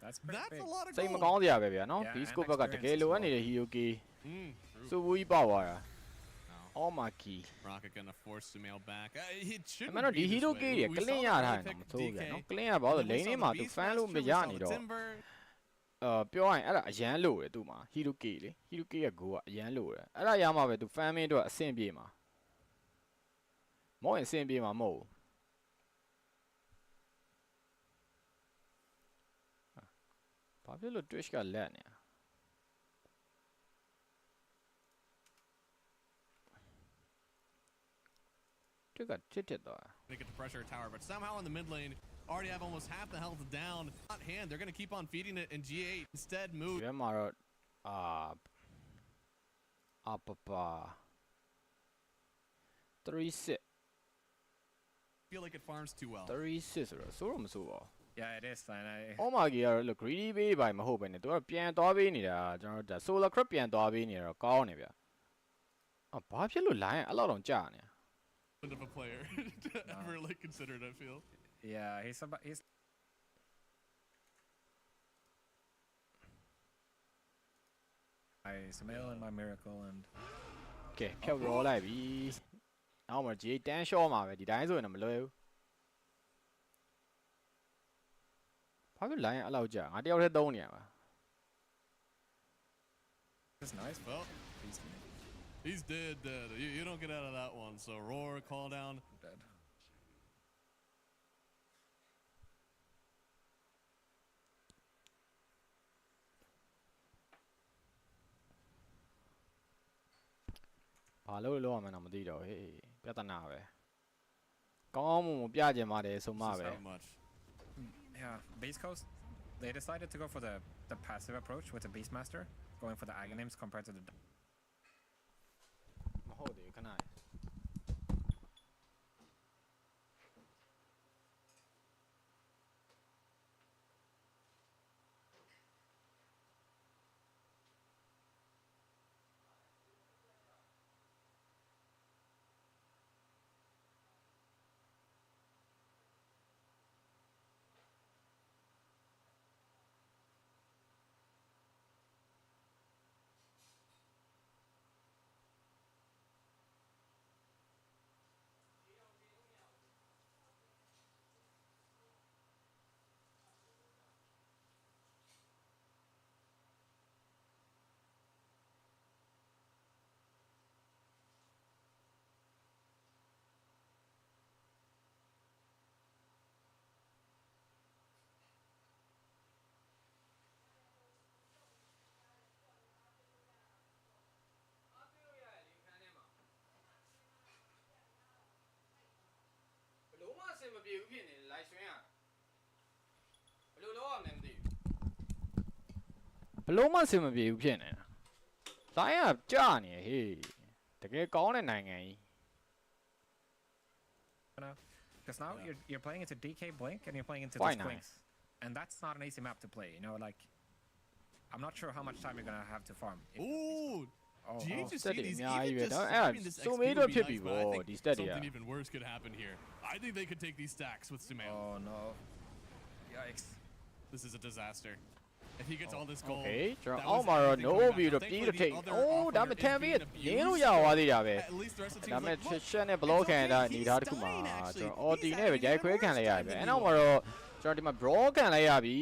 B: That's
A: a lot of
C: စိတ်မ
A: gold.
C: ကောင်းစရာပဲဗျာနော်ဒီ scope ဘက်ကတကယ်လိုအပ်နေတဲ့ Hiyoki စူဘူးကြီးပေါက်သွားတာ Oh my key
A: Rocket gonna force Sumail back. It should
C: အမှန်တော့ဒီ Hiyoki ရကလင်းရထားတယ်မဆိုးဗျာနော်ကလင်းရပါတော့ lane ထဲမှာသူ fan လို့မရနေတော့ပြောရရင်အဲ့ဒါအရန်လို့တယ်သူမှာ Hiyoki လေ Hiyoki ရဲ့ goal ကအရန်လို့တယ်အဲ့ဒါရမှာပဲသူ fan မင်းတော့အဆင်ပြေမှာမောရင်အဆင်ပြေမှာမဟုတ်ဘာဖြစ်လို့ Twitch ကလက်နေThey
A: get to pressure a tower, but somehow in the mid lane, already have almost half the health down. Not hand, they're going to keep on feeding it, and G8 instead moved.
C: Up 3-6.
A: Feel like it farms too well.
C: 3-6 ဆိုတော့မဆိုးပါ
B: Yeah, it is. And
C: Oh my god, look greedy ပေးပါမဟုတ်ပဲねသူကပြန်သွားပေးနေတာကျွန်တော်တို့ solar crop ပြန်သွားပေးနေတော့ကောင်းနေဗျဘာဖြစ်လို့ line အဲ့လောက်တော့ကြာနေ
A: of a player to ever like considered, I feel.
B: Yeah, he's Sumail and my Miracle and
C: Okay ဖြုတ်ရောလိုက်ပြီနောက်မှာ J တန်း short မှာပဲဒီတိုင်းဆိုရင်တော့မလွယ်ဘူးဘာဖြစ် line အဲ့လောက်ကြာငါတယောက်တည်းသုံးနေရပါ
B: That's nice.
A: Well, he's dead. You don't get out of that one. So roar, call down.
B: Dead.
C: Hello, hello, I'm not doing it. Hey, better now. Come on, piace mare so much.
B: Yeah, base coast. They decided to go for the passive approach with the Beastmaster, going for the Aghanims compared to the.
C: Hold it, can I? Blow မစင်မပြေဘူးဖြစ်နေတာ line ကကြာနေဟေး တကယ်ကောင်းတဲ့နိုင်ငံကြီး
B: Because now you're playing into DK Blink and you're playing into
C: Quite
B: these
C: nice.
B: Blinks, and that's not an easy map to play. You know, like I'm not sure how much time you're gonna have to farm.
A: Ooh. GH is seeing these
C: Yeah,
A: even
C: you
A: just
C: know,
A: stopping this
C: so
A: XP
C: made
A: would
C: up
A: be
C: to be
A: nice, but I
C: raw,
A: think
C: these steady,
A: something
C: yeah.
A: even worse could happen here. I think they could take these stacks with Sumail.
B: Oh no! Yikes!
A: This is a disaster. If he gets all this gold,
C: Okay ကျွန်
A: that
C: တော်အော
A: was
C: က်မှာတော့
A: everything
C: no
A: coming back.
C: view တော့
A: Thankfully,
C: ပြီးတော့
A: the
C: take
A: other
C: အိုး
A: offer
C: ဒါမှ
A: is
C: 10
A: being
C: ပြီးရ
A: abused,
C: ရင်းလို့ရသွားသေးတာပဲ
A: at least the rest of the
C: ဒါ
A: team's
C: မဲ့
A: like, look,
C: ရှက်နဲ့ block ခံတာအနေထားတစ်ခုမှာကျွန်တော် OT နဲ့ပဲရိုက်ခွဲခံလိုက်ရတယ်ပဲအဲ့နောက်မှာတော့ကျွန်တော်ဒီမှာ brawl ခံလိုက်ရပြီ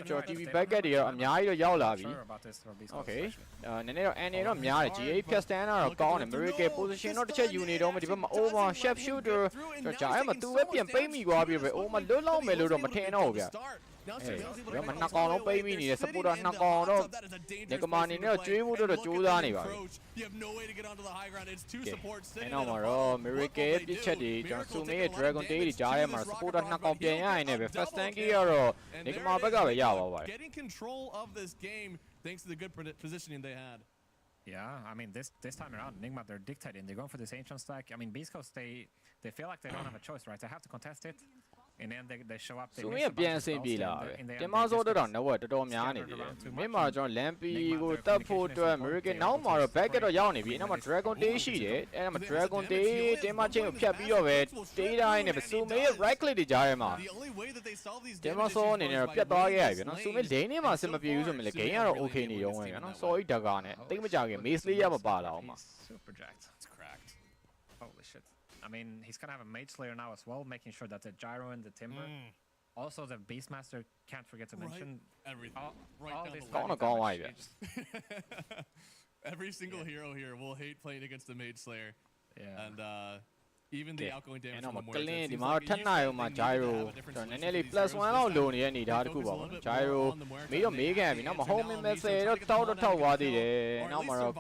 C: ကျွန်တော် TV bucket တွေတော့အများကြီးတော့ရောက်လာပြီ
B: Sure about this for Beast
C: Okay
B: especially.
C: နည်းနည်းတော့ NA တော့များတယ် GA ဖြတ်စတန်တော့ကောင်းတယ် Miracle position တော့တစ်ချက်ယူနေတော့မှဒီဘက်မှာ over chef shooter ကျွန်တော်ဂျာအဲ့မှာသူပဲပြန်ပိတ်မိသွားပြီးပဲ over လွတ်လောက်မယ်လို့တော့မထင်တော့ဘူးဗျ ဒီမှာနှစ်ကောင်လုံးပိတ်မိနေတယ် supporter နှစ်ကောင်တော့ဒီကမာနေနဲ့ကျွေးဖို့တော့ကြိုးစားနေပါပြီအဲ့နောက်မှာတော့ Miracle ပြစ်ချက်တွေကျွန်တော် Sume ရဲ့ Dragon Day တွေကြားထဲမှာ supporter နှစ်ကောင်ပြန်ရရင်လည်းပဲ first tank ကတော့ဒီကမာဘက်ကပဲရပါပါတယ်
A: Getting control of this game thanks to the good positioning they had.
B: Yeah, I mean this time around, Nigma they're dictating. They're going for this ancient stack. I mean, Beast Coast they feel like they don't have a choice, right? They have to contest it. And then they show up.
C: Sume ရဲ့ပြန်ဆင်ပြေလာပဲတင်မဆိုးတော့တော့တော်တော်များနေပြီမင်းမှာကျွန်တော် Lampy ကိုတက်ဖို့အတွက် Miracle နောက်မှာတော့ back တော့ရောက်နေပြီနောက်မှာ Dragon Day ရှိတယ်အဲ့ဒါမှာ Dragon Day တင်မချင်းကိုဖြတ်ပြီးတော့ပဲ Day တိုင်းနဲ့ပဲ Sume ရဲ့ right click တွေကြားထဲမှာ
A: The only way that they solve these
C: တင်မဆိုးအနေနဲ့တော့ပြတ်သွားခဲ့ရပြီနော် Sume lane ထဲမှာအဆင်မပြေဘူးဆိုရင်လေ game ကတော့ okay နေတော့ပဲနော် sorry တကားနဲ့တိတ်မကြခင် Mace လေးရမပါလာအောင်မှာ
B: Super jacked.
A: It's cracked.
B: Holy shit. I mean, he's gonna have a Mage Slayer now as well, making sure that the Gyro and the Timber. Also, the Beastmaster, can't forget to mention.
A: Everything.
B: All
A: Right
B: this
A: down the
C: Gone, gone away,
A: Every single hero here will hate playing against the Mage Slayer.
B: Yeah.
A: And even the outgoing damage
C: အဲ့
A: from
C: တော့
A: the
C: က
A: Moira
C: လင်း
A: seems
C: ဒီမှာ
A: like it
C: ထပ်
A: used
C: နိုင်
A: to
C: အောင်မှာ
A: they needed to
C: Gyro
A: have a different
C: ကျွန်တော်နည်း
A: solution
C: နည်းလေး
A: to these
C: plus
A: heroes
C: 1
A: this
C: လောက်
A: time.
C: လိုနေတဲ့အနေထားတစ်ခုပါပေါ့ Gyro မေးတော့မေးခံပြီနောက်မှာ home in message တော့တောက်တော့ထောက်သွားသေးတယ်နောက်မှာတော့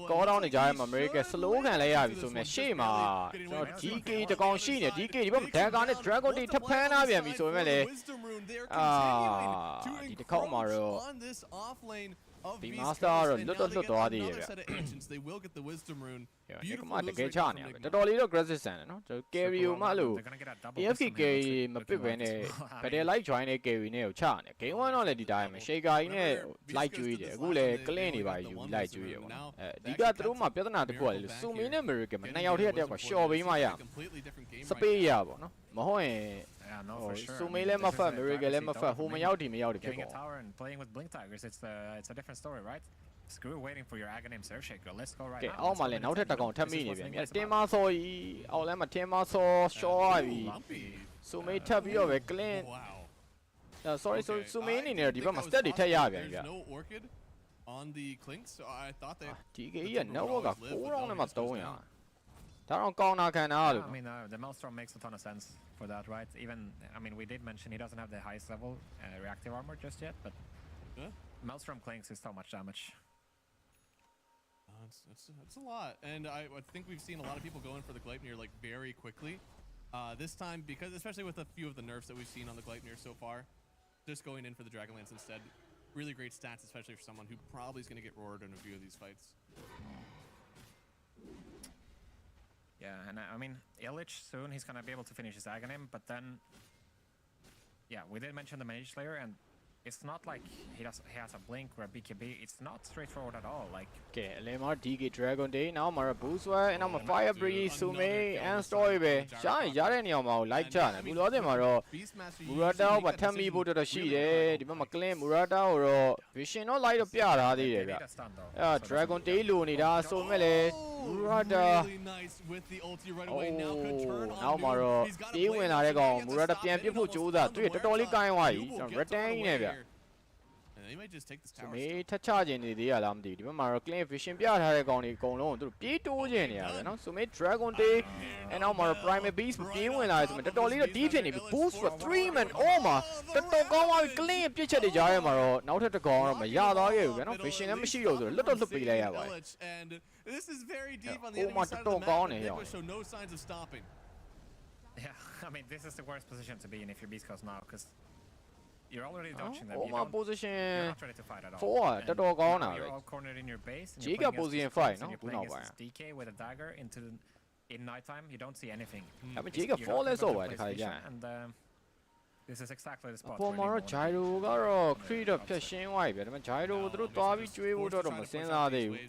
C: call down နေကြရမှာ Miracle slow ခံလိုက်ရပြီဆိုမြဲရှေ့မှာကျွန်တော် DK တကောင်ရှိနေ DK ဒီဘက်မှာ Dagger နဲ့ Dragon Day ထပ်ဖမ်းထားပြန်ပြီဆိုမြဲလေဒီတစ်ခေါက်မှာတော့ဒီ master ကတော့လွတ်သွားသေးရဲ့ဗျ
A: They will get the wisdom rune.
C: ဒီကမှတကယ်ချနေရပဲတော်တော်လေးတော့ aggressive ဆန်တယ်နော်ကျွန်တော် carry ကိုမှလို့
B: They're gonna get a double.
C: AFK
B: wisdom
C: carry
B: here, looks
C: မပစ်ဘဲနဲ့
B: looking
C: ဗဒယ် light join နဲ့ carry နဲ့ကိုချနေ game 1တော့လည်းဒီတိုင်းပဲ shaker ကြီးနဲ့ light ကျွေးတယ်အခုလည်း clean နေပါယူ light ကျွေးတယ်ပေါ့နော်အဓိကသူတို့မှာပြဿနာတစ်ခုကလေ Sume နဲ့ Miracle မှာနှစ်ယောက်တည်းတယောက်က short ပေးမှရ space ရပေါ့နော်မဟုတ်ရင်
B: Yeah, no, for sure.
C: Sume လည်းမဖတ် Miracle လည်းမဖတ်ဟိုမရောက်ဒီမရောက်ဒီဖြစ်
B: Getting a
C: ကုန်
B: tower and playing with Blink Tigers, it's a different story, right? Screw waiting for your Aghanim Surf Shaker. Let's go right
C: ကဲ
B: now.
C: အောက်မှာလည်းနောက်ထပ်တစ်ကောင်ထပ်မိနေပြန်ပြီတင်မဆော်ကြီးအောက်လမ်းမှာတင်မဆော် short ရပြီ Sume ထပ်ပြီးတော့ပဲ clean
A: Wow.
C: sorry Sume အနေနဲ့ဒီဘက်မှာ stat တွေထပ်ရပြန်ပြီဗျ
A: There's no orchid on the clinks, so I thought they
C: DK ရဲ့ network က9 round နဲ့မှ300ဒါတော့ကောင်းတာခံတာလို့
B: I mean, the Maelstrom makes a ton of sense for that, right? Even, I mean, we did mention he doesn't have the highest level reactive armor just yet, but Maelstrom clinks is so much damage.
A: It's a lot, and I think we've seen a lot of people going for the Gleipnir like very quickly. This time, because especially with a few of the nerfs that we've seen on the Gleipnir so far, just going in for the Dragonlance instead. Really great stats, especially for someone who probably is going to get roared in a few of these fights.
B: Yeah, and I mean, Illich soon he's gonna be able to finish his Aghanim, but then, yeah, we did mention the Mage Slayer, and it's not like he has a blink or a BKB. It's not straightforward at all. Like,
C: ကဲအလဲမှာ DK Dragon Day နောက်မှာ Boost ဝဲနောက်မှာ Fire Breeze Sume and Story ပဲရှားရင်ရတဲ့နေရာမှာကို like ချတယ်ဘူးလို့တင်မှာတော့ Murata ကိုထပ်မိဖို့တော်တော်ရှိတယ်ဒီဘက်မှာ Clean Murata ကိုတော့ Vision တော့ like တော့ပြထားသေးတယ်ဗျ
B: need a stun though.
C: အဲ Dragon Day လိုနေတာဆိုမဲ့လေ Murata
A: Really nice with the ulti right away. Now could turn on
C: နောက်မှာတော့တေးဝင်လာတဲ့ကောင် Murata ပြန်ပြစ်ဖို့ကြိုးစားသူတော်တော်လေးကိုင်းသွားပြီ Return ကြီးနဲ့ဗျ
A: And they might just take this tower.
C: မေးထချခြင်းနေသေးရလားမသိဘူးဒီဘက်မှာတော့ Clean Vision ပြထားတဲ့ကောင်တွေအကုန်လုံးကိုသူတို့ပြေးတိုးခြင်းနေရပဲเนาะဆိုမေး Dragon Day အဲနောက်မှာတော့ Prime Beast ပြေးဝင်လာတယ်ဆိုတော့တော်တော်လေးတော့ deep ဖြစ်နေပြီ Boost for 3 man oh my တော်တော်ကောင်းသွားပြီ Clean ပြစ်ချက်တွေကြားထဲမှာတော့နောက်ထပ်တစ်ကောင်တော့မရသွားခဲ့ဘူးဗျာเนาะ Vision လည်းမရှိတော့ဆိုတော့လွတ်တော့လွတ်ပေးလိုက်ရပါတယ်
A: And this is very deep on the
C: Oh
A: enemy
C: my
A: side of the
C: God,
A: map.
C: gone
A: But
C: here.
A: Liquid show no signs of stopping.
B: Yeah, I mean, this is the worst position to be in if you're Beast Coast now, because You're already dodging them.
C: Omar
B: You're
C: position
B: not ready to fight at all.
C: 4 တော်တော်ကောင်းတာ
B: You're
C: ပဲ
B: all cornered in your base. And
C: Jake
B: you're playing
C: position
B: against this
C: 5
B: Prince, and
C: နော်
B: you're
C: ခု
B: playing
C: နောက်
B: against
C: ပိုင်း
B: this DK with a dagger in nighttime. You don't see anything.
C: ဒါပေမဲ့ Jake 4လဲစော့ပါတယ်တခါကြာ
B: And this is exactly the spot.
C: ပေါ်မှာတော့ Gyro ကတော့ Creed တော့ဖြတ်ရှင်းသွားပြီဗျာဒါပေမဲ့ Gyro ကိုသူတို့သွားပြီးကျွေးဖို့တော့မစင်စားသေးဘူး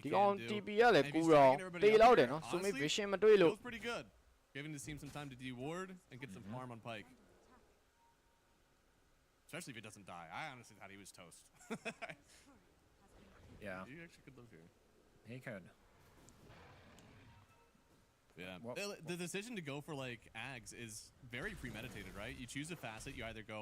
C: ဒီကောင် TP ကလည်းကူတော့တေးလောက်တယ်နော် Sumi Vision မတွေ့လို့
A: Giving the team some time to deward and get some farm on Pike. Especially if he doesn't die. I honestly thought he was toast.
B: Yeah.
A: He actually could live here.
B: He could.
A: Yeah. Well, the decision to go for like Ags is very premeditated, right? You choose a facet, you either go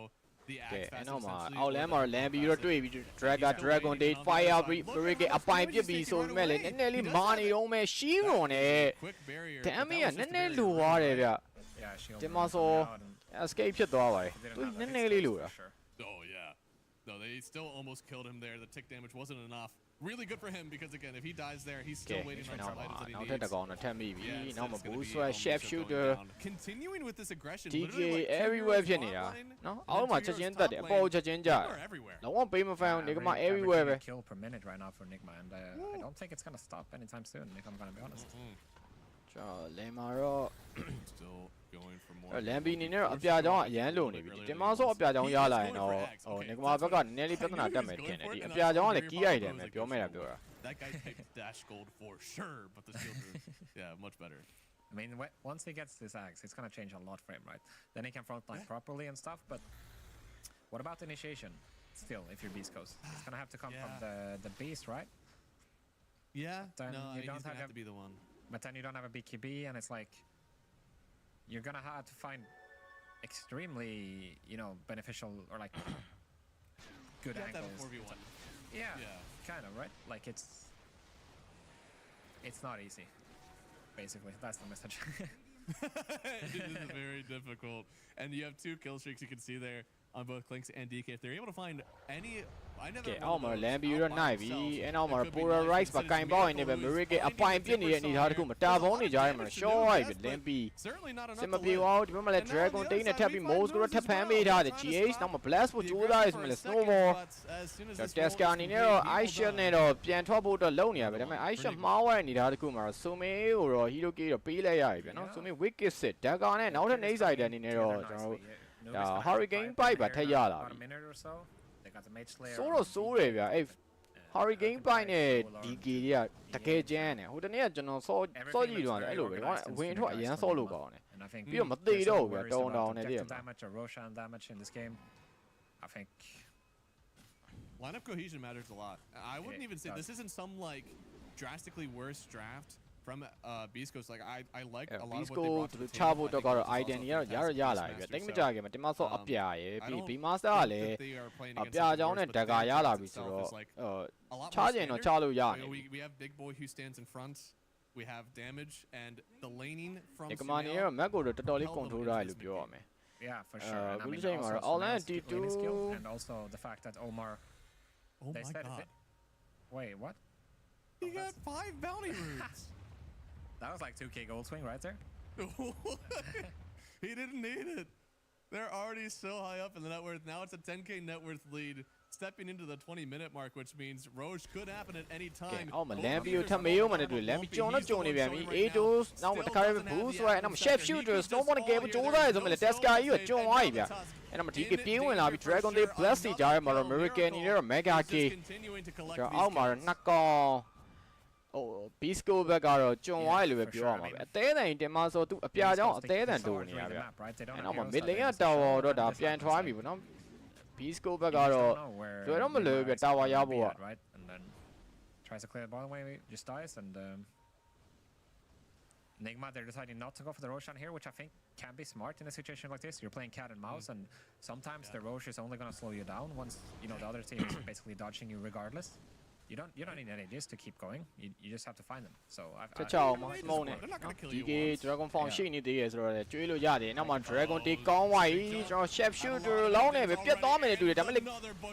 A: the Ags facet essentially.
C: အောက်လမ်းမှာလမ်းပြီးတော့တွေ့ပြီး Dragon Day Fire Brigade အပိုင်ပြစ်ပြီးဆိုပေမဲ့လည်းနည်းနည်းလေးမာနေတော့မဲ့ Shiron နဲ့ Damage ကနည်းနည်းလိုသွားတယ်ဗျ
B: Yeah, shield.
C: ဒီမှာဆို escape ဖြစ်သွားပါတယ်သူနည်းနည်းလေးလိုတာ
A: Oh yeah. No, they still almost killed him there. The tick damage wasn't enough. Really good for him because again, if he dies there, he's still waiting on some items that he
C: နောက်ထပ်
A: needs.
C: တစ်ကောင်နဲ့ထပ်မိပြီ
A: Yeah, so
C: နောက်မှာ
A: it's gonna
C: Boost
A: be almost
C: Chef
A: going
C: Shooter
A: down. Continuing with this aggression,
C: DK
A: literally like two
C: everywhere
A: heroes
C: ဖြစ်နေတာ
A: bot lane,
C: နော်
A: and
C: အောက်မှာ
A: two
C: ချက်ချင်း
A: heroes
C: တက်တယ်
A: top
C: အပေါ်
A: lane.
C: ချက်ချင်းကြ
A: People are everywhere.
C: လုံးဝပေးမဖန်ဘူး Nigma everywhere ပဲ
B: kill per minute right now for Nigma, and I don't think it's gonna stop anytime soon. If I'm gonna be honest.
C: ကျွန်တော်လမ်းမှာတော့
A: Still going for more.
C: လမ်းပြီးနေနဲ့တော့အပြာကြောင်းအရန်လုံနေပြီတင်မဆော့အပြာကြောင်းရလာရင်တော့ဟို Nigma ဘက်ကနည်းနည်းလေးပြဿနာတက်မယ်ထင်တယ်ဒီအပြာကြောင်းကလည်းကြီးရတယ်မယ်ပြောမဲ့တာပြောတာ
A: That guy picked dash gold for sure, but the shield is yeah, much better.
B: I mean, once he gets this axe, it's gonna change a lot for him, right? Then he can frontline properly and stuff. But what about initiation? Still, if your beast goes, it's gonna have to come from the beast, right?
A: Yeah.
B: Then
A: No,
B: you
A: he's
B: don't
A: gonna
B: have
A: have to be the one.
B: But then you don't have a BKB, and it's like you're gonna have to find extremely, beneficial or like good
A: You have to have
B: angles.
A: a 4v1.
B: Yeah,
A: Yeah.
B: kind of, right? Like it's not easy. Basically, that's the message.
A: It is very difficult, and you have 2 kill streaks you can see there on both Clinks and DK. If they're able to find any, I never.
C: အောက်မှာလမ်းပြီးတော့နိုင်ပြီအဲနောက်မှာ Polarize ပါကင်ပေါက်နေပဲ Mirage အပိုင်ပြစ်နေတဲ့အနေထားတခုမတာဘုံနေကြရမှာ short ရိုက်ပြီလမ်းပြီး
A: Certainly not
C: စ
A: enough
C: မ
A: to
C: ပြေ
A: live.
C: ပါဘူးဒီဘက်မှာလည်း Dragon Day နဲ့ထပ်ပြီး Mouse ကိုထပ်ဖမ်းပေးထားတယ် GH နောက်မှာ Blast ကိုကြိုးစားရဆိုမှလည်း Snowball Tesca အနေနဲ့တော့ Aisha နဲ့တော့ပြန်ထွက်ဖို့တော့လုံနေရပဲဒါပေမဲ့ Aisha မှားသွားတဲ့အနေထားတခုမှာတော့ Sumi ကိုတော့ Hero Key တော့ပေးလိုက်ရပြီဗျနော် Sumi Wicked Sit Dagger နဲ့နောက်ထပ်နေဆိုင်တဲ့အနေနဲ့တော့ကျွန်တော်တို့ Hurricane Bite ပါထက်ရလာပြီ ဆိုတော့ဆိုးတယ်ဗျအဲ့ Hurricane Bite နဲ့ DK တွေကတကယ်ကြမ်းတယ်ဟိုတနေ့ကကျွန်တော်စောကြည့်တော့အဲ့လိုပဲဝင်ထွက်အရန်စောလို့ကောင်းတယ်ပြီးတော့မသေးတော့ဘူးဗျတောင်းတောင်းနေတယ်
B: damage or Roshan damage in this game. I think
A: Lineup cohesion matters a lot. I wouldn't even say this isn't some like drastically worse draft from Beast Coast. Like I like a lot of what they brought to the
C: ချဖို့တော့ကတော့ item တွေကတော့ရလာပြီတိတ်မကြခင်မှာတင်မဆော့အပြာရယ်ပြီး B Master ကလည်းအပြာကြောင်းနဲ့ Dagger ရလာပြီဆိုတော့ချကျင်တော့ချလို့ရနေ
A: We have Big Boy who stands in front. We have damage and the laning from
C: Nigma နေတော့ Mac ကိုတော့တော်တော်လေး control ရတယ်လို့ပြောရမယ်
B: yeah, for sure. And I mean,
C: Gulshay
B: also
C: Mara, all
B: Sumail's
C: that D2
B: laning skill, and also the fact that Omar.
A: Oh
B: They
A: my
B: said
A: god.
B: Wait, what?
A: He got 5 bounty roots.
B: That was like 2k gold swing right there.
A: He didn't need it. They're already so high up in the net worth. Now it's a 10k net worth lead. Stepping into the 20-minute mark, which means Roche could happen at any time.
C: အော်မလမ်းပြီးထမေးဦးမနဲ့တွေ့လမ်းပြီးကြုံတော့ကြုံနေပြန်ပြီ A2 နောက်တခါပဲ boost ဆိုရဲနောက် chef shooter snowball ကဲကြိုးစားရဆိုမှလည်း Tesca ကြီးကကြုံသွားပြီဗျအဲ့တော့မဒီကပြေးဝင်လာပြီး Dragon Day Blast စီကြားရမှာတော့ American နေတော့ Mega K ကျွန်တော်အောက်မှာတော့နှစ်ကောင်ဟို Bisco ဘက်ကတော့ကြုံသွားရလို့ပဲပြောရမှာပဲအသေးတန်တင်မဆိုသူအပြာကြောင့်အသေးတန်တိုးနေရဗျအဲ့တော့ mid lane က tower တော့ဒါပြန်ထွားပြီဗောနော် Bisco ဘက်ကတော့တွေ့တော့မလို့ပြ tower ရဖို့อ่ะ
B: right, and then tries to clear the bottom way, just dies, and Nigma, they're deciding not to go for the Roshan here, which I think can be smart in a situation like this. You're playing cat and mouse, and sometimes the Rosh is only going to slow you down once the other team is basically dodging you regardless. You don't need any ideas to keep going. You just have to find them. So I've
C: ချောင်းမစမုံနဲ့ဒီကေ Dragon Form ရှိနေသေးရဆိုတော့လေကျွေးလို့ရတယ်နောက်မှာ Dragon Day ကောင်းသွားပြီကျွန်တော် Chef Shooter လောင်းနေပဲပြတ်သွားမယ်တူတယ်ဒါပေမဲ့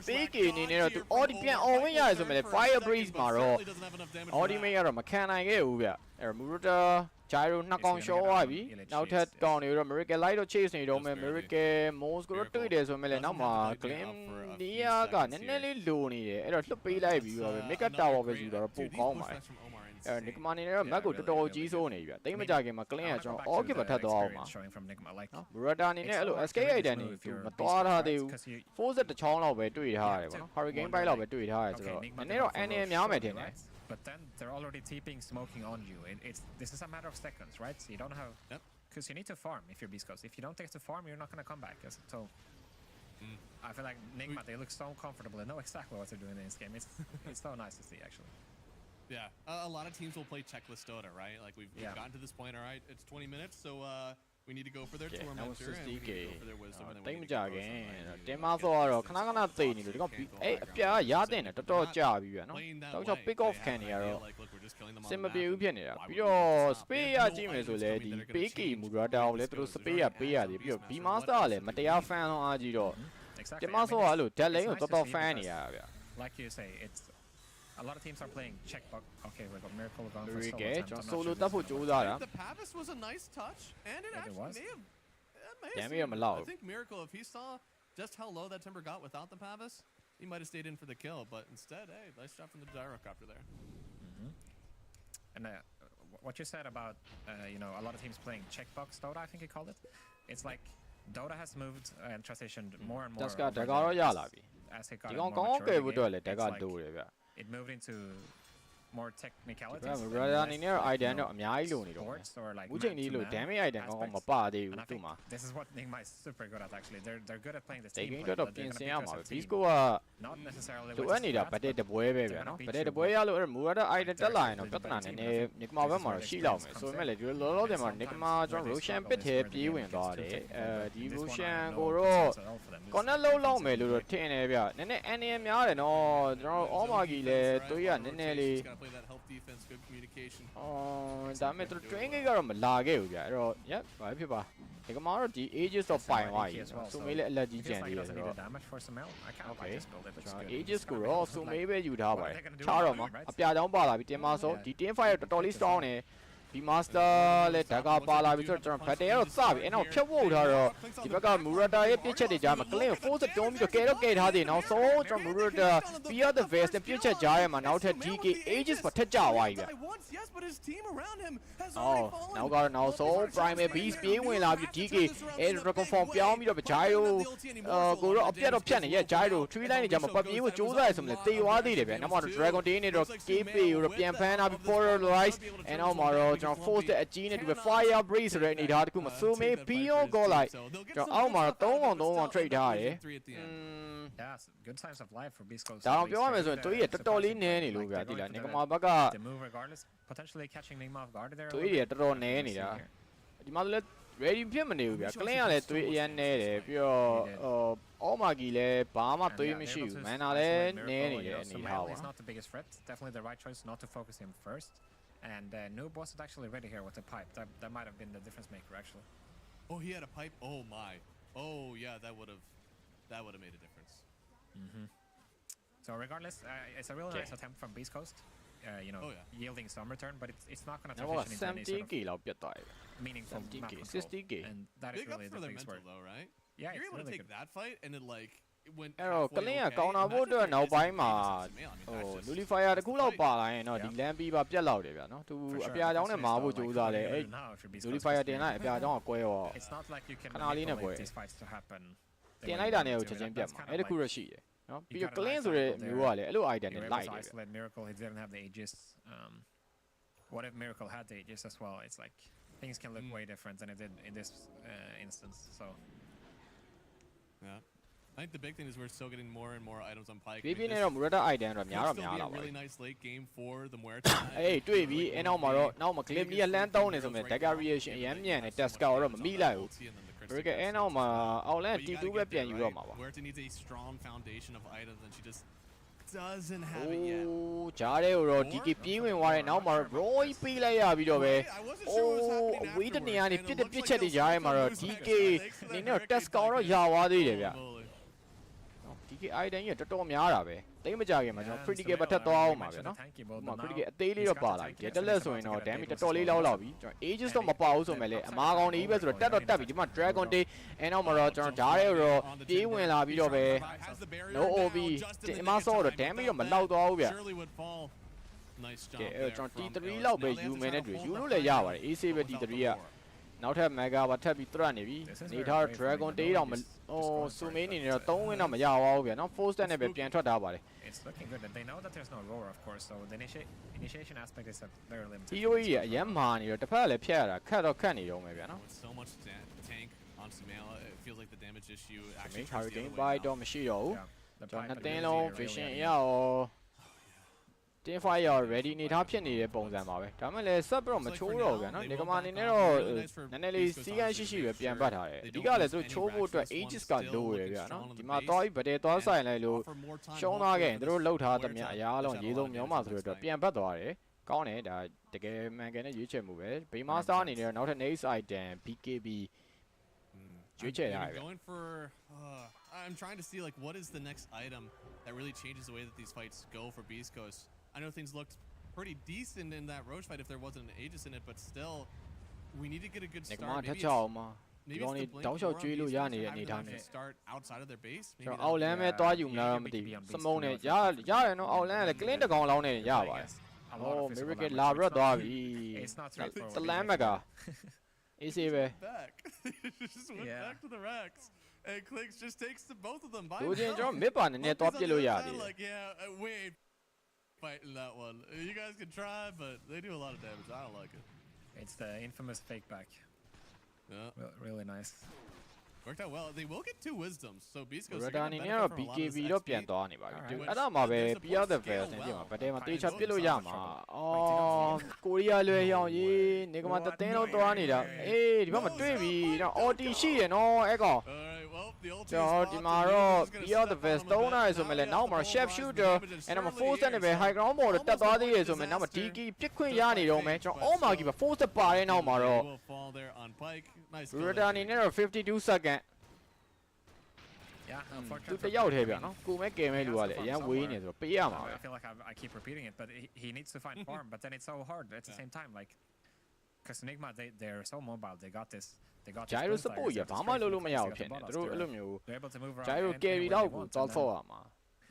C: PK အနေနဲ့တော့သူ Audi ပြန် on ဝင်ရတယ်ဆိုမှလေ Fire Breeze မှာတော့ Audi မရတော့မခံနိုင်ခဲ့ဘူးဗျအဲ့ Muruta gyro 2 ကောင် ရှော့သွားပြီနောက်ထပ်ကောင်တွေတော့ Miracle Light တော့ chase နေတော့မယ် Miracle Moss ကိုတော့တွေ့တယ်ဆိုမှလည်းနောက်မှာ Glim Nia ကနည်းနည်းလေးလိုနေတယ်အဲ့တော့လွတ်ပေးလိုက်ပြီးတော့ Mega Tower ပဲယူတော့ပိုကောင်းပါတယ်အဲ့ Nigma နေတော့ Mac ကိုတော်တော်ကြီးစိုးနေပြီတိတ်မကြခင်မှာ Glim ကကျွန်တော် all give ထပ်သွားအောင်ပါ Murata အနေနဲ့အဲ့လို escape item တွေမသွားထားသေးဘူး force တစ်ချောင်းလောက်ပဲတွေ့ထားရတယ်ပေါ့နော် Hurricane Bite လောက်ပဲတွေ့ထားရတယ်ဆိုတော့နည်းနည်းတော့ NM များမယ်ထင်တယ်
B: But then they're already TPing, smoking on you. This is a matter of seconds, right? So you don't have, because you need to farm if you're Beast Coast. If you don't take to farm, you're not gonna come back. So I feel like Nigma, they look so comfortable and know exactly what they're doing in this game. It's so nice to see, actually.
A: Yeah, a lot of teams will play checklist Dota, right? Like we've gotten to this point. All right, it's 20 minutes, so we need to go for their tormentor and we need to go for their wisdom. And then we need to go for their
C: တင်မဆိုတော့ခဏခဏသိနေတယ်ဒီကောင်အဲ့အပြာရတဲ့နဲ့တော်တော်ကြာပြီဗျာနော်တော့ကြောင့် pick off ခံနေရတော့စင်မပြေဘူးဖြစ်နေတာပြီးတော့ space ရကြည့်မယ်ဆိုလဲဒီ Peki Murata ကိုလည်းသူတို့ space ရပေးရတယ်ပြီးတော့ B Master ကလည်းမတရား fan လုံးအားကြီးတော့တင်မဆိုတော့အဲ့လို dead lane ကိုတော်တော် fan နေရတာဗျာ
B: Like you say, it's a lot of teams are playing checkbox. Okay, we got Miracle going for
C: solo တက်ဖို့ကြိုးစားတာ
A: The Pavis was a nice touch and it actually may have I think Miracle, if he saw just how low that timber got without the Pavis, he might have stayed in for the kill, but instead, hey, nice shot from the gyrocopter there.
B: And what you said about, you know, a lot of teams playing checkbox Dota, I think you called it. It's like Dota has moved and transitioned more and more. As it got more mature, it moved into more technicalities.
C: Idea တော့အများကြီးလိုနေတော့ဘူးချိန်ကြီးလို့ damage item ကောင်းကောင်းမပသေးဘူးသူ့မှာ
B: This is what Nigma is super good at actually. They're good at playing this team.
C: တော်တော်ပြင်ဆင်ရမှာပဲ Bisco က
B: not necessarily
C: လိုအပ်နေတာဗတ်တဲ့တပွဲပဲဗျာနော်ဗတ်တဲ့တပွဲရလို့အဲ့ Murata item တက်လာရင်တော့ပြဿနာနည်းနည်း Nigma ဘက်မှာတော့ရှိလောက်မယ်ဆိုပေမဲ့လည်းဒီလောလောဆယ်မှာ Nigma ကျွန်တော် Roshan ပစ်ထဲပြေးဝင်သွားတယ်ဒီ Roshan ကိုတော့ connect လုံးလောက်မယ်လို့တော့ထင်တယ်ဗျနည်းနည်း NM များတယ်နော်ကျွန်တော် All Magi လည်းတွေးရနည်းနည်းလေး
A: good communication.
C: ဒါပေမဲ့သူ train ကတော့မလာခဲ့ဘူးဗျအဲ့တော့ yep ဘာဖြစ်ပါဒီကမှာတော့ဒီ ages တော့ပိုင်သွားပြီသူမေးလည်းအလက်ကြီးကျန်နေတယ်ဆိုတော့ ages ကိုတော့သူမေးပဲယူထားပါတယ်ချားတော့မှာအပြာချောင်းပါလာပြီတင်မဆိုဒီ team fight တော်တော်လေး strong နေဒီ master လည်းဓာကပါလာပြီဆိုတော့ကျွန်တော် battle ကတော့စပြီအဲ့တော့ဖြတ်ဖို့ထားတော့ဒီဘက်က Murata ရဲ့ပြစ်ချက်တွေကြားမှာ clean force တွန်းပြီးတော့ကဲတော့ကဲထားသေးနောက်ဆုံးကျွန်တော် Murata Fear the Vest ပြစ်ချက်ကြားထဲမှာနောက်ထပ် DK ages မှာထက်ကြသွားပြီဗျနောက်ကတော့နောက်ဆုံး primary beast ပြေးဝင်လာပြီး DK air dragon form ပြောင်းပြီးတော့ Gyro ကိုတော့အပြတ်တော့ဖြတ်နေရဲ့ Gyro 3 line တွေကြားမှာပတ်ပြေးဖို့ကြိုးစားရဆိုမှလည်းတေသွားသေးတယ်ဗျနောက်မှတော့ Dragon Day နဲ့တော့ KP ကိုတော့ပြန်ဖမ်းလာပြီး Polarize and နောက်မှာတော့ကျွန်တော် force တဲ့အကြီးနဲ့ဒီပဲ fire breeze ဆိုတဲ့အနေထားတစ်ခုမှာ Sume Beyond Go လိုက်ကျွန်တော်အောက်မှာတော့3ကောင် trade ထားရတယ်
B: Yeah, good signs of life for Beast Coast.
C: ဒါအောင်ပြောရမယ်ဆိုရင်တွေးရတော်တော်လေးနည်းနေလို့ဗျာဒီလား Nigma ဘက်က
B: the move regardless potentially catching Nigma off guard there.
C: တွေးရတော်တော်နည်းနေတာဒီမှာလည်း ready ဖြစ်မနေဘူးဗျာ clean ကလည်းတွေးအရင်နည်းတယ်ပြီးတော့ All Magi လည်းဘာမှတွေးမရှိဘူး mana လည်းနည်းနေတယ်အနေထားပါ
B: He's not the biggest threat. Definitely the right choice not to focus him first. And Noob wasn't actually ready here with the pipe. That might have been the difference maker actually.
A: Oh, he had a pipe. Oh my. Oh yeah, that would have made a difference.
B: So regardless, it's a really nice attempt from Beast Coast. You know, yielding some return, but it's not going to transition into any sort of meaningful map control. And that is really the biggest word.
A: Though, right?
B: Yeah,
A: you're able to take that fight and then like.
C: အဲ့တော့ clean ကကောင်းတာဖို့အတွက်နောက်ပိုင်းမှာဟို nullifier တခုလောက်ပါလာရင်တော့ဒီ land ပြီးပါပြတ်လောက်တယ်ဗျာနော်သူအပြာချောင်းနဲ့မာဖို့ကြိုးစားတယ်အဲ့ nullifier တင်လိုက်အပြာချောင်းကကွဲရောခဏလေးနဲ့ကွဲတင်လိုက်တာနဲ့ကိုချက်ချင်းပြတ်မှာအဲ့တခုတော့ရှိတယ်နော်ပြီးတော့ clean ဆိုတဲ့မျိုးကလည်းအဲ့လို item နဲ့လိုက်တယ်ဗျာ
B: Miracle he didn't have the aegis what if Miracle had the aegis as well it's like things can look way different than it did in this instance so
A: yeah I think the big thing is we're still getting more and more items on Pike.
C: ပြီးနေတော့ Murata item တော့များတော့များလာပါ
A: really nice late game for the Muerta.
C: အေးတွေ့ပြီအဲ့နောက်မှာတော့နောက်မှာ Glim ကြီးကလမ်းတုံးနေဆိုမဲ့ Dagger reaction အရင်မြန်နေ Test ကတော့မမိလိုက်ဘူး Miracle အဲ့နောက်မှာအောက်လန် T2 ပဲပြန်ယူတော့မှာပါ
A: Muerta needs a strong foundation of items and she just doesn't have it yet.
C: ဂျားတဲ့ကိုတော့ DK ပြေးဝင်သွားတဲ့နောက်မှာတော့ Bro ပေးလိုက်ရပြီးတော့ပဲအိုးအဝေးတနေရာနေပြစ်ချက်တွေဂျားထဲမှာတော့ DK နေနဲ့ Test ကတော့ရသွားသေးတယ်ဗျDK item ကြီးတော်တော်များတာပဲတိတ်မကြခင်မှာကျွန်တော် critical ပတ်ထက်သွားအောင်ပါဗျာနော်ဟိုမှာ critical အသေးလေးတော့ပါလာပြီတက်လက်ဆိုရင်တော့ damage တော်တော်လေးလောက်လောက်ပြီကျွန်တော် ages တော့မပါဘူးဆိုမဲ့လေအမားကောင်းနေပြီပဲဆိုတော့တက်တော့တက်ပြီဒီမှာ dragon day အဲနောက်မှာတော့ကျွန်တော်ဓာတ်ရဲတော့ပြေးဝင်လာပြီးတော့ပဲ no ob ဒီမှာဆော့တော့ damage တော့မလောက်သွားဘူးဗျကဲအဲ့တော့ကျွန်တော် T3 လောက်ပဲယူမယ်နဲ့တွေ့ယူလို့လည်းရပါတယ် AC ပဲ T3 ကနောက်ထပ် mega ပါထပ်ပြီး threat နေပြီနေထား dragon day တော့ဟို zoom in နေတော့3 win တော့မရပါဘူးဗျာနော် 4 step နဲ့ပဲပြန်ထွက်တာပါတယ်
B: It's looking good and they know that there's no roar of course so the initiation aspect is very limited
C: TOE ရဲ့အရင်မာနေတော့တစ်ဖက်ကလည်းဖျက်ရတာခတ်တော့ခတ်နေတော့မယ်ဗျာနော်
A: so much tank on Samela it feels like the damage issue
C: actually targeting by တော့မရှိတော့ဘူးကျွန်တော်နှစ်သင်းလုံး vision ရရော Team Fire ရော ready နေထားဖြစ်နေတဲ့ပုံစံပါပဲဒါမှလည်း sub တော့မချိုးတော့ဘူးဗျာနော်ဒီကမာအနေနဲ့တော့နည်းနည်းလေးစီးကန်းရှိရှိပဲပြန်ပတ်ထားတယ်အဓိကလည်းသူချိုးဖို့အတွက် ages ကလိုရယ်ဗျာနော်ဒီမှာတော့ဗတဲသွားဆိုင်လိုက်လို့ရှုံးသွားခဲ့ရင်သူတို့လှုပ်ထားသမျှအရာအလုံးရေးဆုံးမျိုးမှဆိုတော့ပြန်ပတ်သွားတယ်ကောင်းတယ်ဒါတကယ်မှန်ကန်တဲ့ရွေးချယ်မှုပဲဘေးမာစတာအနေနဲ့နောက်ထပ် next item BKB ရွေးချယ်ရတယ်ဗျ
A: I'm trying to see like what is the next item that really changes the way that these fights go for Beast Coast I know things looked pretty decent in that Roche fight if there wasn't an Aegis in it, but still, we need to get a good start. Maybe it's the blink start outside of their base. Maybe
C: outland ပဲတွားယူမလားမသိဘူးစမုံနဲ့ရတယ်နော် outland ကလည်း clean တကောင်လောင်းနေရပါတယ်။ Oh, Miracle လာပြီးသွားပြီ။တလမ်းမက AC ပဲ
A: just went back to the racks. And Clicks just takes the both of them by.
C: တို့ချင်းကျွန်တော် mid ပါနည်းနည်းတွားပြစ်လို့ရတယ်။
A: Like yeah, wait. Fighting that one. You guys can try, but they do a lot of damage. I don't like it.
B: It's the infamous fake back.
A: Yeah.
B: Really nice.
A: Worked out well. They will get 2 wisdoms. So Beast Coast.
C: Redani နဲ့တော့ BKB တော့ပြန်သွားနေပါပြီ။အဲ့ဒါမှပဲ PR the Vest နဲ့ပြင်မှာဗတဲမှာတေချာပြစ်လို့ရမှာ။အော်ကိုရီးယားလွယ်ရောင်ရေးနေကမှတတင်းလုံးသွားနေတာ။အေးဒီဘက်မှာတွေ့ပြီ။တော့ OT ရှိရနော်အဲ့ကောင်။ ကျွန်တော်ဒီမှာတော့ PR the Vest 3နိုင်ဆိုမှလည်းနောက်မှာ Chef Shooter အဲ့တော့ 4 step နဲ့ပဲ high ground ပေါ်တော့တက်သွားသေးတယ်ဆိုမှနောက်မှာ DK ပြစ်ခွင့်ရနေတော့မယ်ကျွန်တော် all mark ပဲ 4 step ပါတဲ့နောက်မှာတော့ Redani နဲ့တော့52 second
B: Yeah, unfortunately.
C: သူတယောက်ထဲဗျာနော်ကိုမဲကယ်မဲလူကလည်းအရန်ဝေးနေဆိုတော့ပေးရမှာပဲ
B: I feel like I keep repeating it but he needs to find farm but then it's so hard at the same time like cuz Nigma they're so mobile they got this
C: Gyro support ရဘာမှလုပ်လို့မရဘူးဖြစ်နေသူတို့အဲ့လိုမျိုး Gyro carry တော့ကိုတောက်ဆော့ရမှာ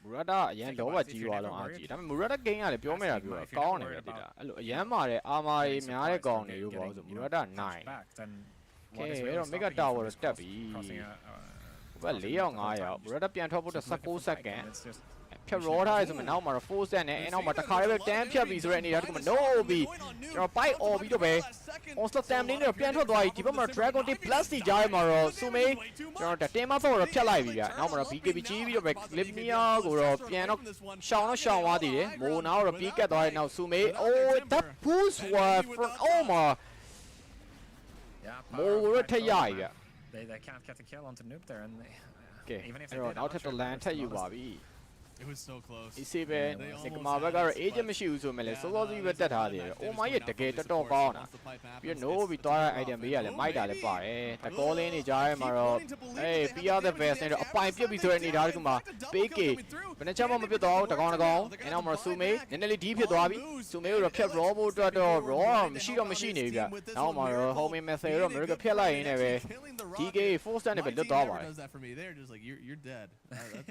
C: Murata အရန်တော့ကြီးသွားတော့အားကြီးဒါပေမဲ့ Murata game ကလည်းပြောမဲ့တာပြောတာကောင်းတယ်ပဲတိတာအဲ့လိုအရန်မာတဲ့အာမာတွေများတဲ့ကောင်တွေလို့ပြောဆို Murata 9 Okay အဲ့တော့ Mega Tower တော့တက်ပြီဘယ်4ရောက်5ရောက် Murata ပြန်ထွက်ဖို့19 second ဖြတ်ရောထားရဆိုမှနောက်မှာတော့4 set နဲ့အဲနောက်မှာတစ်ခါလေးပဲတန်းဖြတ်ပြီဆိုတဲ့အနေထားတခုမှ no ob ကျွန်တော် bite or ပြီးတော့ပဲ on slot time လေးနဲ့ပြန်ထွက်သွားပြီဒီဘက်မှာ Dragon Day Plus စီကြားမှာတော့ Sume ကျွန်တော်တင်မဆော့တော့ဖြတ်လိုက်ပြီဗျနောက်မှာတော့ BKB ကြီးပြီးတော့ပဲ Glimnia ကိုတော့ပြန်တော့ရှောင်းသွားသေးတယ်မိုးနာတော့ပြီးကတ်သွားတဲ့နောက် Sume oh that boost was from Omar မိုးရထရရဗျ
B: they can't get a kill onto noob there and
C: okay အဲ့တော့နောက်ထပ်တလန်ထက်ယူပါပြီ
A: It was so close.
C: ဒီစေပဲစကမာဘက်ကတော့ agent မရှိဘူးဆိုမှလည်းစောစောစီးပဲတက်ထားသေးတယ်။ Oh my ရဲ့တကယ်တော်ကောင်းတာ။ပြီးတော့ no ပြီးသွားတဲ့ item ဘေးကလည်းမိုက်တာလည်းပါတယ်။တကောလင်းနေကြားထဲမှာတော့အေး PR the Vest နဲ့တော့အပိုင်ပြစ်ပြီးဆိုတဲ့အနေထားတခုမှာ PK ဘယ်နှချက်မှမပြတ်တော့ဘူးတကောင်အဲနောက်မှာ Sume နည်းနည်းလေးဒီဖြစ်သွားပြီ။ Sume ကိုတော့ဖြတ် raw ဖို့အတွက်တော့ raw မရှိနေပြီဗျ။နောက်မှာတော့ homing method တော့ America ဖြတ်လိုက်ရင်းနဲ့ပဲ DK 4 stand နဲ့ပဲလွတ်သွားပါတယ်။
A: They're just like you're dead.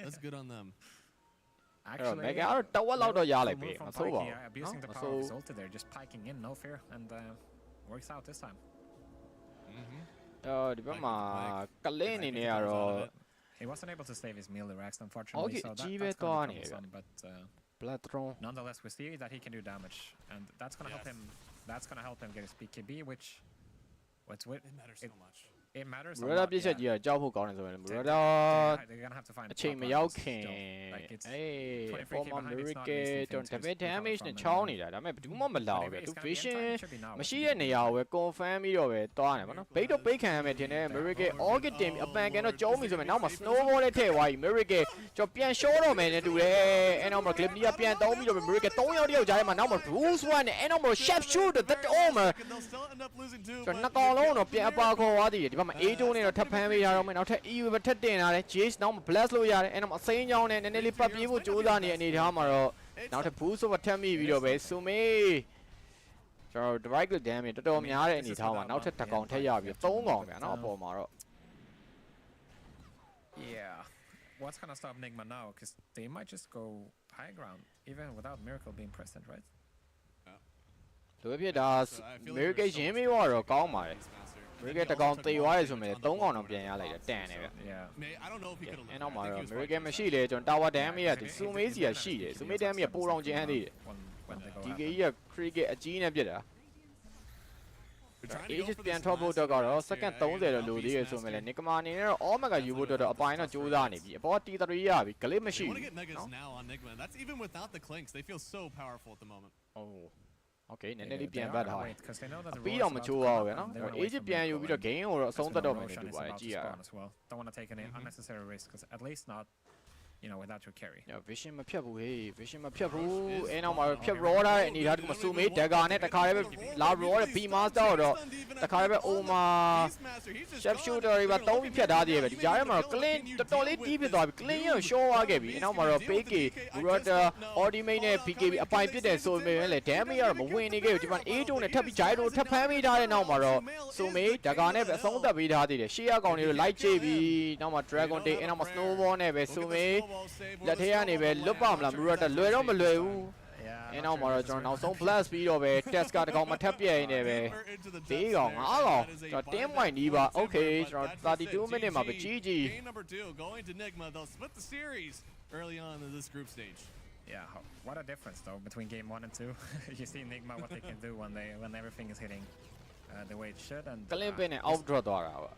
A: That's good on them.
B: Actually,
C: Mega တော့1လောက်တော့ရလိုက်ပြီမဆိုးပါဘူး
B: abusing the power of his ult there just piking in no fear and works out this time
C: ဒီဘက်မှာကလင်းအနေနဲ့ကတော့
B: he wasn't able to save his melee racks unfortunately so that's but
C: blood throne
B: nonetheless we see that he can do damage and that's going to help him get his BKB which what's with
A: it matters so much
B: It matters a
C: Murata
B: lot.
C: ပြစ်ချက်ကြီးကကြောက်ဖို့ကောင်းတယ်ဆိုရင် Murata အချိန်မရောက်ခင်အေး former miracle ကျွန်တော် damage နဲ့ချောင်းနေတာဒါပေမဲ့ဘယ်သူမှမလာဘူးဗျသူ vision မရှိတဲ့နေရာကိုပဲ confirm ပြီးတော့ပဲတွားနေပါနော် bait တော့ bait ခံရမယ်ထင်တယ် miracle orchid တင်အပန်ကန်တော့ကျုံးပြီဆိုရင်နောက်မှာ snowball နဲ့ထည့်သွားပြီ miracle ကျွန်တော်ပြန် show တော့မယ်နဲ့တူတယ်အဲနောက်မှာ Glimnia ပြန်သုံးပြီးတော့ miracle 3ယောက်တယောက်ကြားထဲမှာနောက်မှာ Bruce One နဲ့အဲနောက်မှာ Chef Shooter that Omar ကျွန်တော်နှစ်ကောင်လုံးတော့ပြန်အပါခေါ်သွားသေးတယ် ဘက်မှာ A2 နဲ့တော့ထပ်ဖမ်းပေးထားတော့မယ်နောက်ထပ် EU ပဲထပ်တင်ထားတယ် Jace နောက်မှာ blast လို့ရတယ်အဲ့တော့အစိမ်းချောင်းနဲ့နည်းနည်းလေးပတ်ပြေးဖို့ကြိုးစားနေတဲ့အနေထားမှာတော့နောက်ထပ် boost ဆိုထပ်မိပြီးတော့ပဲစုမေကျွန်တော် direct damage တော်တော်များတဲ့အနေထားမှာနောက်ထပ်တစ်ကောင်ထပ်ရပြီး3ကောင်ဗျာနော်အပေါ်မှာတော့
B: Yeah. What's gonna stop Nigma now? Because they might just go high ground even without Miracle being present, right?
C: လိုဖြစ်ဒါ Miracle ရင်းမေးတော့ကောင်းပါတယ် Miracle တစ်ကောင်သေသွားရဆိုမယ်3ကောင်တော့ပြန်ရလိုက်တယ်တန်တယ်ဗျ
B: Yeah.
C: အဲ့နောက်မှာတော့ Miracle မရှိလေကျွန်တော် Tower damage ကဒီ Sume စီကရှိတယ် Sume damage ကပိုတော့ကျန်သေးတယ်
B: When they go
C: DK ကြီးက cricket အကြီးနဲ့ပြစ်တာ Age ပြန်ထွက်ဖို့တော့ကတော့ second 30တော့လိုသေးရဆိုမယ်လေ Nigma အနေနဲ့တော့ Omega ယူဖို့တော့အပိုင်းတော့ကြိုးစားနေပြီအပေါ် T3 ရပြီ glitch မရှိဘူး
A: That's even without the clinks. They feel so powerful at the moment.
C: Oh. Okay နည်းနည်းလေးပြန်ပတ်ထားတယ်
B: because they know that the
C: ပြီးတော့မချိုးအောင်ဗျာနော် Age ပြန်ယူပြီးတော့ game ကိုတော့အဆုံးသတ်တော့မယ်တူပါတယ်ကြည့်ရအောင်
B: Don't want to take any unnecessary risk because at least not without your carry.
C: Vision မဖြတ်ဘူးဟေး Vision မဖြတ်ဘူးအဲနောက်မှာဖြတ် raw ထားတဲ့အနေထားဒီမှာ Sume dagger နဲ့တခါလေးပဲလာ raw တဲ့ B master တော့တခါလေးပဲ Oma chef shooter တွေပါသုံးပြီးဖြတ်ထားသေးတယ်ပဲဒီကြားထဲမှာတော့ clean တော်တော်လေးတီးဖြစ်သွားပြီ clean ရော show သွားခဲ့ပြီအဲနောက်မှာတော့ PK Rotter ultimate နဲ့ PKB အပိုင်ပြစ်တယ်ဆိုပေမဲ့လည်း damage ကတော့မဝင်နေခဲ့ဘူးဒီမှာ A2 နဲ့ထပ်ပြီး gyro ထပ်ဖမ်းပေးထားတဲ့နောက်မှာတော့ Sume dagger နဲ့ပဲအဆုံးသတ်ပေးထားသေးတယ်ရှေ့ရကောင်တွေကို light ကြည့်ပြီးနောက်မှာ dragon day အဲနောက်မှာ snowball နဲ့ပဲ Sume လက်ထဲကနေပဲလွတ်ပါမလား Murata လွယ်တော့မလွယ်ဘူးအဲနောက်မှာတော့ကျွန်တော်နောက်ဆုံး blast ပြီးတော့ပဲ test ကတကောင်မထပ်ပြည့်နေပဲ၄ကောင်၅ကောင်ကျွန်တော်10 point နီးပါ okay ကျွန်တော်32 minute မှာပဲ GG
A: Game number 2 going to Nigma. They'll split the series early on in this group stage.
B: Yeah, what a difference though between game 1 and 2. You see Nigma what they can do when everything is hitting the way it should and
C: ကလင်ပင်းနဲ့ out draw သွားတာပါ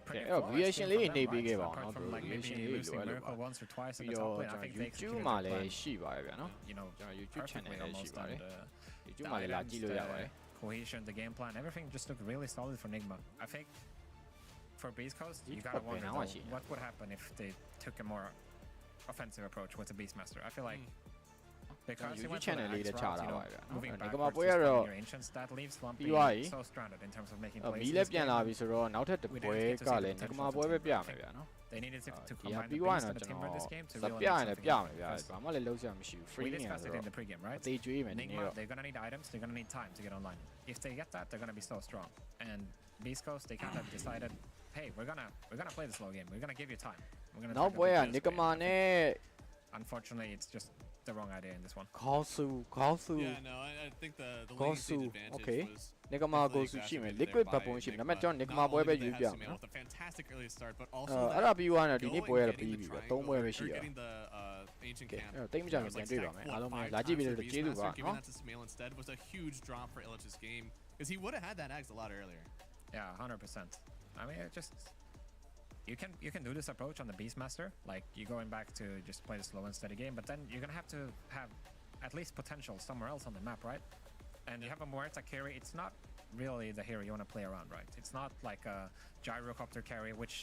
C: အဲ့တော့ reaction လေးနေပေးခဲ့ပါအောင်နော် reaction လေးလိုအပ်လို့ပါ
B: once or twice in
C: ပြီး
B: the
C: တော့
B: top lane. I think they
C: YouTube မှာလည်းရှိပါတယ်ဗျာနော်ကျွန်တော် YouTube channel လည်းရှိပါတယ် YouTube မှာလည်းလာကြည့်လို့ရပါတယ်
B: cohesion, the game plan, everything just looked really solid for Nigma. I think for Beast Coast, you gotta wonder though, what would happen if they took a more offensive approach with the Beastmaster. I feel like because he went for the X route, moving backwards to your ancients, that leaves one being so stranded in terms of making plays.
C: ပြီးလည်းပြန်လာပြီဆိုတော့နောက်ထပ်တစ်ပွဲကလည်း Nigma ပွဲပဲပြမယ်ဗျာနော်
B: They needed to
C: ဒီ
B: combine
C: ပြီး
B: the
C: သွား
B: Beast
C: ရင်
B: and the
C: တော့ကျွန်
B: Timber
C: တော်
B: this game to
C: စ
B: really
C: ပြရင်လည်း
B: something.
C: ပြမယ်ဗျာဘာမှလည်းလုံးစရာမရှိဘူး
B: We
C: free နေရ
B: discussed it
C: ဆို
B: in the pregame, right?
C: တေးကျွေးမယ်နည်းနည်း
B: Nigma,
C: တော့
B: they're gonna need items, they're gonna need time to get online. If they get that, they're gonna be so strong. And Beast Coast, they kind of decided, hey, we're gonna play the slow game. We're gonna give you time. We're gonna
C: နောက်ပွဲက Nigma နဲ့
B: Unfortunately, it's just the wrong idea in this one.
C: ခေါင်းစု
A: Yeah, no, I think the lane stage advantage
C: okay.
A: was
C: Nigma ကိုစုရှိမယ် liquid ဘက်ပုံးရှိမယ်ဒါပေမဲ့ကျွန်တော် Nigma ပွဲပဲယူပြမယ်နော်
A: with a fantastic early start, but also
C: အဲ့ဒါပြီးသွားတော့ဒီနေ့ပွဲရပြီးပြီဗျ3ပွဲပဲရှိရ
A: getting the ancient camp.
C: အဲ့တော့တိတ်မကြဘူးပြန်တွေ့ပါမယ်အားလုံးပဲလာကြည့်ပြီးတော့ကျေးဇူးပါ
A: Giving
C: နော်
A: that to Smale instead was a huge drop for Illich's game because he would have had that axe a lot earlier.
B: Yeah, 100%. I mean, it just you can do this approach on the Beastmaster, like you going back to just play the slow and steady game, but then you're gonna have to have at least potential somewhere else on the map, right? And you have a Muerta carry. It's not really the hero you want to play around, right? It's not like a gyrocopter carry, which